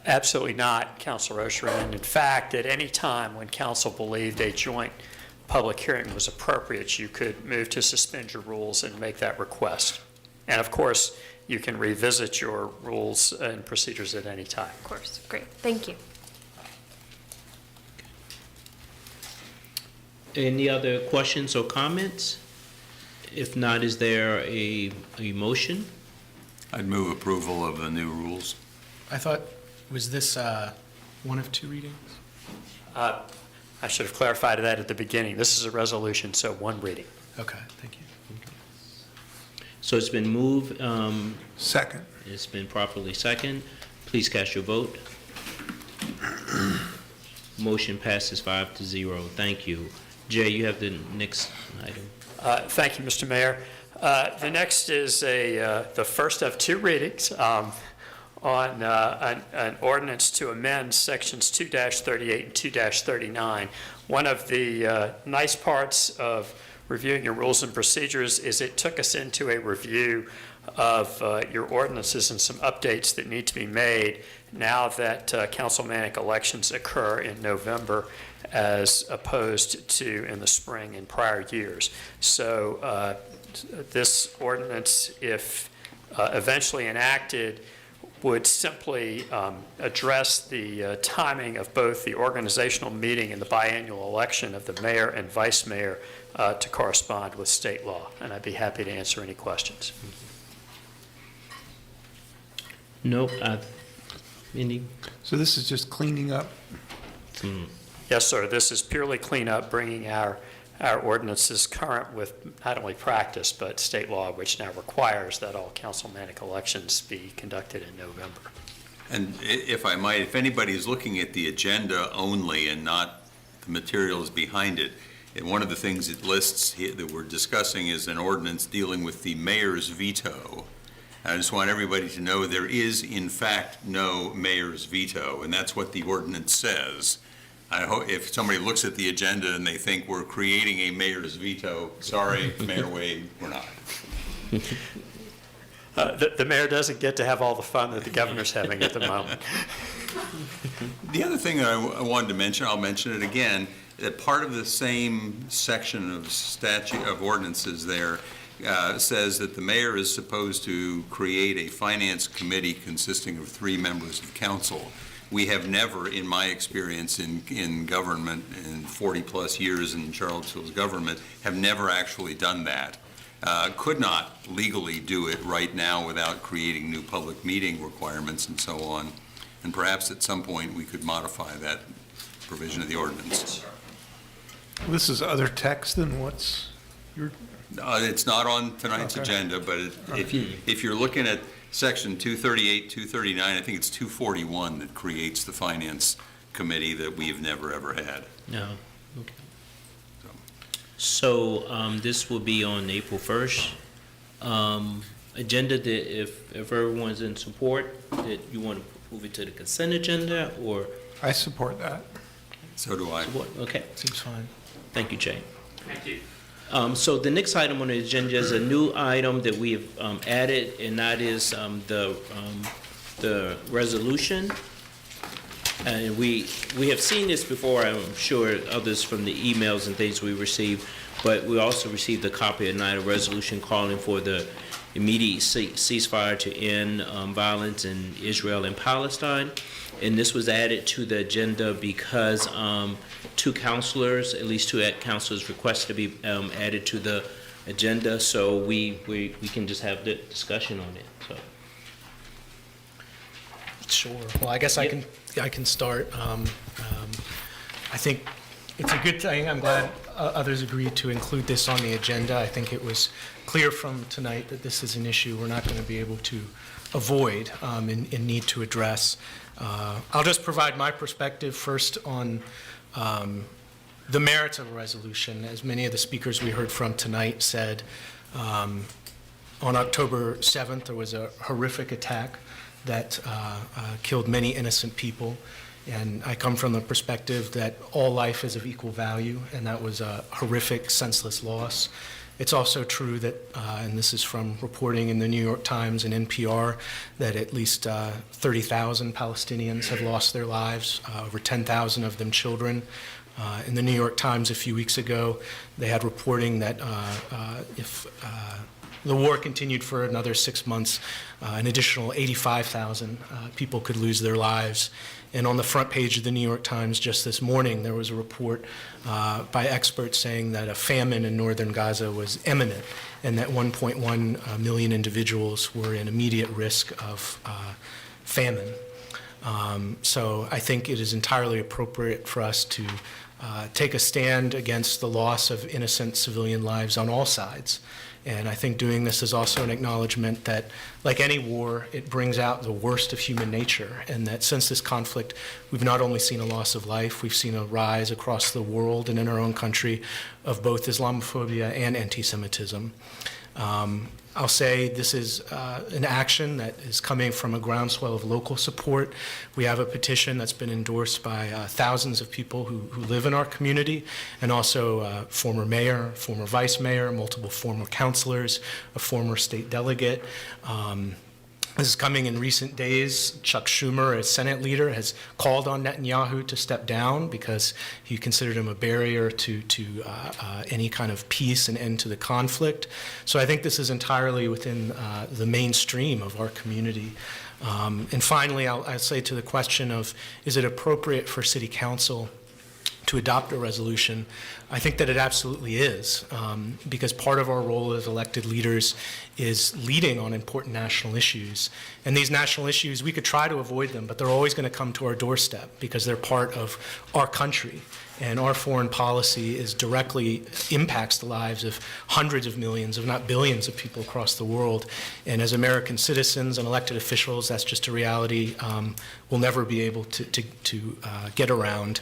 Absolutely not, Councilor Oshrin. And in fact, at any time when council believed a joint public hearing was appropriate, you could move to suspend your rules and make that request. And of course, you can revisit your rules and procedures at any time. Of course. Great. Thank you. Any other questions or comments? If not, is there a motion? I'd move approval of the new rules. I thought, was this one of two readings? I should have clarified that at the beginning. This is a resolution, so one reading. Okay, thank you. So it's been moved. Second. It's been properly second. Please cast your vote. Motion passes 5-0. Thank you. Jay, you have the next item. Thank you, Mr. Mayor. The next is the first of two readings on an ordinance to amend sections 2-38 and 2-39. One of the nice parts of reviewing your rules and procedures is it took us into a review of your ordinances and some updates that need to be made now that councilmanic elections occur in November as opposed to in the spring in prior years. So this ordinance, if eventually enacted, would simply address the timing of both the organizational meeting and the biannual election of the mayor and vice mayor to correspond with state law. And I'd be happy to answer any questions. Nope. Any? So this is just cleaning up? Yes, sir. This is purely cleanup, bringing our ordinances current with not only practice, but state law, which now requires that all councilmanic elections be conducted in November. And if I might, if anybody is looking at the agenda only and not the materials behind it, and one of the things it lists here that we're discussing is an ordinance dealing with the mayor's veto. I just want everybody to know there is, in fact, no mayor's veto, and that's what the ordinance says. I hope if somebody looks at the agenda and they think we're creating a mayor's veto, sorry, Mayor Wade, we're not. The mayor doesn't get to have all the fun that the governor's having at the moment. The other thing that I wanted to mention, I'll mention it again, that part of the same section of statute of ordinances there says that the mayor is supposed to create a finance committee consisting of 3 members of council. We have never, in my experience in government, in 40-plus years in Charlottesville's government, have never actually done that. Could not legally do it right now without creating new public meeting requirements and so on. And perhaps at some point we could modify that provision of the ordinance. This is other text than what's your... It's not on tonight's agenda, but if you're looking at section 238, 239, I think it's 241 that creates the finance committee that we've never, ever had. No, okay. So this will be on April 1st. Agenda, that if everyone's in support, that you want to move it to the consent agenda, or? I support that. So do I. Support, okay. Seems fine. Thank you, Jay. Thank you. So the next item on the agenda is a new item that we have added, and that is the resolution. And we have seen this before, I'm sure, others from the emails and things we received, but we also received a copy tonight, a resolution calling for the immediate ceasefire to end violence in Israel and Palestine. And this was added to the agenda because 2 councilors, at least 2 councilors, requested to be added to the agenda, so we can just have the discussion on it. So. Sure. Well, I guess I can start. I think it's a good thing. I'm glad others agreed to include this on the agenda. I think it was clear from tonight that this is an issue we're not going to be able to avoid and need to address. I'll just provide my perspective first on the merits of a resolution. As many of the speakers we heard from tonight said, on October 7th, there was a horrific attack that killed many innocent people. And I come from the perspective that all life is of equal value, and that was a horrific, senseless loss. It's also true that, and this is from reporting in the New York Times and NPR, that at least 30,000 Palestinians have lost their lives, over 10,000 of them children. In the New York Times a few weeks ago, they had reporting that if the war continued for another 6 months, an additional 85,000 people could lose their lives. And on the front page of the New York Times just this morning, there was a report by experts saying that a famine in northern Gaza was imminent and that 1.1 million individuals were in immediate risk of famine. So I think it is entirely appropriate for us to take a stand against the loss of innocent civilian lives on all sides. And I think doing this is also an acknowledgement that, like any war, it brings out the worst of human nature, and that since this conflict, we've not only seen a loss of life, we've seen a rise across the world and in our own country of both Islamophobia and anti-Semitism. I'll say this is an action that is coming from a groundswell of local support. We have a petition that's been endorsed by thousands of people who live in our community, and also former mayor, former vice mayor, multiple former councilors, a former state delegate. This is coming in recent days. Chuck Schumer, as Senate leader, has called on Netanyahu to step down because he considered him a barrier to any kind of peace and end to the conflict. So I think this is entirely within the mainstream of our community. And finally, I'll say to the question of, is it appropriate for City Council to adopt a resolution? I think that it absolutely is, because part of our role as elected leaders is leading on important national issues. And these national issues, we could try to avoid them, but they're always going to come to our doorstep because they're part of our country. And our foreign policy directly impacts the lives of hundreds of millions, if not billions, of people across the world. And as American citizens and elected officials, that's just a reality we'll never be able to get around.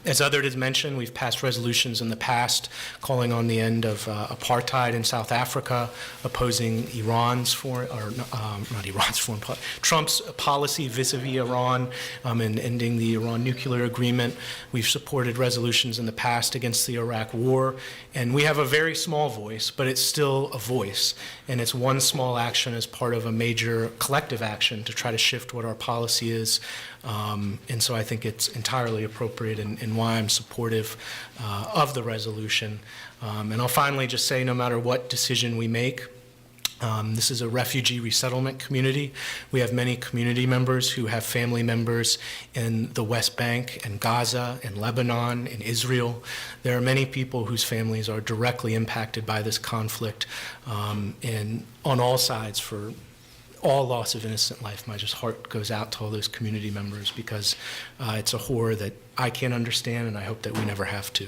As others has mentioned, we've passed resolutions in the past calling on the end of apartheid in South Africa, opposing Trump's policy vis-a-vis Iran, and ending the Iran nuclear agreement. We've supported resolutions in the past against the Iraq war, and we have a very small voice, but it's still a voice, and it's one small action as part of a major collective action to try to shift what our policy is. And so I think it's entirely appropriate and why I'm supportive of the resolution. And I'll finally just say, no matter what decision we make, this is a refugee resettlement community. We have many community members who have family members in the West Bank and Gaza and Lebanon and Israel. There are many people whose families are directly impacted by this conflict, and on all sides, for all loss of innocent life. My heart goes out to all those community members, because it's a horror that I can't understand, and I hope that we never have to.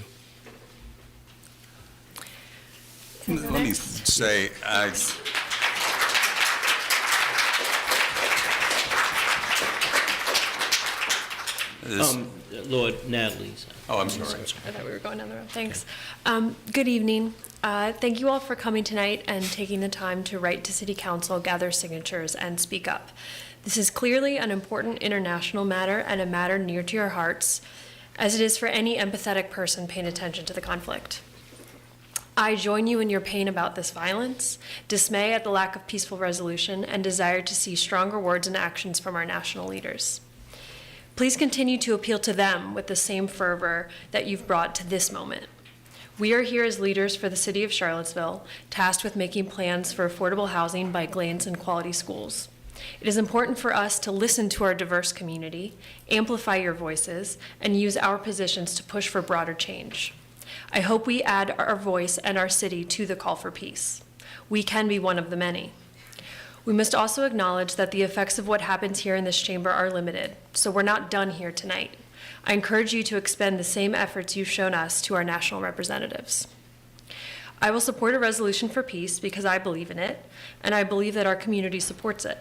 Let me say, Lord Natalie. Oh, I'm sorry. I thought we were going down the road. Thanks. Good evening. Thank you all for coming tonight and taking the time to write to City Council, gather signatures, and speak up. This is clearly an important international matter and a matter near to your hearts, as it is for any empathetic person paying attention to the conflict. I join you in your pain about this violence, dismay at the lack of peaceful resolution, and desire to see stronger words and actions from our national leaders. Please continue to appeal to them with the same fervor that you've brought to this moment. We are here as leaders for the city of Charlottesville, tasked with making plans for affordable housing, bike lanes, and quality schools. It is important for us to listen to our diverse community, amplify your voices, and use our positions to push for broader change. I hope we add our voice and our city to the call for peace. We can be one of the many. We must also acknowledge that the effects of what happens here in this chamber are limited, so we're not done here tonight. I encourage you to expend the same efforts you've shown us to our national representatives. I will support a resolution for peace because I believe in it, and I believe that our community supports it.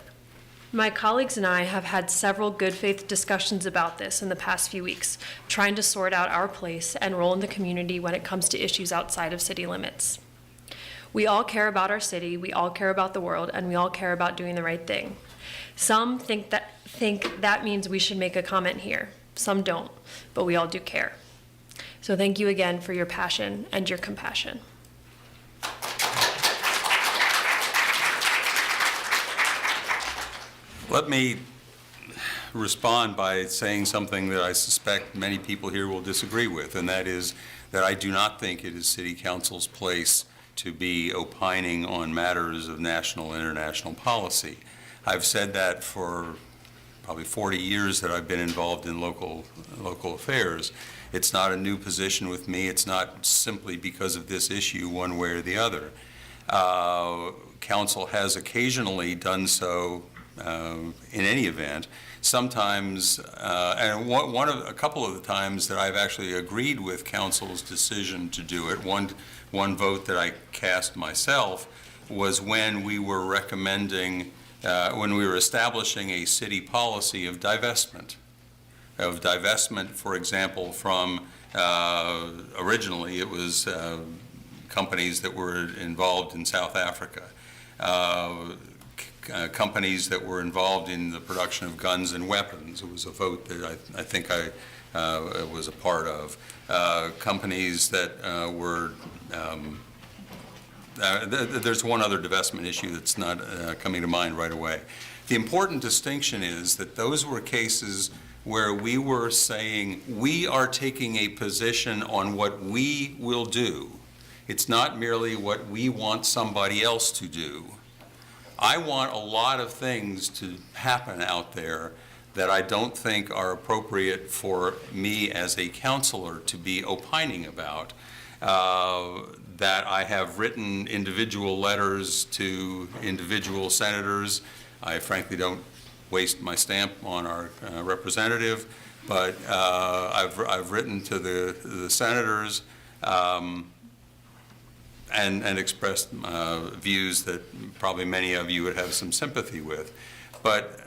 My colleagues and I have had several good faith discussions about this in the past few weeks, trying to sort out our place and role in the community when it comes to issues outside of city limits. We all care about our city, we all care about the world, and we all care about doing the right thing. Some think that means we should make a comment here. Some don't, but we all do care. So thank you again for your passion and your compassion. Let me respond by saying something that I suspect many people here will disagree with, and that is that I do not think it is City Council's place to be opining on matters of national and international policy. I've said that for probably 40 years that I've been involved in local affairs. It's not a new position with me. It's not simply because of this issue one way or the other. Council has occasionally done so in any event. Sometimes, and a couple of the times that I've actually agreed with Council's decision to do it, one vote that I cast myself was when we were recommending, when we were establishing a city policy of divestment. For example, from originally it was companies that were involved in South Africa, companies that were involved in the production of guns and weapons. It was a vote that I think I was a part of. Companies that were, there's one other divestment issue that's not coming to mind right away. The important distinction is that those were cases where we were saying we are taking a position on what we will do. It's not merely what we want somebody else to do. I want a lot of things to happen out there that I don't think are appropriate for me as a counselor to be opining about, that I have written individual letters to individual senators. I frankly don't waste my stamp on our representative, But I've written to the senators and expressed views that probably many of you would have some sympathy with. But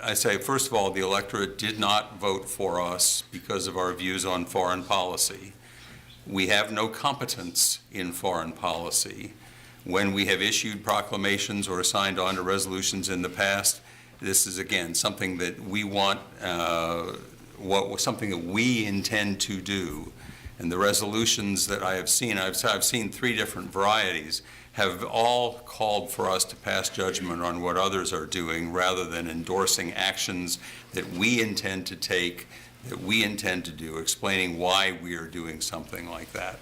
I say, first of all, the electorate did not vote for us because of our views on foreign policy. We have no competence in foreign policy. When we have issued proclamations or signed on to resolutions in the past, this is, again, something that we want, something that we intend to do. And the resolutions that I have seen, I've seen 3 different varieties, have all called for us to pass judgment on what others are doing rather than endorsing actions that we intend to take, that we intend to do, explaining why we are doing something like that.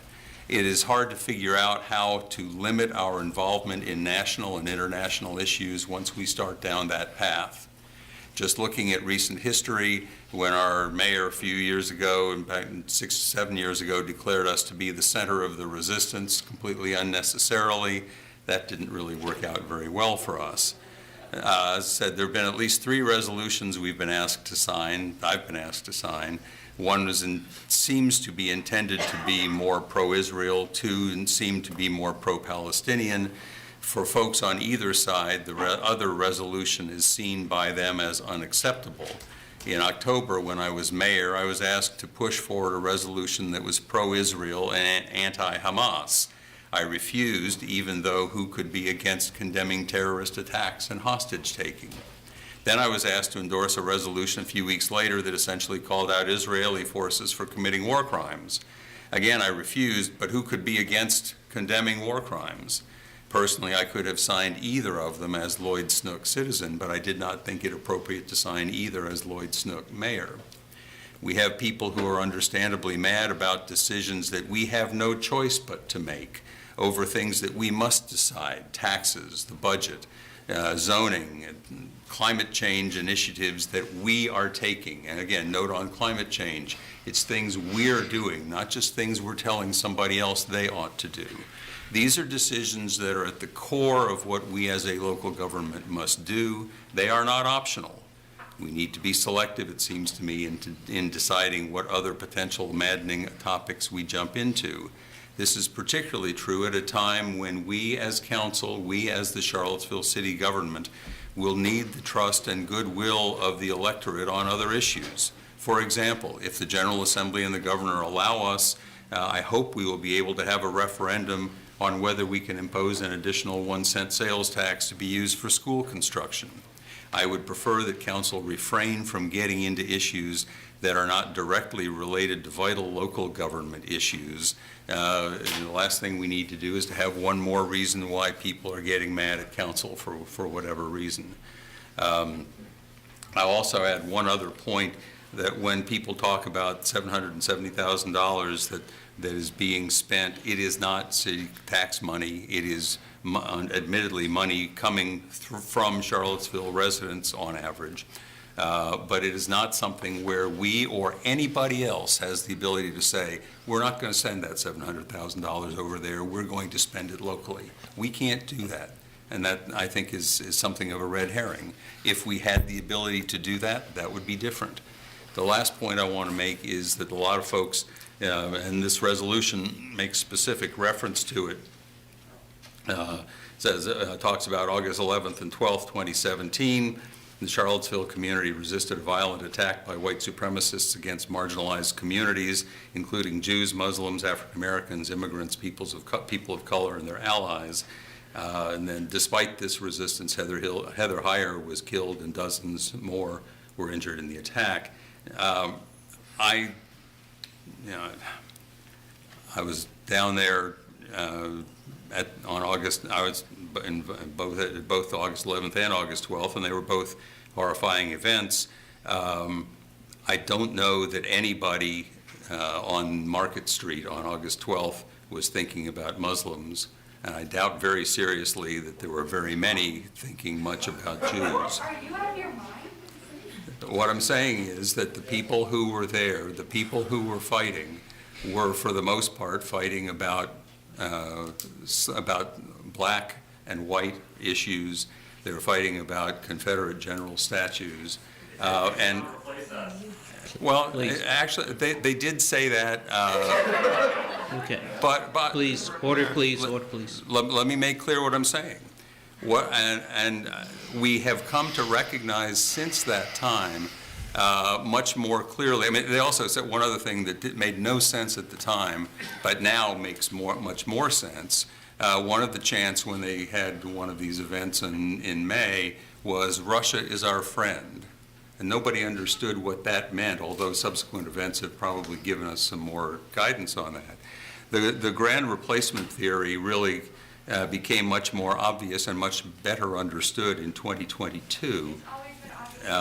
It is hard to figure out how to limit our involvement in national and international issues once we start down that path. Just looking at recent history, when our mayor a few years ago, in fact 6 or 7 years ago, declared us to be the center of the resistance completely unnecessarily, that didn't really work out very well for us. As I said, there have been at least 3 resolutions we've been asked to sign, I've been asked to sign. One seems to be intended to be more pro-Israel, 2 seem to be more pro-Palestinian. For folks on either side, the other resolution is seen by them as unacceptable. In October, when I was mayor, I was asked to push forward a resolution that was pro-Israel and anti-Hamas. I refused, even though who could be against condemning terrorist attacks and hostage-taking? Then I was asked to endorse a resolution a few weeks later that essentially called out Israeli forces for committing war crimes. Again, I refused, but who could be against condemning war crimes? Personally, I could have signed either of them as Lloyd Snook citizen, but I did not think it appropriate to sign either as Lloyd Snook mayor. We have people who are understandably mad about decisions that we have no choice but to make over things that we must decide: taxes, the budget, zoning, climate change initiatives that we are taking. And again, note on climate change, it's things we're doing, not just things we're telling somebody else they ought to do. These are decisions that are at the core of what we as a local government must do. They are not optional. We need to be selective, it seems to me, in deciding what other potential maddening topics we jump into. This is particularly true at a time when we as council, we as the Charlottesville City government, will need the trust and goodwill of the electorate on other issues. For example, if the General Assembly and the governor allow us, I hope we will be able to have a referendum on whether we can impose an additional 1-cent sales tax to be used for school construction. I would prefer that council refrain from getting into issues that are not directly related to vital local government issues. The last thing we need to do is to have one more reason why people are getting mad at council for whatever reason. I'll also add one other point, that when people talk about $770,000 that is being spent, it is not city tax money. It is admittedly money coming from Charlottesville residents on average. But it is not something where we or anybody else has the ability to say, we're not going to send that $700,000 over there, we're going to spend it locally. We can't do that. And that, I think, is something of a red herring. If we had the ability to do that, that would be different. The last point I want to make is that a lot of folks, and this resolution makes specific reference to it, talks about August 11th and 12th, 2017. The Charlottesville community resisted a violent attack by white supremacists against marginalized communities, including Jews, Muslims, African Americans, immigrants, people of color, and their allies. And then, despite this resistance, Heather Heyer was killed, and dozens more were injured in the attack. I was down there on August. I was in both August 11th and August 12th, and they were both horrifying events. I don't know that anybody on Market Street on August 12th was thinking about Muslims, and I doubt very seriously that there were very many thinking much about Jews. Are you out of your mind? What I'm saying is that the people who were there, the people who were fighting, were for the most part fighting about black and white issues. They were fighting about Confederate general statues, and Well, Please. actually, they did say that, Okay. but. Please, order please, order please. Let me make clear what I'm saying. We have come to recognize since that time much more clearly. I mean, they also said one other thing that made no sense at the time, but now makes much more sense. One of the chants when they had one of these events in May was, "Russia is our friend." And nobody understood what that meant, although subsequent events have probably given us some more guidance on that. The grand replacement theory really became much more obvious and much better understood in 2022.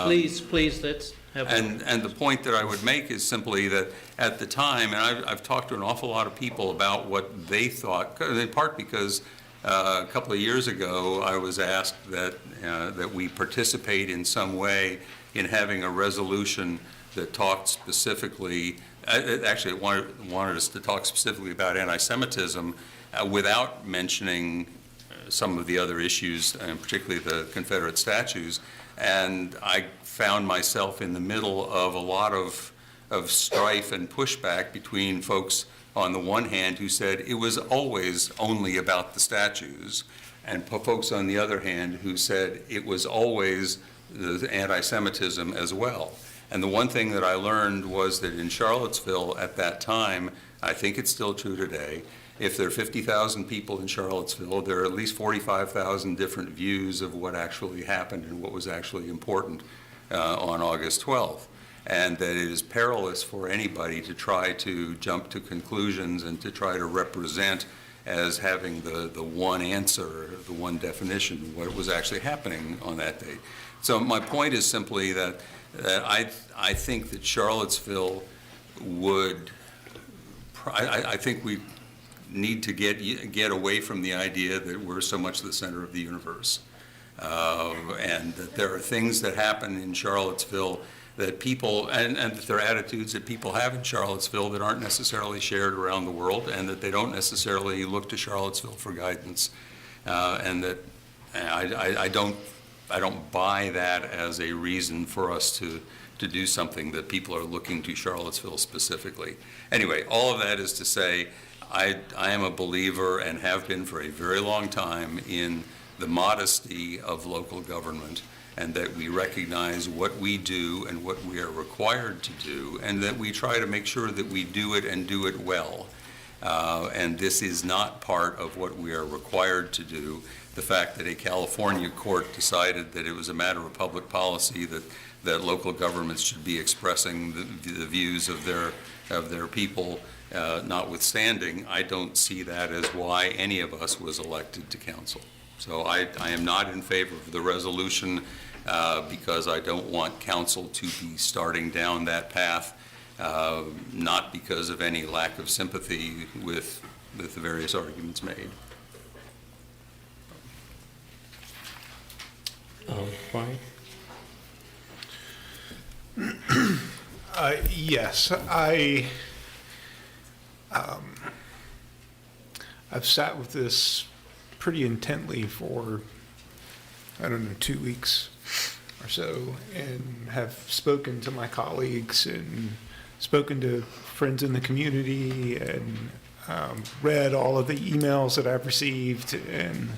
Please, let's have. And the point that I would make is simply that at the time, and I've talked to an awful lot of people about what they thought, in part because a couple of years ago I was asked that we participate in some way in having a resolution that talked specifically, actually it wanted us to talk specifically about anti-Semitism without mentioning some of the other issues, and particularly the Confederate statues. And I found myself in the middle of a lot of strife and pushback between folks on the one hand who said it was always only about the statues, and folks on the other hand who said it was always the anti-Semitism as well. And the one thing that I learned was that in Charlottesville at that time, I think it's still true today, if there are 50,000 people in Charlottesville, there are at least 45,000 different views of what actually happened and what was actually important on August 12th. And that it is perilous for anybody to try to jump to conclusions and to try to represent as having the one answer, the one definition, what was actually happening on that day. So my point is simply that I think that Charlottesville would, I think we need to get away from the idea that we're so much the center of the universe. And that there are things that happen in Charlottesville that people, and that there are attitudes that people have in Charlottesville that aren't necessarily shared around the world, and that they don't necessarily look to Charlottesville for guidance. And that I don't buy that as a reason for us to do something that people are looking to Charlottesville specifically. Anyway, all of that is to say, I am a believer and have been for a very long time in the modesty of local government, and that we recognize what we do and what we are required to do, and that we try to make sure that we do it and do it well. And this is not part of what we are required to do. The fact that a California court decided that it was a matter of public policy that local governments should be expressing the views of their people, notwithstanding, I don't see that as why any of us was elected to council. So I am not in favor of the resolution because I don't want council to be starting down that path, not because of any lack of sympathy with the various arguments made. Brian? Yes, I've sat with this pretty intently for, 2 weeks or so, and have spoken to my colleagues and spoken to friends in the community, and read all of the emails that I've received, and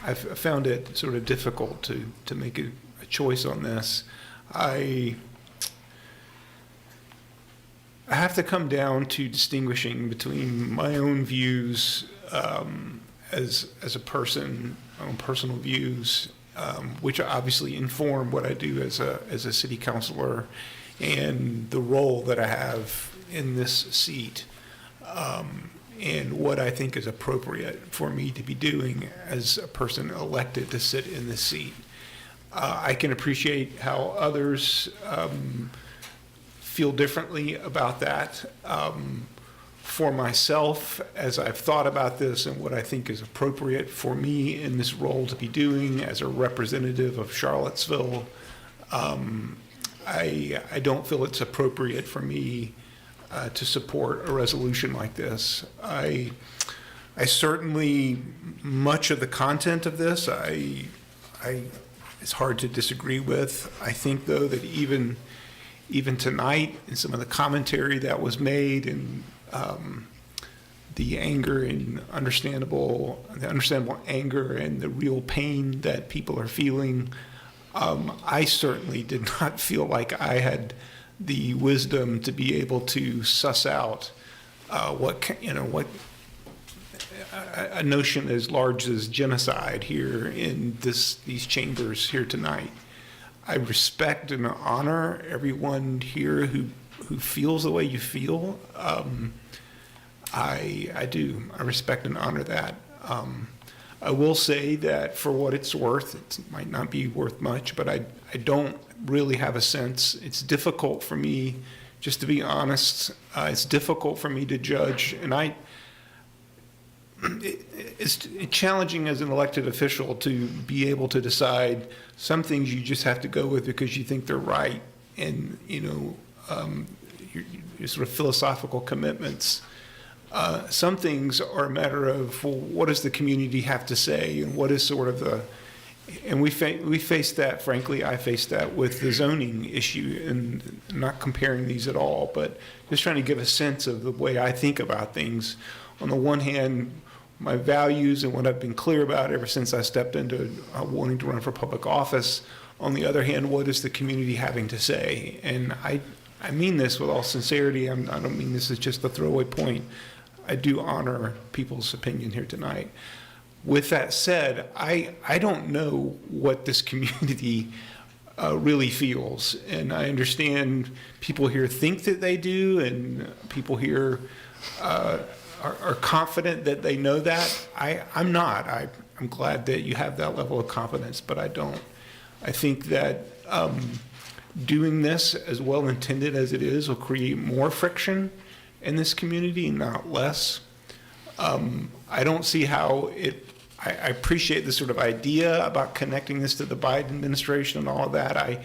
I've found it sort of difficult to make a choice on this. I have to come down to distinguishing between my own views as a person, my own personal views, which obviously inform what I do as a city councilor, and the role that I have in this seat, and what I think is appropriate for me to be doing as a person elected to sit in this seat. I can appreciate how others feel differently about that. For myself, as I've thought about this and what I think is appropriate for me in this role to be doing as a representative of Charlottesville, I don't feel it's appropriate for me to support a resolution like this. I certainly, much of the content of this, I is hard to disagree with. I think, though, that even tonight, in some of the commentary that was made, and the anger and the understandable anger and the real pain that people are feeling, I certainly did not feel like I had the wisdom to be able to suss out what a notion as large as genocide here in these chambers here tonight. I respect and honor everyone here who feels the way you feel. I do. I respect and honor that. I will say that for what it's worth, it might not be worth much, but I don't really have a sense. It's difficult for me, just to be honest, it's difficult for me to judge, and it's challenging as an elected official to be able to decide some things you just have to go with because you think they're right, and your sort of philosophical commitments. Some things are a matter of, well, what does the community have to say, and what is sort of the, and we face that, frankly, I face that with the zoning issue, and not comparing these at all, but just trying to give a sense of the way I think about things. On the one hand, my values and what I've been clear about ever since I stepped into wanting to run for public office. On the other hand, what is the community having to say? And I mean this with all sincerity. I don't mean this as just a throwaway point. I do honor people's opinion here tonight. With that said, I don't know what this community really feels. And I understand people here think that they do, and people here are confident that they know that. I'm not. I'm glad that you have that level of confidence, but I don't. I think that doing this, as well intended as it is, will create more friction in this community, not less. I don't see how I appreciate the sort of idea about connecting this to the Biden administration and all of that. I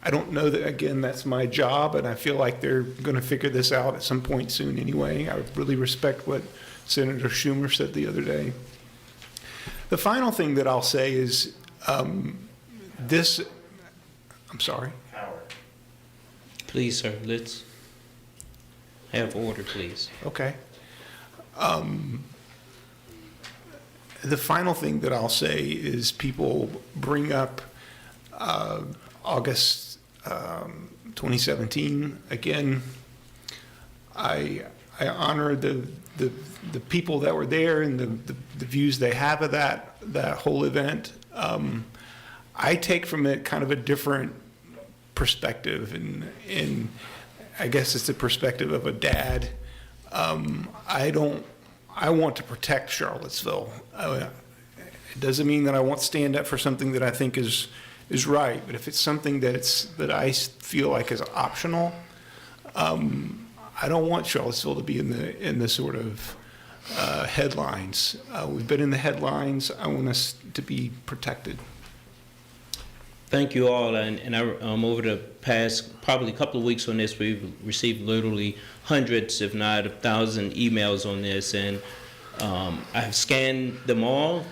don't know that, again, that's my job, and I feel like they're going to figure this out at some point soon anyway. I really respect what Senator Schumer said the other day. The final thing that I'll say is this, I'm sorry? Please, sir, let's have order, please. Okay. The final thing that I'll say is people bring up August 2017. Again, I honor the people that were there and the views they have of that whole event. I take from it kind of a different perspective, and I guess it's the perspective of a dad. I want to protect Charlottesville. It doesn't mean that I won't stand up for something that I think is right, but if it's something that I feel like is optional, I don't want Charlottesville to be in the sort of headlines. We've been in the headlines. I want us to be protected. Thank you all, and over the past probably couple of weeks on this, we've received literally hundreds, if not 1,000 emails on this, and I have scanned them all,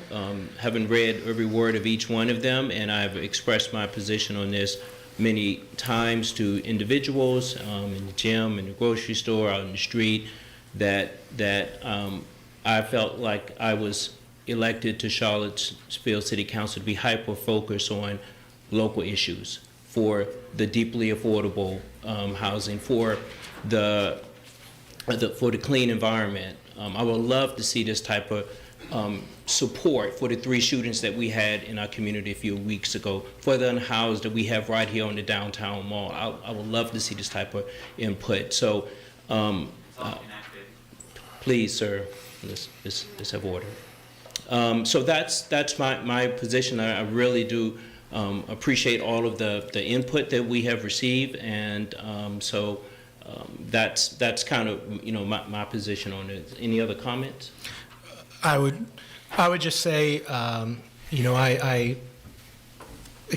haven't read every word of each one of them, and I've expressed my position on this many times to individuals in the gym, in the grocery store, out in the street, that I felt like I was elected to Charlottesville City Council to be hyper-focused on local issues, for the deeply affordable housing, for the clean environment. I would love to see this type of support for the 3 shootings that we had in our community a few weeks ago, for the unhoused that we have right here on the downtown mall. I would love to see this type of input. So please, sir, let's have order. So that's my position. I really do appreciate all of the input that we have received, and that's kind of my position on it. Any other comments? I would just say, I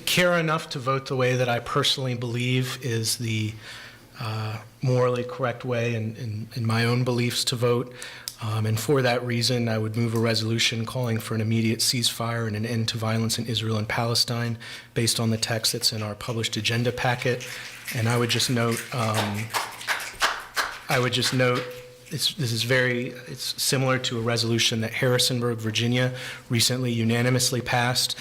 care enough to vote the way that I personally believe is the morally correct way in my own beliefs to vote. And for that reason, I would move a resolution calling for an immediate ceasefire and an end to violence in Israel and Palestine based on the text that's in our published agenda packet. And I would just note, it's similar to a resolution that Harrisonburg, Virginia recently unanimously passed.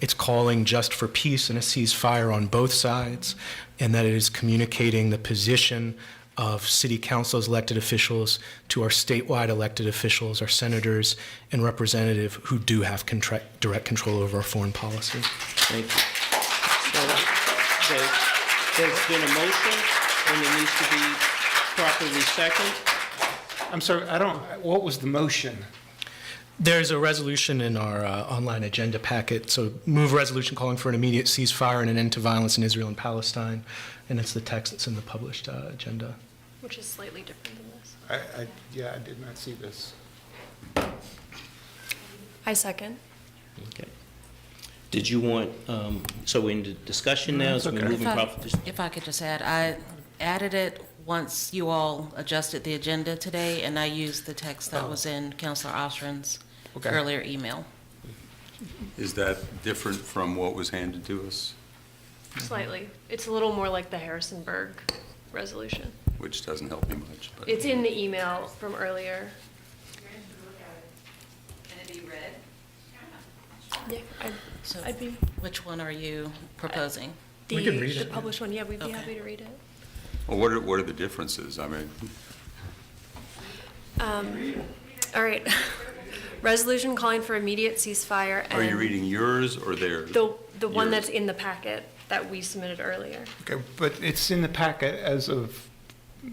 It's calling just for peace and a ceasefire on both sides, and that it is communicating the position of city council's elected officials to our statewide elected officials, our senators and representatives who do have direct control over our foreign policy. Thank you. So there's been a motion, and it needs to be properly seconded. I'm sorry, what was the motion? There's a resolution in our online agenda packet, so move a resolution calling for an immediate ceasefire and an end to violence in Israel and Palestine, and it's the text that's in the published agenda. Which is slightly different than this. I did not see this. I second. Okay. Did you want, so we're into discussion now? So we're moving properly. If I could just add, I added it once you all adjusted the agenda today, and I used the text that was in Councilor Ostrin's earlier email. Is that different from what was handed to us? Slightly. It's a little more like the Harrisonburg resolution. Which doesn't help me much. But It's in the email from earlier. Can it be read? Yeah, I'd be. Which one are you proposing? The, We can read the it. published one, yeah, we'd be happy to read it. Well, what are the differences? I mean, All right. Resolution calling for immediate ceasefire. are you and reading yours or theirs? The one Yours. that's in the packet that we submitted earlier. Okay, but it's in the packet as of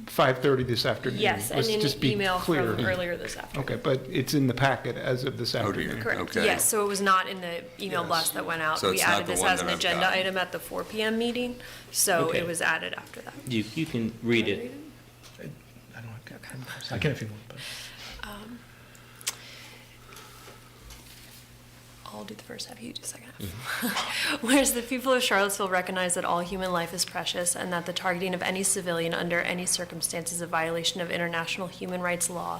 5:30 this afternoon. Yes, and Let's in just the be email clear. from earlier this afternoon. Okay, but it's in the packet as of this afternoon. Correct. Yes, so it was not in the email blast that went out. So We it's not added the this one as an that I've agenda gotten. item at the 4 PM meeting, so Okay. it was added after that. You can read it. I can if you want, but. I'll do the first half, you do the second half. Whereas the people of Charlottesville recognize that all human life is precious and that the targeting of any civilian under any circumstance is a violation of international human rights law.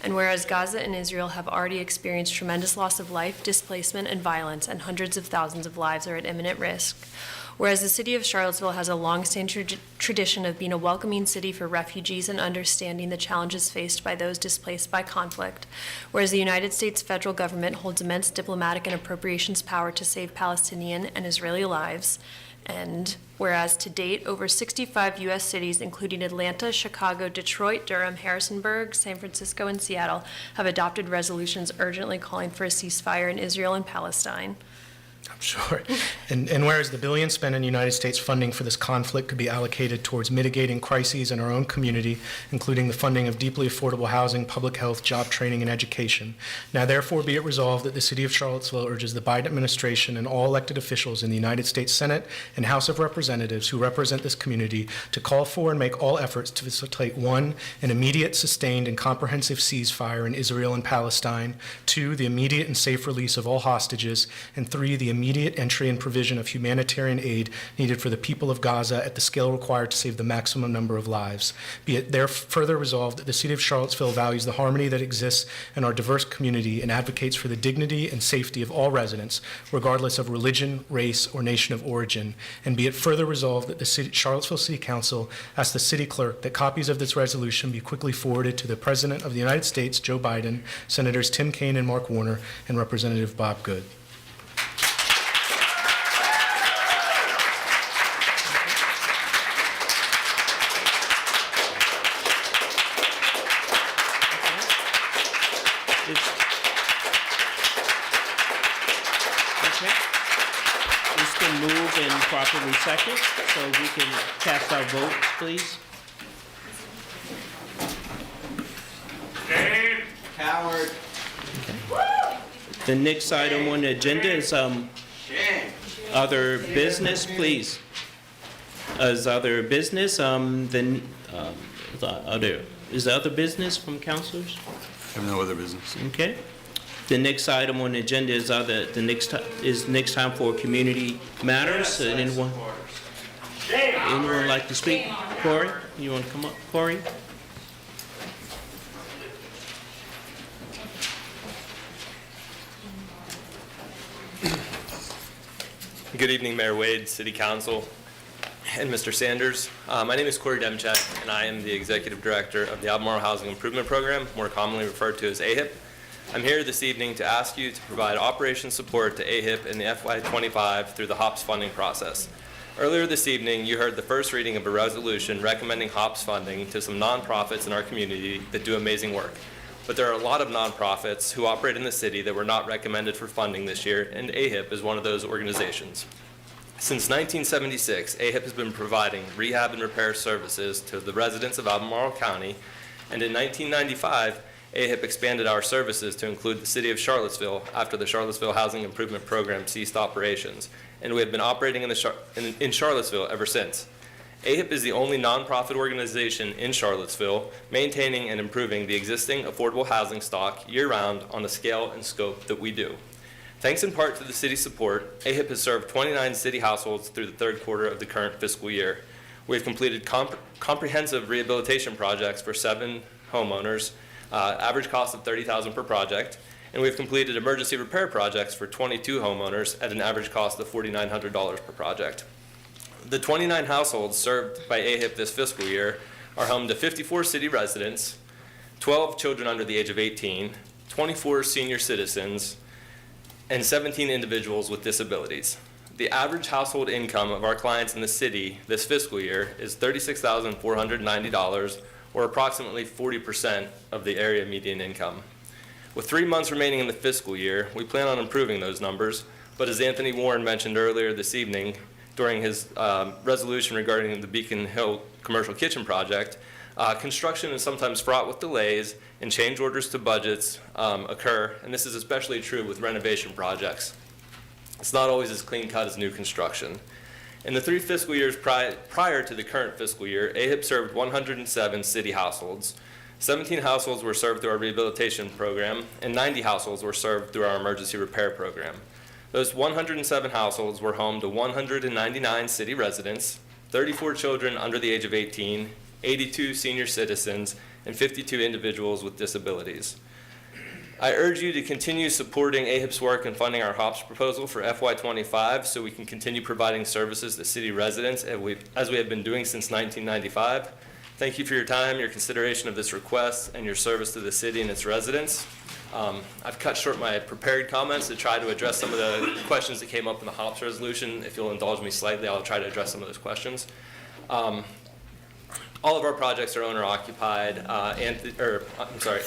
And whereas Gaza and Israel have already experienced tremendous loss of life, displacement, and violence, and hundreds of thousands of lives are at imminent risk. Whereas the city of Charlottesville has a long-standing tradition of being a welcoming city for refugees and understanding the challenges faced by those displaced by conflict. Whereas the United States federal government holds immense diplomatic and appropriations power to save Palestinian and Israeli lives. And whereas to date, over 65 U.S. cities, including Atlanta, Chicago, Detroit, Durham, Harrisonburg, San Francisco, and Seattle, have adopted resolutions urgently calling for a ceasefire in Israel and Palestine. Sure. And whereas the billions spent in United States funding for this conflict could be allocated towards mitigating crises in our own community, including the funding of deeply affordable housing, public health, job training, and education. Now therefore be it resolved that the City of Charlottesville urges the Biden administration and all elected officials in the United States Senate and House of Representatives who represent this community to call for and make all efforts to facilitate 1, an immediate, sustained, and comprehensive ceasefire in Israel and Palestine, 2, the immediate and safe release of all hostages, and 3, the immediate entry and provision of humanitarian aid needed for the people of Gaza at the scale required to save the maximum number of lives. Be it there further resolved that the City of Charlottesville values the harmony that exists in our diverse community and advocates for the dignity and safety of all residents, regardless of religion, race, or nation of origin. And be it further resolved that the Charlottesville City Council asks the City Clerk that copies of this resolution be quickly forwarded to the President of the United States, Joe Biden, Senators Tim Kaine and Mark Warner, and Representative Bob Good. It's been moved and properly second, so we can cast our vote, please. Coward. The next item on the agenda is other business, please. Is other business, is there other business from councilors? I have no other business. Okay. The next item on the agenda is next time for community matters. Anyone like to speak? Corey, you want to come up? Corey? Good evening, Mayor Wade, City Council, and Mr. Sanders. My name is Corey Demchak, and I am the Executive Director of the Albemarle Housing Improvement Program, more commonly referred to as AHIP. I'm here this evening to ask you to provide operation support to AHIP in the FY25 through the HOPS funding process. Earlier this evening, you heard the first reading of a resolution recommending HOPS funding to some nonprofits in our community that do amazing work. But there are a lot of nonprofits who operate in the city that were not recommended for funding this year, and AHIP is one of those organizations. Since 1976, AHIP has been providing rehab and repair services to the residents of Albemarle County, and in 1995, AHIP expanded our services to include the city of Charlottesville after the Charlottesville Housing Improvement Program ceased operations, and we have been operating in Charlottesville ever since. AHIP is the only nonprofit organization in Charlottesville maintaining and improving the existing affordable housing stock year-round on the scale and scope that we do. Thanks in part to the city's support, AHIP has served 29 city households through the third quarter of the current fiscal year. We have completed comprehensive rehabilitation projects for 7 homeowners, average cost of $30,000 per project, and we have completed emergency repair projects for 22 homeowners at an average cost of $4,900 per project. The 29 households served by AHIP this fiscal year are home to 54 city residents, 12 children under the age of 18, 24 senior citizens, and 17 individuals with disabilities. The average household income of our clients in the city this fiscal year is $36,490, or approximately 40% of the area median income. With 3 months remaining in the fiscal year, we plan on improving those numbers, but as Anthony Warren mentioned earlier this evening during his resolution regarding the Beacon Hill Commercial Kitchen Project, construction is sometimes fraught with delays and change orders to budgets occur, and this is especially true with renovation projects. It's not always as clean cut as new construction. In the 3 fiscal years prior to the current fiscal year, AHIP served 107 city households. 17 households were served through our rehabilitation program, and 90 households were served through our emergency repair program. Those 107 households were home to 199 city residents, 34 children under the age of 18, 82 senior citizens, and 52 individuals with disabilities. I urge you to continue supporting AHIP's work in funding our HOPS proposal for FY25 so we can continue providing services to city residents as we have been doing since 1995. Thank you for your time, your consideration of this request, and your service to the city and its residents. I've cut short my prepared comments to try to address some of the questions that came up in the HOPS resolution. If you'll indulge me slightly, I'll try to address some of those questions. All of our projects are owner-occupied.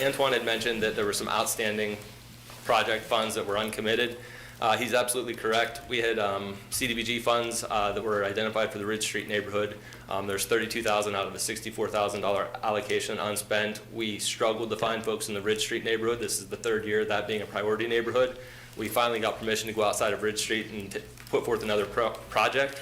Antoine had mentioned that there were some outstanding project funds that were uncommitted. He's absolutely correct. We had CDBG funds that were identified for the Ridge Street neighborhood. There's $32,000 out of a $64,000 allocation unspent. We struggled to find folks in the Ridge Street neighborhood. This is the 3rd year that being a priority neighborhood. We finally got permission to go outside of Ridge Street and put forth another project.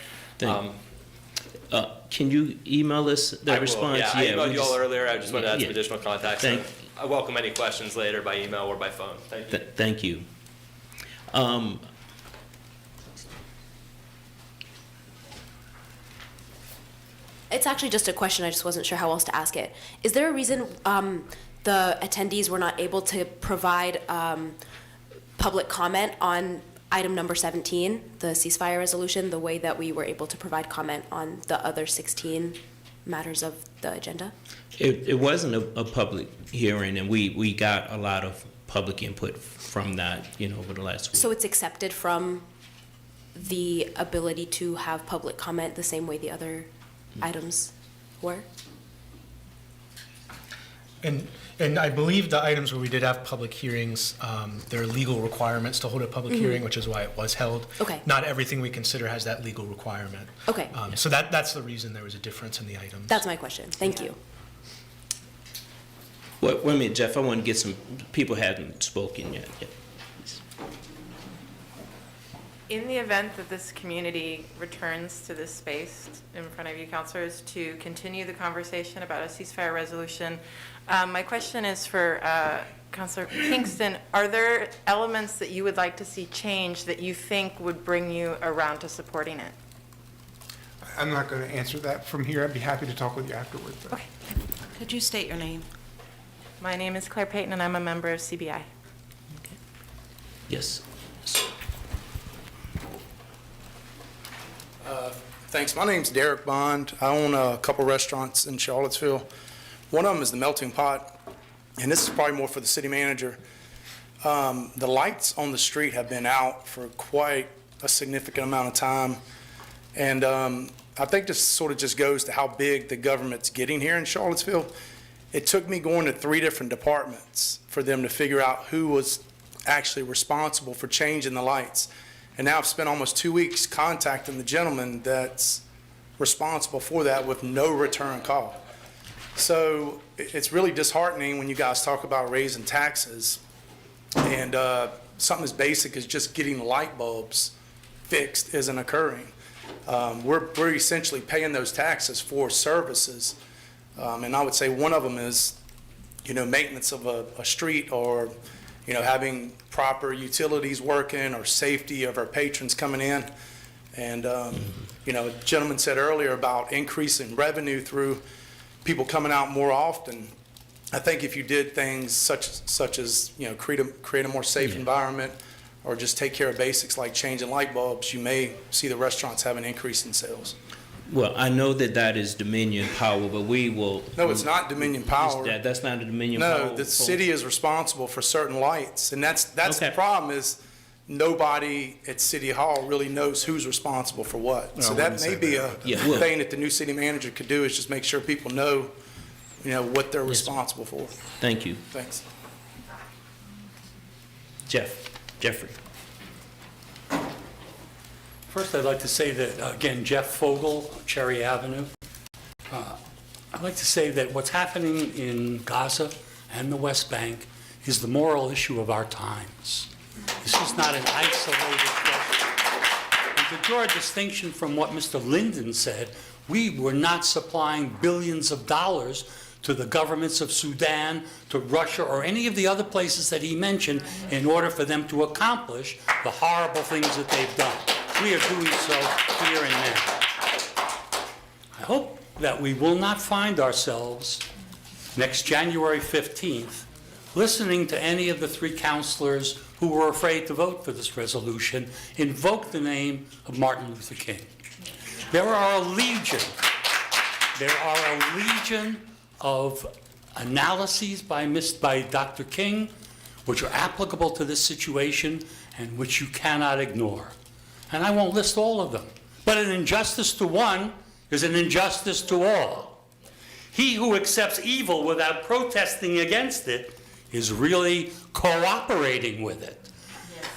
Can you email us the response? Yeah, I emailed you all earlier. I just wanted to add some yeah. additional contacts. I welcome any questions later by email or by phone. Thank you. Thank you. It's actually just a question. I just wasn't sure how else to ask it. Is there a reason the attendees were not able to provide public comment on item number 17, the ceasefire resolution, the way that we were able to provide comment on the other 16 matters of the agenda? It wasn't a public hearing, and we got a lot of public input from that, over the last week. So it's accepted from the ability to have public comment the same way the other items were? And I believe the items where we did have public hearings, there are legal requirements to hold a public hearing, which is why it was held. Okay. Not everything we consider has that legal requirement. Okay. So that's the reason there was a difference in the items. That's my question. Thank you. Wait a minute, Jeff. I want to get some people who haven't spoken yet. Yeah. In the event that this community returns to this space in front of you, councilors, to continue the conversation about a ceasefire resolution, my question is for Councilor Kingston. Are there elements that you would like to see changed that you think would bring you around to supporting it? I'm not going to answer that from here. I'd be happy to talk with you afterwards. Okay. Could you state your name? My name is Claire Payton, and I'm a member of CBI. Yes. Thanks. My name's Derek Bond. I own a couple restaurants in Charlottesville. One of them is the Melting Pot, and this is probably more for the city manager. The lights on the street have been out for quite a significant amount of time, and I think this sort of just goes to how big the government's getting here in Charlottesville. It took me going to 3 different departments for them to figure out who was actually responsible for changing the lights. And now I've spent almost 2 weeks contacting the gentleman that's responsible for that with no return call. So it's really disheartening when you guys talk about raising taxes and something as basic as just getting light bulbs fixed isn't occurring. We're essentially paying those taxes for services. And I would say one of them is, maintenance of a street, or, having proper utilities working, or safety of our patrons coming in. And, a gentleman said earlier about increasing revenue through people coming out more often. I think if you did things such as, create a more safe environment, or just take care of basics like changing light bulbs, you may see the restaurants have an increase in sales. Well, I know that is Dominion Power, but we will... No, it's not Dominion Power. That's not a Dominion Power? No, the city is responsible for certain lights, and that's the problem is nobody at City Hall really knows who's responsible for what. No, So I that wouldn't may say be that. a thing that the new city manager could do, is just make sure people know, what they're responsible for. Thank you. Thanks. Jeffrey. First, I'd like to say that, again, Jeff Fogel, Cherry Avenue. I'd like to say that what's happening in Gaza and the West Bank is the moral issue of our times. This is not an isolated question. And to draw a distinction from what Mr. Linden said, we were not supplying billions of dollars to the governments of Sudan, to Russia, or any of the other places that he mentioned in order for them to accomplish the horrible things that they've done. We are doing so here and now. I hope that we will not find ourselves next January 15th listening to any of the 3 counselors who were afraid to vote for this resolution invoke the name of Martin Luther King. There are a legion of analyses by Dr. King which are applicable to this situation and which you cannot ignore. And I won't list all of them. But an injustice to one is an injustice to all. He who accepts evil without protesting against it is really cooperating with it.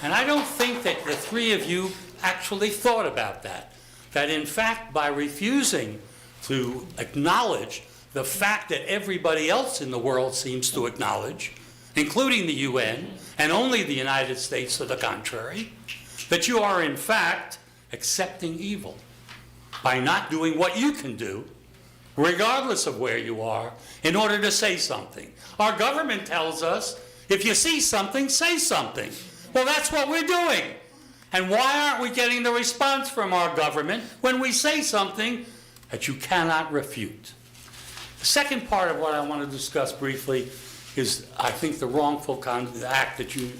And I don't think that the 3 of you actually thought about that. That in fact, by refusing to acknowledge the fact that everybody else in the world seems to acknowledge, including the UN, and only the United States to the contrary, that you are in fact accepting evil by not doing what you can do, regardless of where you are, in order to say something. Our government tells us, if you see something, say something. Well, that's what we're doing. And why aren't we getting the response from our government when we say something that you cannot refute? The second part of what I want to discuss briefly is, I think, the wrongful act that you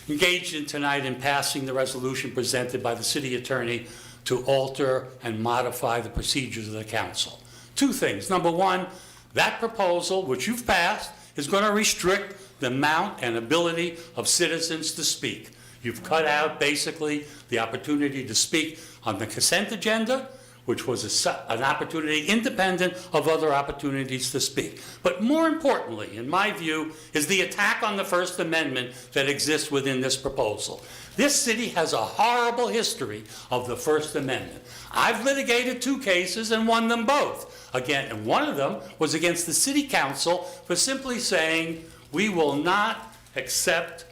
engaged in tonight in passing the resolution presented by the city attorney to alter and modify the procedures of the council. 2 things. Number 1, that proposal, which you've passed, is going to restrict the amount and ability of citizens to speak. You've cut out, basically, the opportunity to speak on the consent agenda, which was an opportunity independent of other opportunities to speak. But more importantly, in my view, is the attack on the First Amendment that exists within this proposal. This city has a horrible history of the First Amendment. I've litigated 2 cases and won them both. Again, and one of them was against the city council for simply saying, we will not accept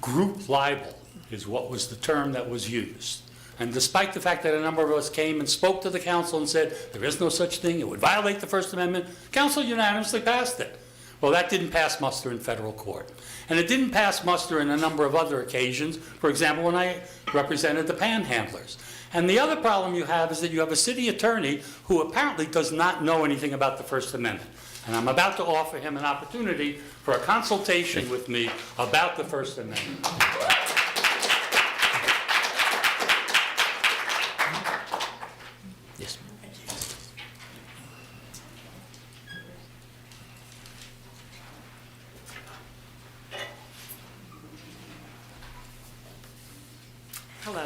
group libel, is what was the term that was used. And despite the fact that a number of us came and spoke to the council and said, there is no such thing, it would violate the First Amendment, council unanimously passed it. Well, that didn't pass muster in federal court. And it didn't pass muster in a number of other occasions, for example, when I represented the panhandlers. And the other problem you have is that you have a city attorney who apparently does not know anything about the First Amendment. And I'm about to offer him an opportunity for a consultation with me about the First Amendment.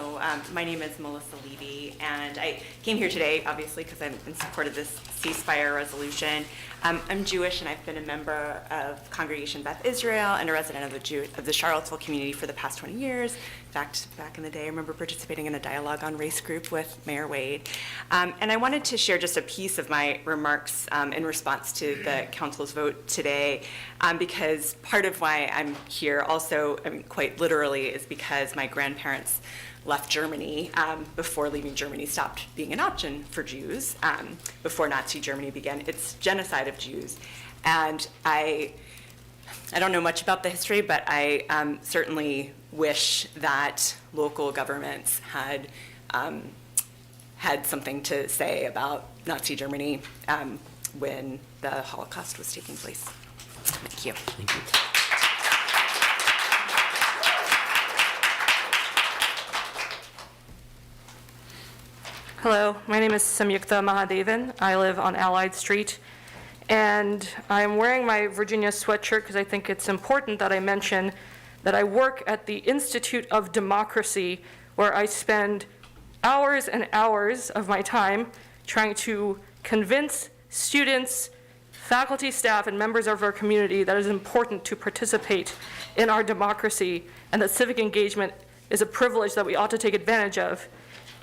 Hello, my name is Melissa Levy, and I came here today, obviously, because I'm in support of this ceasefire resolution. I'm Jewish, and I've been a member of Congregation Beth Israel and a resident of the Charlottesville community for the past 20 years. In fact, back in the day, I remember participating in a dialogue on race group with Mayor Wade. And I wanted to share just a piece of my remarks in response to the council's vote today, because part of why I'm here also, I mean, quite literally, is because my grandparents left Germany before leaving Germany stopped being an option for Jews, before Nazi Germany began its genocide of Jews. And I don't know much about the history, but I certainly wish that local governments had had something to say about Nazi Germany when the Holocaust was taking place. Thank you. Thank you. Hello, my name is Samyukta Mahadevan. I live on Allied Street, and I'm wearing my Virginia sweatshirt because I think it's important that I mention that I work at the Institute of Democracy, where I spend hours and hours of my time trying to convince students, faculty, staff, and members of our community that it is important to participate in our democracy and that civic engagement is a privilege that we ought to take advantage of.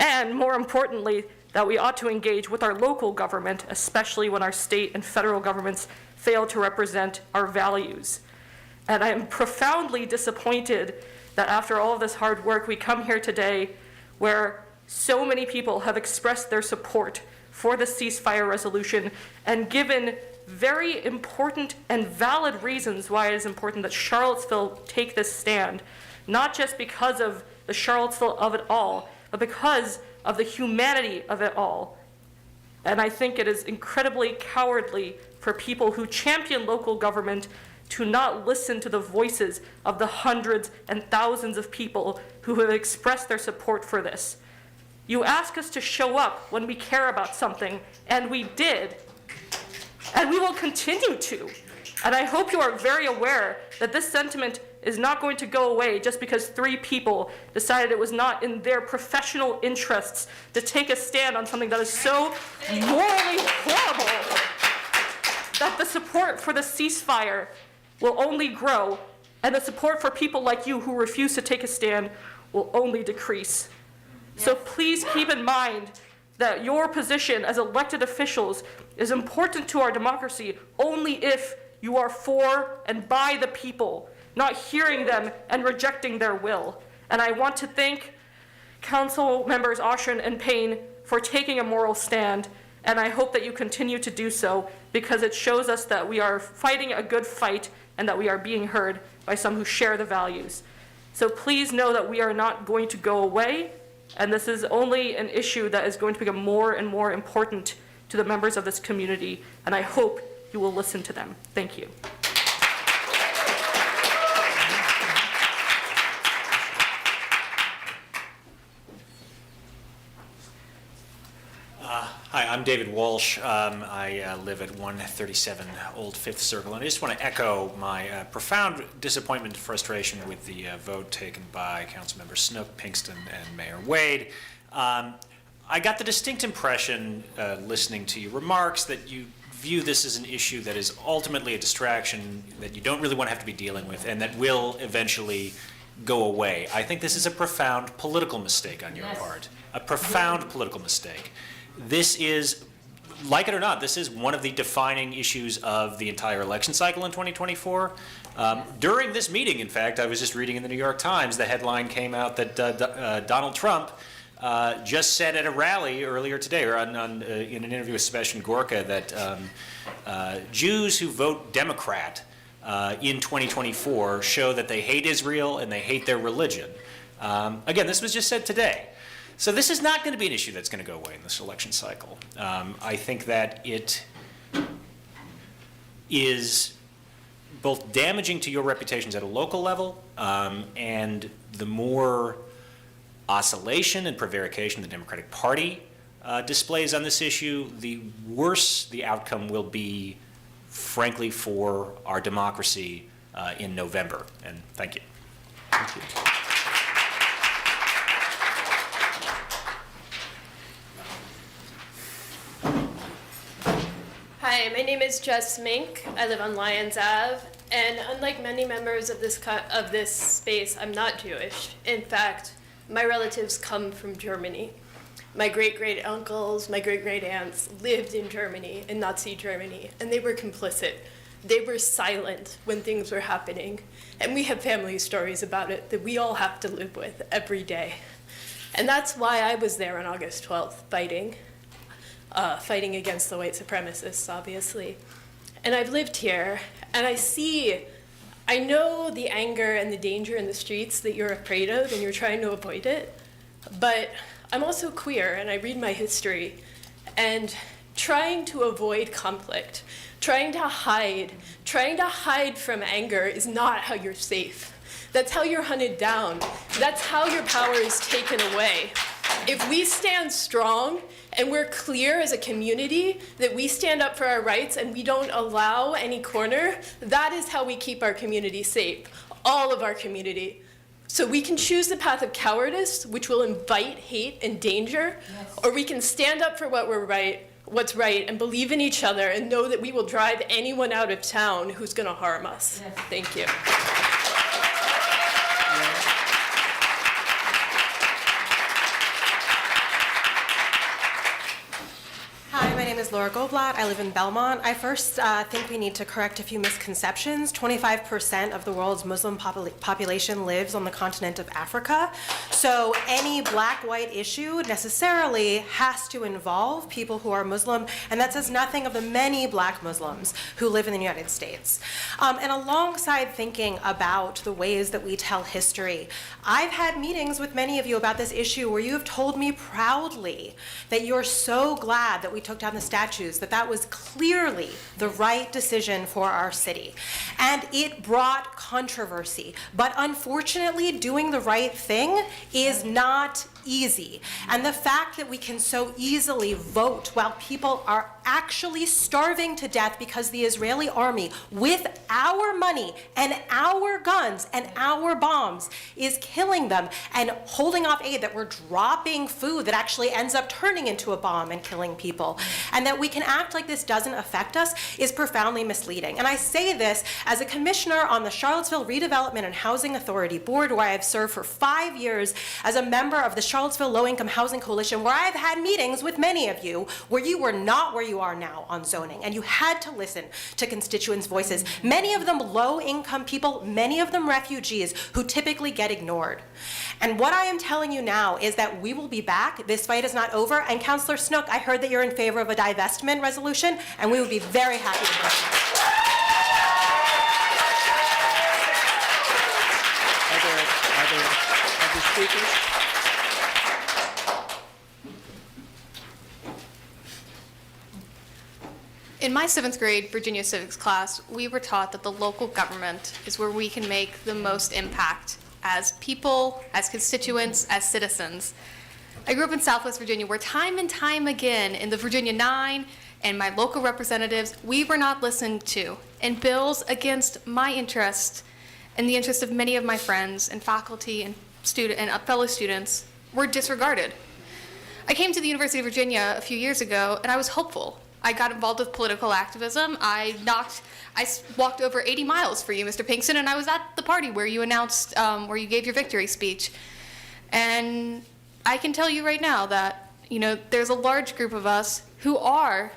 And more importantly, that we ought to engage with our local government, especially when our state and federal governments fail to represent our values. And I am profoundly disappointed that after all of this hard work, we come here today where so many people have expressed their support for the ceasefire resolution and given very important and valid reasons why it is important that Charlottesville take this stand, not just because of the Charlottesville of it all, but because of the humanity of it all. And I think it is incredibly cowardly for people who champion local government to not listen to the voices of the hundreds and thousands of people who have expressed their support for this. You ask us to show up when we care about something, and we did, and we will continue to. And I hope you are very aware that this sentiment is not going to go away just because 3 people decided it was not in their professional interests to take a stand on something that is so morally horrible that the support for the ceasefire will only grow, and the support for people like you who refuse to take a stand will only decrease. So please keep in mind that your position as elected officials is important to our democracy only if you are for and by the people, not hearing them and rejecting their will. And I want to thank Council members Oshrin and Payne for taking a moral stand, and I hope that you continue to do so because it shows us that we are fighting a good fight and that we are being heard by some who share the values. So please know that we are not going to go away, and this is only an issue that is going to become more and more important to the members of this community, and I hope you will listen to them. Thank you. Hi, I'm David Walsh. I live at 137 Old Fifth Circle, and I just want to echo my profound disappointment and frustration with the vote taken by Councilmember Snook, Pinkston, and Mayor Wade. I got the distinct impression, listening to your remarks, that you view this as an issue that is ultimately a distraction that you don't really want to have to be dealing with, and that will eventually go away. I think this is a profound political mistake on your part, a profound political mistake. This is, like it or not, this is one of the defining issues of the entire election cycle in 2024. During this meeting, in fact, I was just reading in the New York Times, the headline came out that Donald Trump just said at a rally earlier today, or in an interview with Sebastian Gorka, that Jews who vote Democrat in 2024 show that they hate Israel and they hate their religion. Again, this was just said today. So this is not going to be an issue that's going to go away in this election cycle. I think that it is both damaging to your reputations at a local level, and the more oscillation and prevarication the Democratic Party displays on this issue, the worse the outcome will be, frankly, for our democracy in November. And thank you. Thank you. Hi, my name is Jess Mink. I live on Lyons Ave, and unlike many members of this space, I'm not Jewish. In fact, my relatives come from Germany. My great-great-uncles, my great-great-aunts lived in Germany, in Nazi Germany, and they were complicit. They were silent when things were happening, and we have family stories about it that we all have to live with every day. And that's why I was there on August 12th, fighting against the white supremacists, obviously. And I've lived here, and I know the anger and the danger in the streets that you're afraid of, and you're trying to avoid it, but I'm also queer, and I read my history, and trying to avoid conflict, trying to hide from anger is not how you're safe. That's how you're hunted down. That's how your power is taken away. If we stand strong and we're clear as a community that we stand up for our rights and we don't allow any corner, that is how we keep our community safe, all of our community. So we can choose the path of cowardice, which will invite hate and danger, or we can stand up for what's right, and believe in each other and know that we will drive anyone out of town who's going to harm us. Yes. Thank you. Hi, my name is Laura Goldblatt. I live in Belmont. I first think we need to correct a few misconceptions. 25% of the world's Muslim population lives on the continent of Africa. So any black-white issue necessarily has to involve people who are Muslim, and that says nothing of the many black Muslims who live in the United States. And alongside thinking about the ways that we tell history, I've had meetings with many of you about this issue where you have told me proudly that you're so glad that we took down the statues, that was clearly the right decision for our city. And it brought controversy. But unfortunately, doing the right thing is not easy. And the fact that we can so easily vote while people are actually starving to death because the Israeli army, with our money and our guns and our bombs, is killing them and holding off aid, that we're dropping food that actually ends up turning into a bomb and killing people, and that we can act like this doesn't affect us, is profoundly misleading. And I say this as a commissioner on the Charlottesville Redevelopment and Housing Authority Board, where I have served for 5 years as a member of the Charlottesville Low-Income Housing Coalition, where I've had meetings with many of you where you were not where you are now on zoning, and you had to listen to constituents' voices, many of them low-income people, many of them refugees who typically get ignored. And what I am telling you now is that we will be back. This fight is not over. And Councillor Snook, I heard that you're in favor of a divestment resolution, and we would be very happy to vote. Are there other speakers? In my 7th grade Virginia civics class, we were taught that the local government is where we can make the most impact as people, as constituents, as citizens. I grew up in Southwest Virginia, where time and time again in the Virginia 9 and my local representatives, we were not listened to, and bills against my interest and the interest of many of my friends and faculty and fellow students were disregarded. I came to the University of Virginia a few years ago, and I was hopeful. I got involved with political activism. I walked over 80 miles for you, Mr. Pinkston, and I was at the party where you announced, where you gave your victory speech. And I can tell you right now that, there's a large group of us who are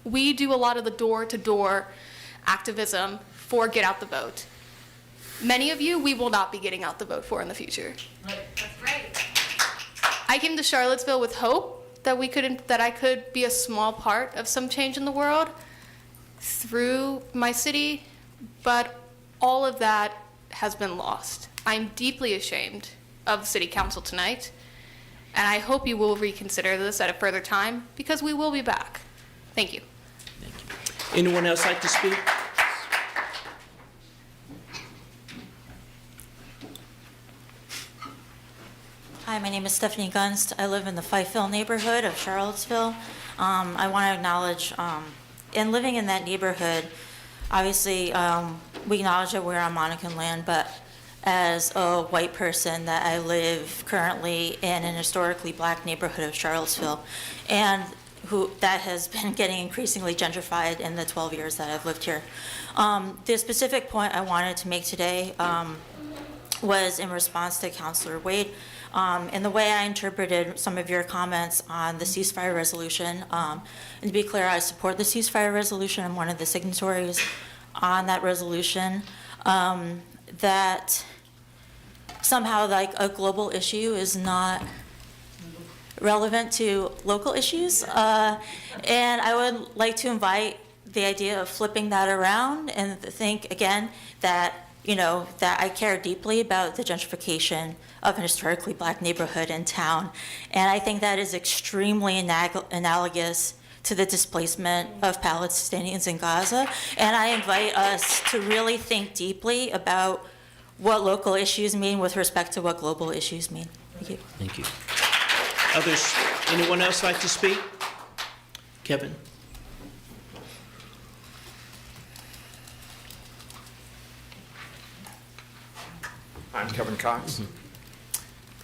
we do a lot of the door-to-door activism for Get Out the Vote. Many of you, we will not be getting out the vote for in the future. That's right. I came to Charlottesville with hope that I could be a small part of some change in the world through my city, but all of that has been lost. I'm deeply ashamed of the City Council tonight, and I hope you will reconsider this at a further time, because we will be back. Thank you. Anyone else like to speak? Hi, my name is Stephanie Gunst. I live in the Fifeville neighborhood of Charlottesville. I want to acknowledge, in living in that neighborhood, obviously we acknowledge that we're on Monacan land, but as a white person, that I live currently in an historically black neighborhood of Charlottesville. And that has been getting increasingly gentrified in the 12 years that I've lived here. The specific point I wanted to make today was in response to Councilor Wade. And the way I interpreted some of your comments on the ceasefire resolution, and to be clear, I support the ceasefire resolution. I'm one of the signatories on that resolution, that somehow like a global issue is not relevant to local issues. And I would like to invite the idea of flipping that around and think again that, that I care deeply about the gentrification of an historically black neighborhood in town. And I think that is extremely analogous to the displacement of Palestinians in Gaza. And I invite us to really think deeply about what local issues mean with respect to what global issues mean. Thank you. Thank you. Others, anyone else like to speak? Kevin? I'm Kevin Cox.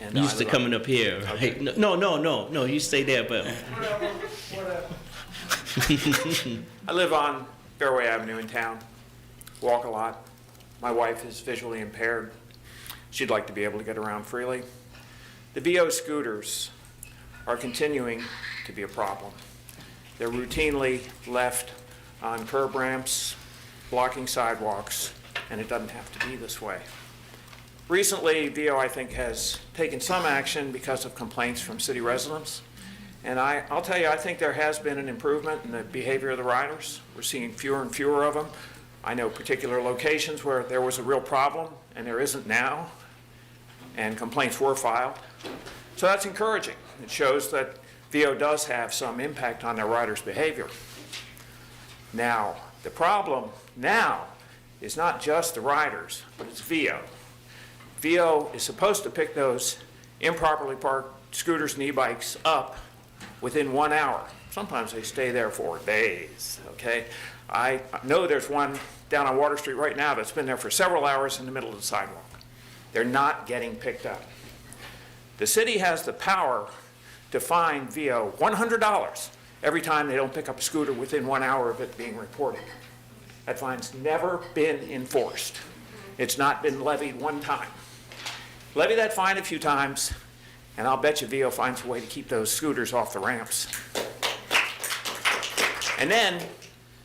And Used to coming up here. Okay. Hey, no, you stay there, but. I live on Fairway Avenue in town, walk a lot. My wife is visually impaired. She'd like to be able to get around freely. The VO scooters are continuing to be a problem. They're routinely left on curb ramps, blocking sidewalks, and it doesn't have to be this way. Recently, VO, I think, has taken some action because of complaints from city residents. And I'll tell you, I think there has been an improvement in the behavior of the riders. We're seeing fewer and fewer of them. I know particular locations where there was a real problem, and there isn't now, and complaints were filed. So that's encouraging. It shows that VO does have some impact on their riders' behavior. Now, the problem now is not just the riders, but it's VO. VO is supposed to pick those improperly parked scooters and e-bikes up within 1 hour. Sometimes they stay there for days, okay? I know there's one down on Water Street right now that's been there for several hours in the middle of the sidewalk. They're not getting picked up. The city has the power to fine VO $100 every time they don't pick up a scooter within 1 hour of it being reported. That fine's never been enforced. It's not been levied one time. Levy that fine a few times, and I'll bet you VO finds a way to keep those scooters off the ramps. And then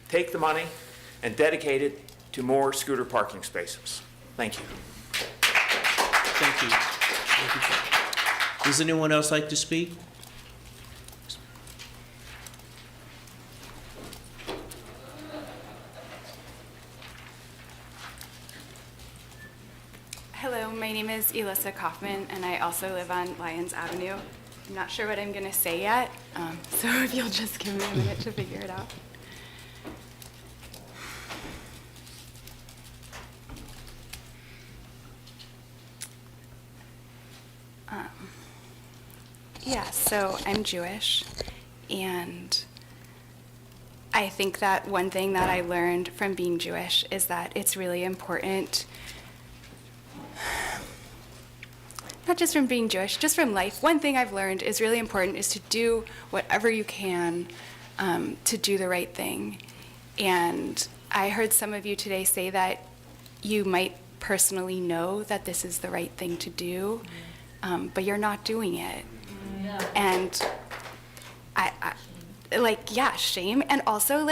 take the money and dedicate it to more scooter parking spaces. Thank you. Thank you. Thank you. Does anyone else like to speak? Hello, my name is Elissa Kaufman, and I also live on Lyons Avenue. I'm not sure what I'm going to say yet, so if you'll just give me a minute to figure it out. Yeah, so I'm Jewish, and I think that one thing that I learned from being Jewish is that it's really important, not just from being Jewish, just from life. One thing I've learned is really important is to do whatever you can to do the right thing. And I heard some of you today say that you might personally know that this is the right thing to do, but you're not doing it. And yeah, shame. And also,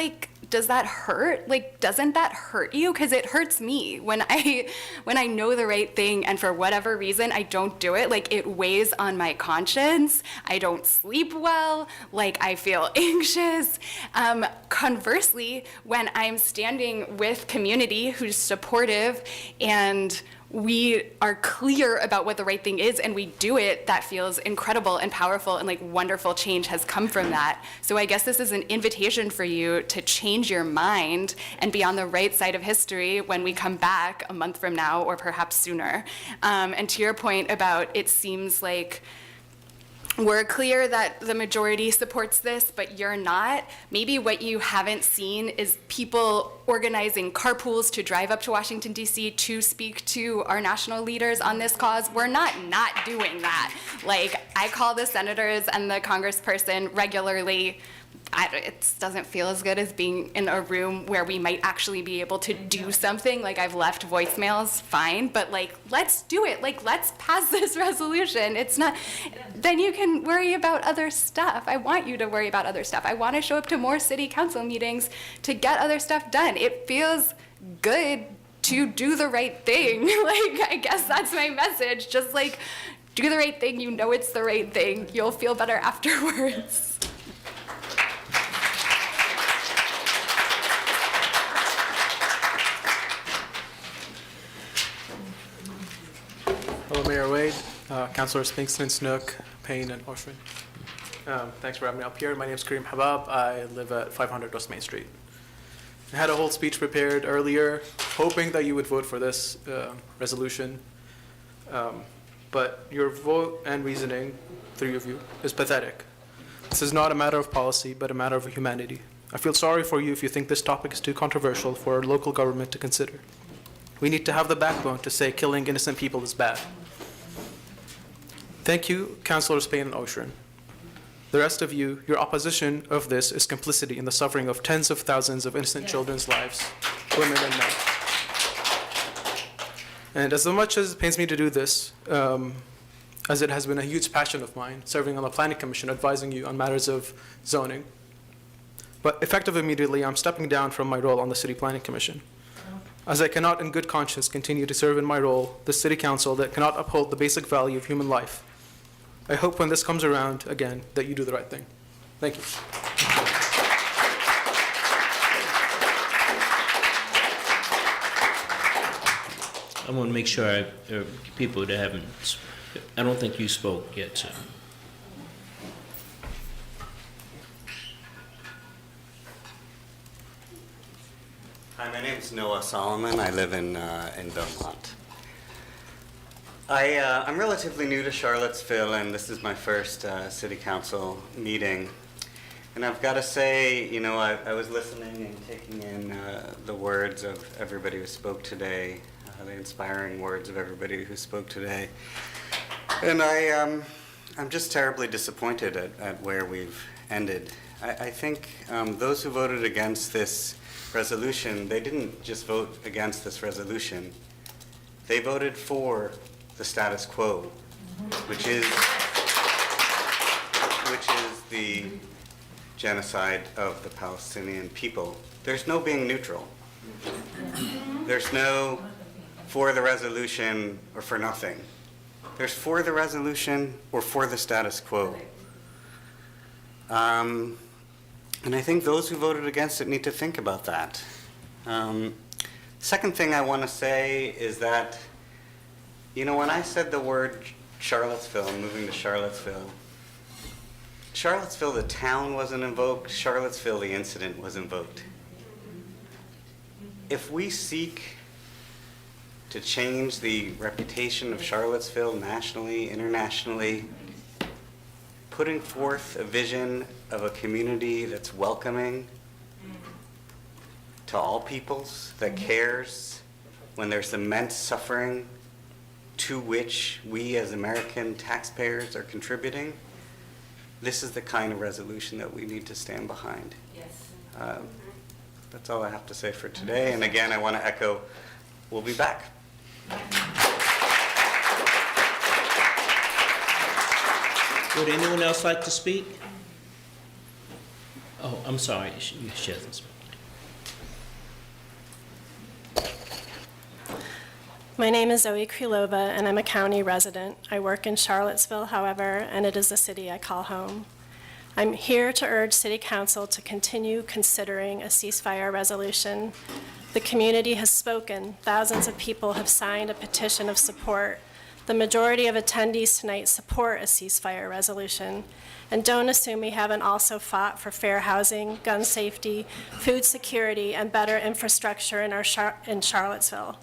does that hurt? Doesn't that hurt you? Because it hurts me when I know the right thing and for whatever reason I don't do it. It weighs on my conscience. I don't sleep well. I feel anxious. Conversely, when I'm standing with community who's supportive and we are clear about what the right thing is and we do it, that feels incredible and powerful, and wonderful change has come from that. So I guess this is an invitation for you to change your mind and be on the right side of history when we come back a month from now or perhaps sooner. And to your point about it seems like we're clear that the majority supports this, but you're not. Maybe what you haven't seen is people organizing carpools to drive up to Washington, D.C. to speak to our national leaders on this cause. We're not doing that. Like, I call the senators and the congressperson regularly. It doesn't feel as good as being in a room where we might actually be able to do something. Like, I've left voicemails, fine, but like, let's do it. Like, let's pass this resolution. It's not, then you can worry about other stuff. I want you to worry about other stuff. I want to show up to more city council meetings to get other stuff done. It feels good to do the right thing. Like, I guess that's my message. Just like, do the right thing. You know it's the right thing. You'll feel better afterwards. Hello, Mayor Wade, Councilors Pinkston, Snook, Payne, and Oshrin. Thanks for having me up here. My name is Kareem Habab. I live at 500 West Main Street. I had a whole speech prepared earlier, hoping that you would vote for this resolution. But your vote and reasoning, three of you, is pathetic. This is not a matter of policy, but a matter of humanity. I feel sorry for you if you think this topic is too controversial for our local government to consider. We need to have the backbone to say killing innocent people is bad. Thank you, Councilors Payne and Oshrin. The rest of you, your opposition of this is complicity in the suffering of tens of thousands of innocent children's lives, women and men. And as much as it pains me to do this, as it has been a huge passion of mine, serving on the Planning Commission, advising you on matters of zoning, but effective immediately, I'm stepping down from my role on the City Planning Commission, as I cannot in good conscience continue to serve in my role, the City Council that cannot uphold the basic value of human life. I hope when this comes around again that you do the right thing. Thank you. I want to make sure people that haven't, I don't think you spoke yet, sir. Hi, my name is Noah Solomon. I live in Belmont. I'm relatively new to Charlottesville, and this is my first city council meeting. And I've got to say, you know, I was listening and taking in the words of everybody who spoke today, the inspiring words of everybody who spoke today. And I'm just terribly disappointed at where we've ended. I think those who voted against this resolution, they didn't just vote against this resolution. They voted for the status quo, which is the genocide of the Palestinian people. There's no being neutral. There's no for the resolution or for nothing. There's for the resolution or for the status quo. And I think those who voted against it need to think about that. Second thing I want to say is that, you know, when I said the word Charlottesville, moving to Charlottesville, Charlottesville, the town wasn't invoked. Charlottesville, the incident was invoked. If we seek to change the reputation of Charlottesville nationally, internationally, putting forth a vision of a community that's welcoming to all peoples, that cares when there's immense suffering to which we as American taxpayers are contributing, this is the kind of resolution that we need to stand behind. Yes. That's all I have to say for today. And again, I want to echo, we'll be back. Would anyone else like to speak? Oh, I'm sorry, she hasn't spoken. My name is Zoe Krylova, and I'm a county resident. I work in Charlottesville, however, and it is the city I call home. I'm here to urge City Council to continue considering a ceasefire resolution. The community has spoken. Thousands of people have signed a petition of support. The majority of attendees tonight support a ceasefire resolution. And don't assume we haven't also fought for fair housing, gun safety, food security, and better infrastructure in Charlottesville.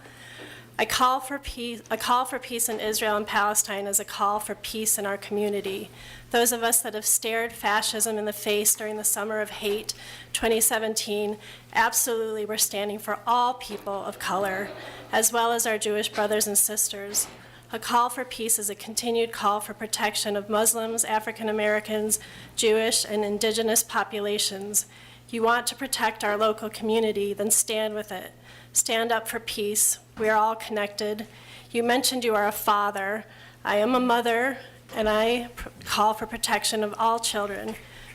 A call for peace in Israel and Palestine is a call for peace in our community. Those of us that have stared fascism in the face during the Summer of Hate 2017, absolutely we're standing for all people of color, as well as our Jewish brothers and sisters. A call for peace is a continued call for protection of Muslims, African Americans, Jewish, and indigenous populations. You want to protect our local community, then stand with it. Stand up for peace. We are all connected. You mentioned you are a father. I am a mother, and I call for protection of all children.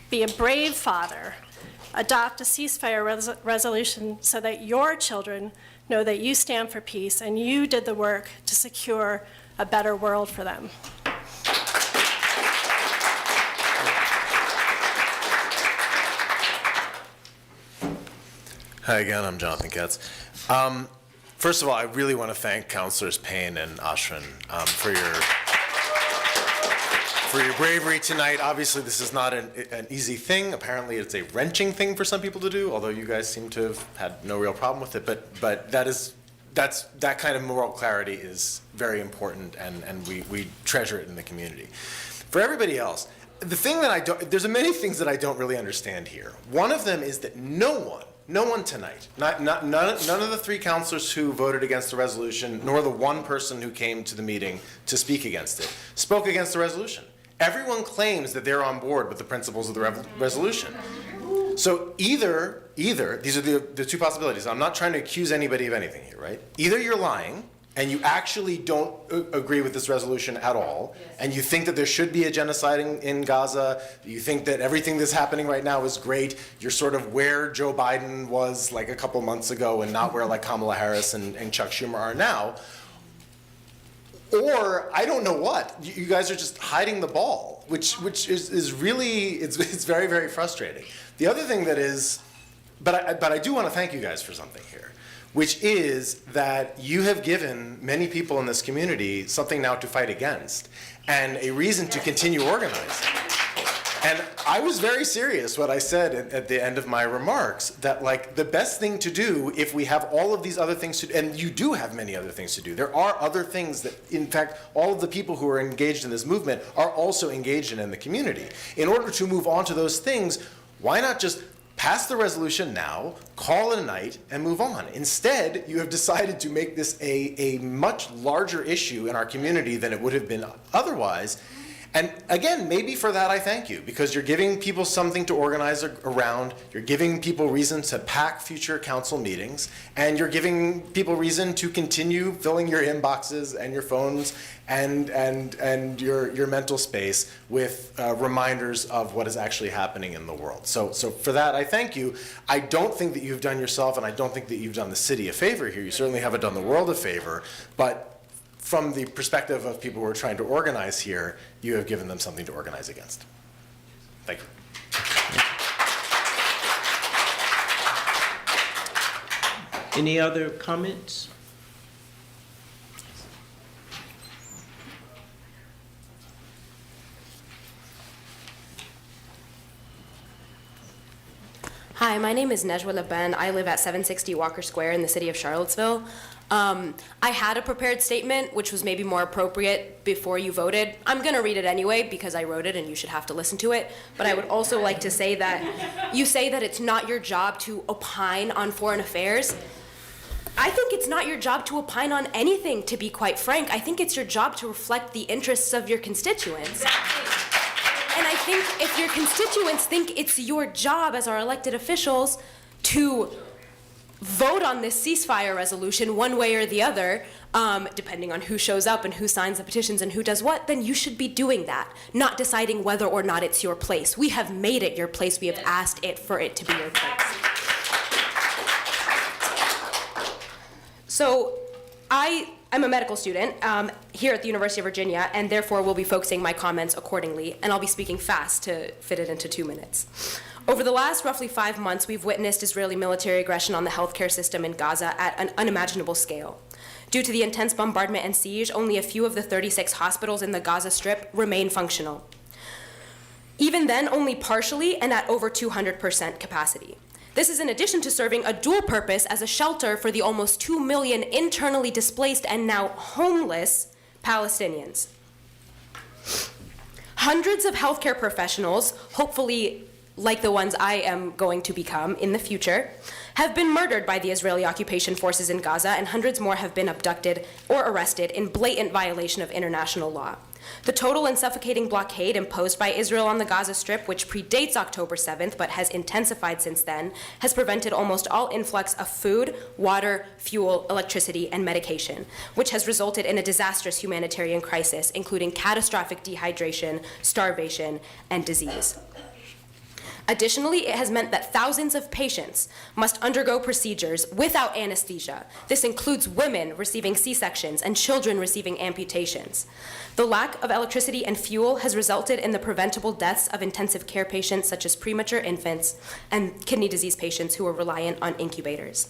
Be a brave father. Adopt a ceasefire resolution so that your children know that you stand for peace and you did the work to secure a better world for them. Hi again, I'm Jonathan Katz. First of all, I really want to thank Councilors Payne and Oshrin for your bravery tonight. Obviously, this is not an easy thing. Apparently, it's a wrenching thing for some people to do, although you guys seem to have had no real problem with it. But that kind of moral clarity is very important, and we treasure it in the community. For everybody else, the thing that there's many things that I don't really understand here. One of them is that no one tonight, none of the three councilors who voted against the resolution, nor the one person who came to the meeting to speak against it, spoke against the resolution. Everyone claims that they're on board with the principles of the resolution. So either these are the two possibilities. I'm not trying to accuse anybody of anything here, right? Either you're lying and you actually don't agree with this resolution at all, and you think that there should be a genocide in Gaza, you think that everything that's happening right now is great, you're sort of where Joe Biden was like a couple months ago and not where like Kamala Harris and Chuck Schumer are now, or I don't know what, you guys are just hiding the ball, which is really, it's very, very frustrating. The other thing that is, but I do want to thank you guys for something here, which is that you have given many people in this community something now to fight against and a reason to continue organizing. And I was very serious what I said at the end of my remarks, that like the best thing to do if we have all of these other things to do, and you do have many other things to do, there are other things that, in fact, all of the people who are engaged in this movement are also engaged in the community. In order to move on to those things, why not just pass the resolution now, call it a night, and move on? Instead, you have decided to make this a much larger issue in our community than it would have been otherwise. And again, maybe for that I thank you, because you're giving people something to organize around, you're giving people reason to pack future council meetings, and you're giving people reason to continue filling your inboxes and your phones and your mental space with reminders of what is actually happening in the world. So for that, I thank you. I don't think that you've done yourself, and I don't think that you've done the city a favor here. You certainly haven't done the world a favor, but from the perspective of people who are trying to organize here, you have given them something to organize against. Thank you. Any other comments? Hi, my name is Nejwa Leben. I live at 760 Walker Square in the city of Charlottesville. I had a prepared statement, which was maybe more appropriate before you voted. I'm going to read it anyway because I wrote it and you should have to listen to it. But I would also like to say that you say that it's not your job to opine on foreign affairs. I think it's not your job to opine on anything, to be quite frank. I think it's your job to reflect the interests of your constituents. And I think if your constituents think it's your job as our elected officials to vote on this ceasefire resolution one way or the other, depending on who shows up and who signs the petitions and who does what, then you should be doing that, not deciding whether or not it's your place. We have made it your place. We have asked it for it to be your place. So I'm a medical student here at the University of Virginia, and therefore will be focusing my comments accordingly, and I'll be speaking fast to fit it into 2 minutes. Over the last roughly 5 months, we've witnessed Israeli military aggression on the healthcare system in Gaza at an unimaginable scale. Due to the intense bombardment and siege, only a few of the 36 hospitals in the Gaza Strip remain functional. Even then, only partially and at over 200% capacity. This is in addition to serving a dual purpose as a shelter for the almost 2 million internally displaced and now homeless Palestinians. Hundreds of healthcare professionals, hopefully like the ones I am going to become in the future, have been murdered by the Israeli occupation forces in Gaza, and hundreds more have been abducted or arrested in blatant violation of international law. The total and suffocating blockade imposed by Israel on the Gaza Strip, which predates October 7th but has intensified since then, has prevented almost all influx of food, water, fuel, electricity, and medication, which has resulted in a disastrous humanitarian crisis, including catastrophic dehydration, starvation, and disease. Additionally, it has meant that thousands of patients must undergo procedures without anesthesia. This includes women receiving C-sections and children receiving amputations. The lack of electricity and fuel has resulted in the preventable deaths of intensive care patients such as premature infants and kidney disease patients who are reliant on incubators.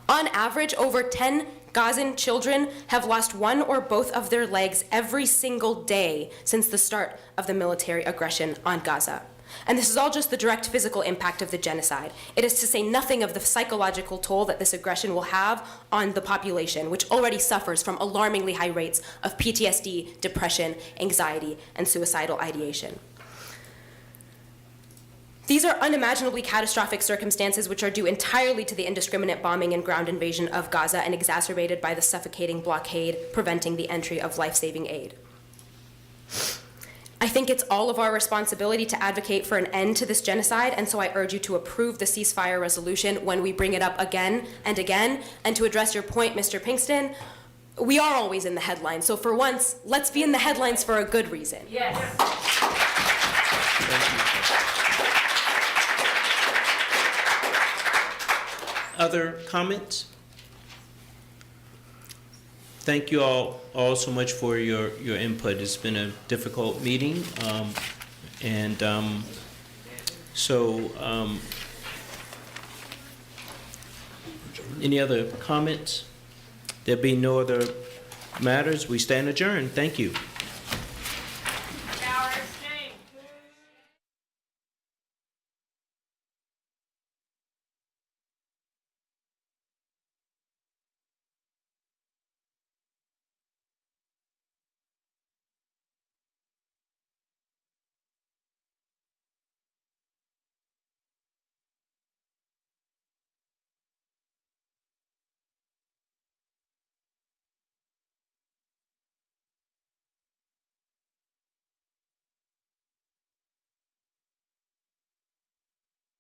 On average, over 10 Gazan children have lost one or both of their legs every single day since the start of the military aggression on Gaza. And this is all just the direct physical impact of the genocide. It is to say nothing of the psychological toll that this aggression will have on the population, which already suffers from alarmingly high rates of PTSD, depression, anxiety, and suicidal ideation. These are unimaginably catastrophic circumstances which are due entirely to the indiscriminate bombing and ground invasion of Gaza and exacerbated by the suffocating blockade preventing the entry of life-saving aid. I think it's all of our responsibility to advocate for an end to this genocide, and so I urge you to approve the ceasefire resolution when we bring it up again and again. And to address your point, Mr. Pinkston, we are always in the headlines, so for once, let's be in the headlines for a good reason. Thank you. Other comments? Thank you all so much for your input. It's been a difficult meeting. Any other comments? There being no other matters, we stand adjourned. Thank you.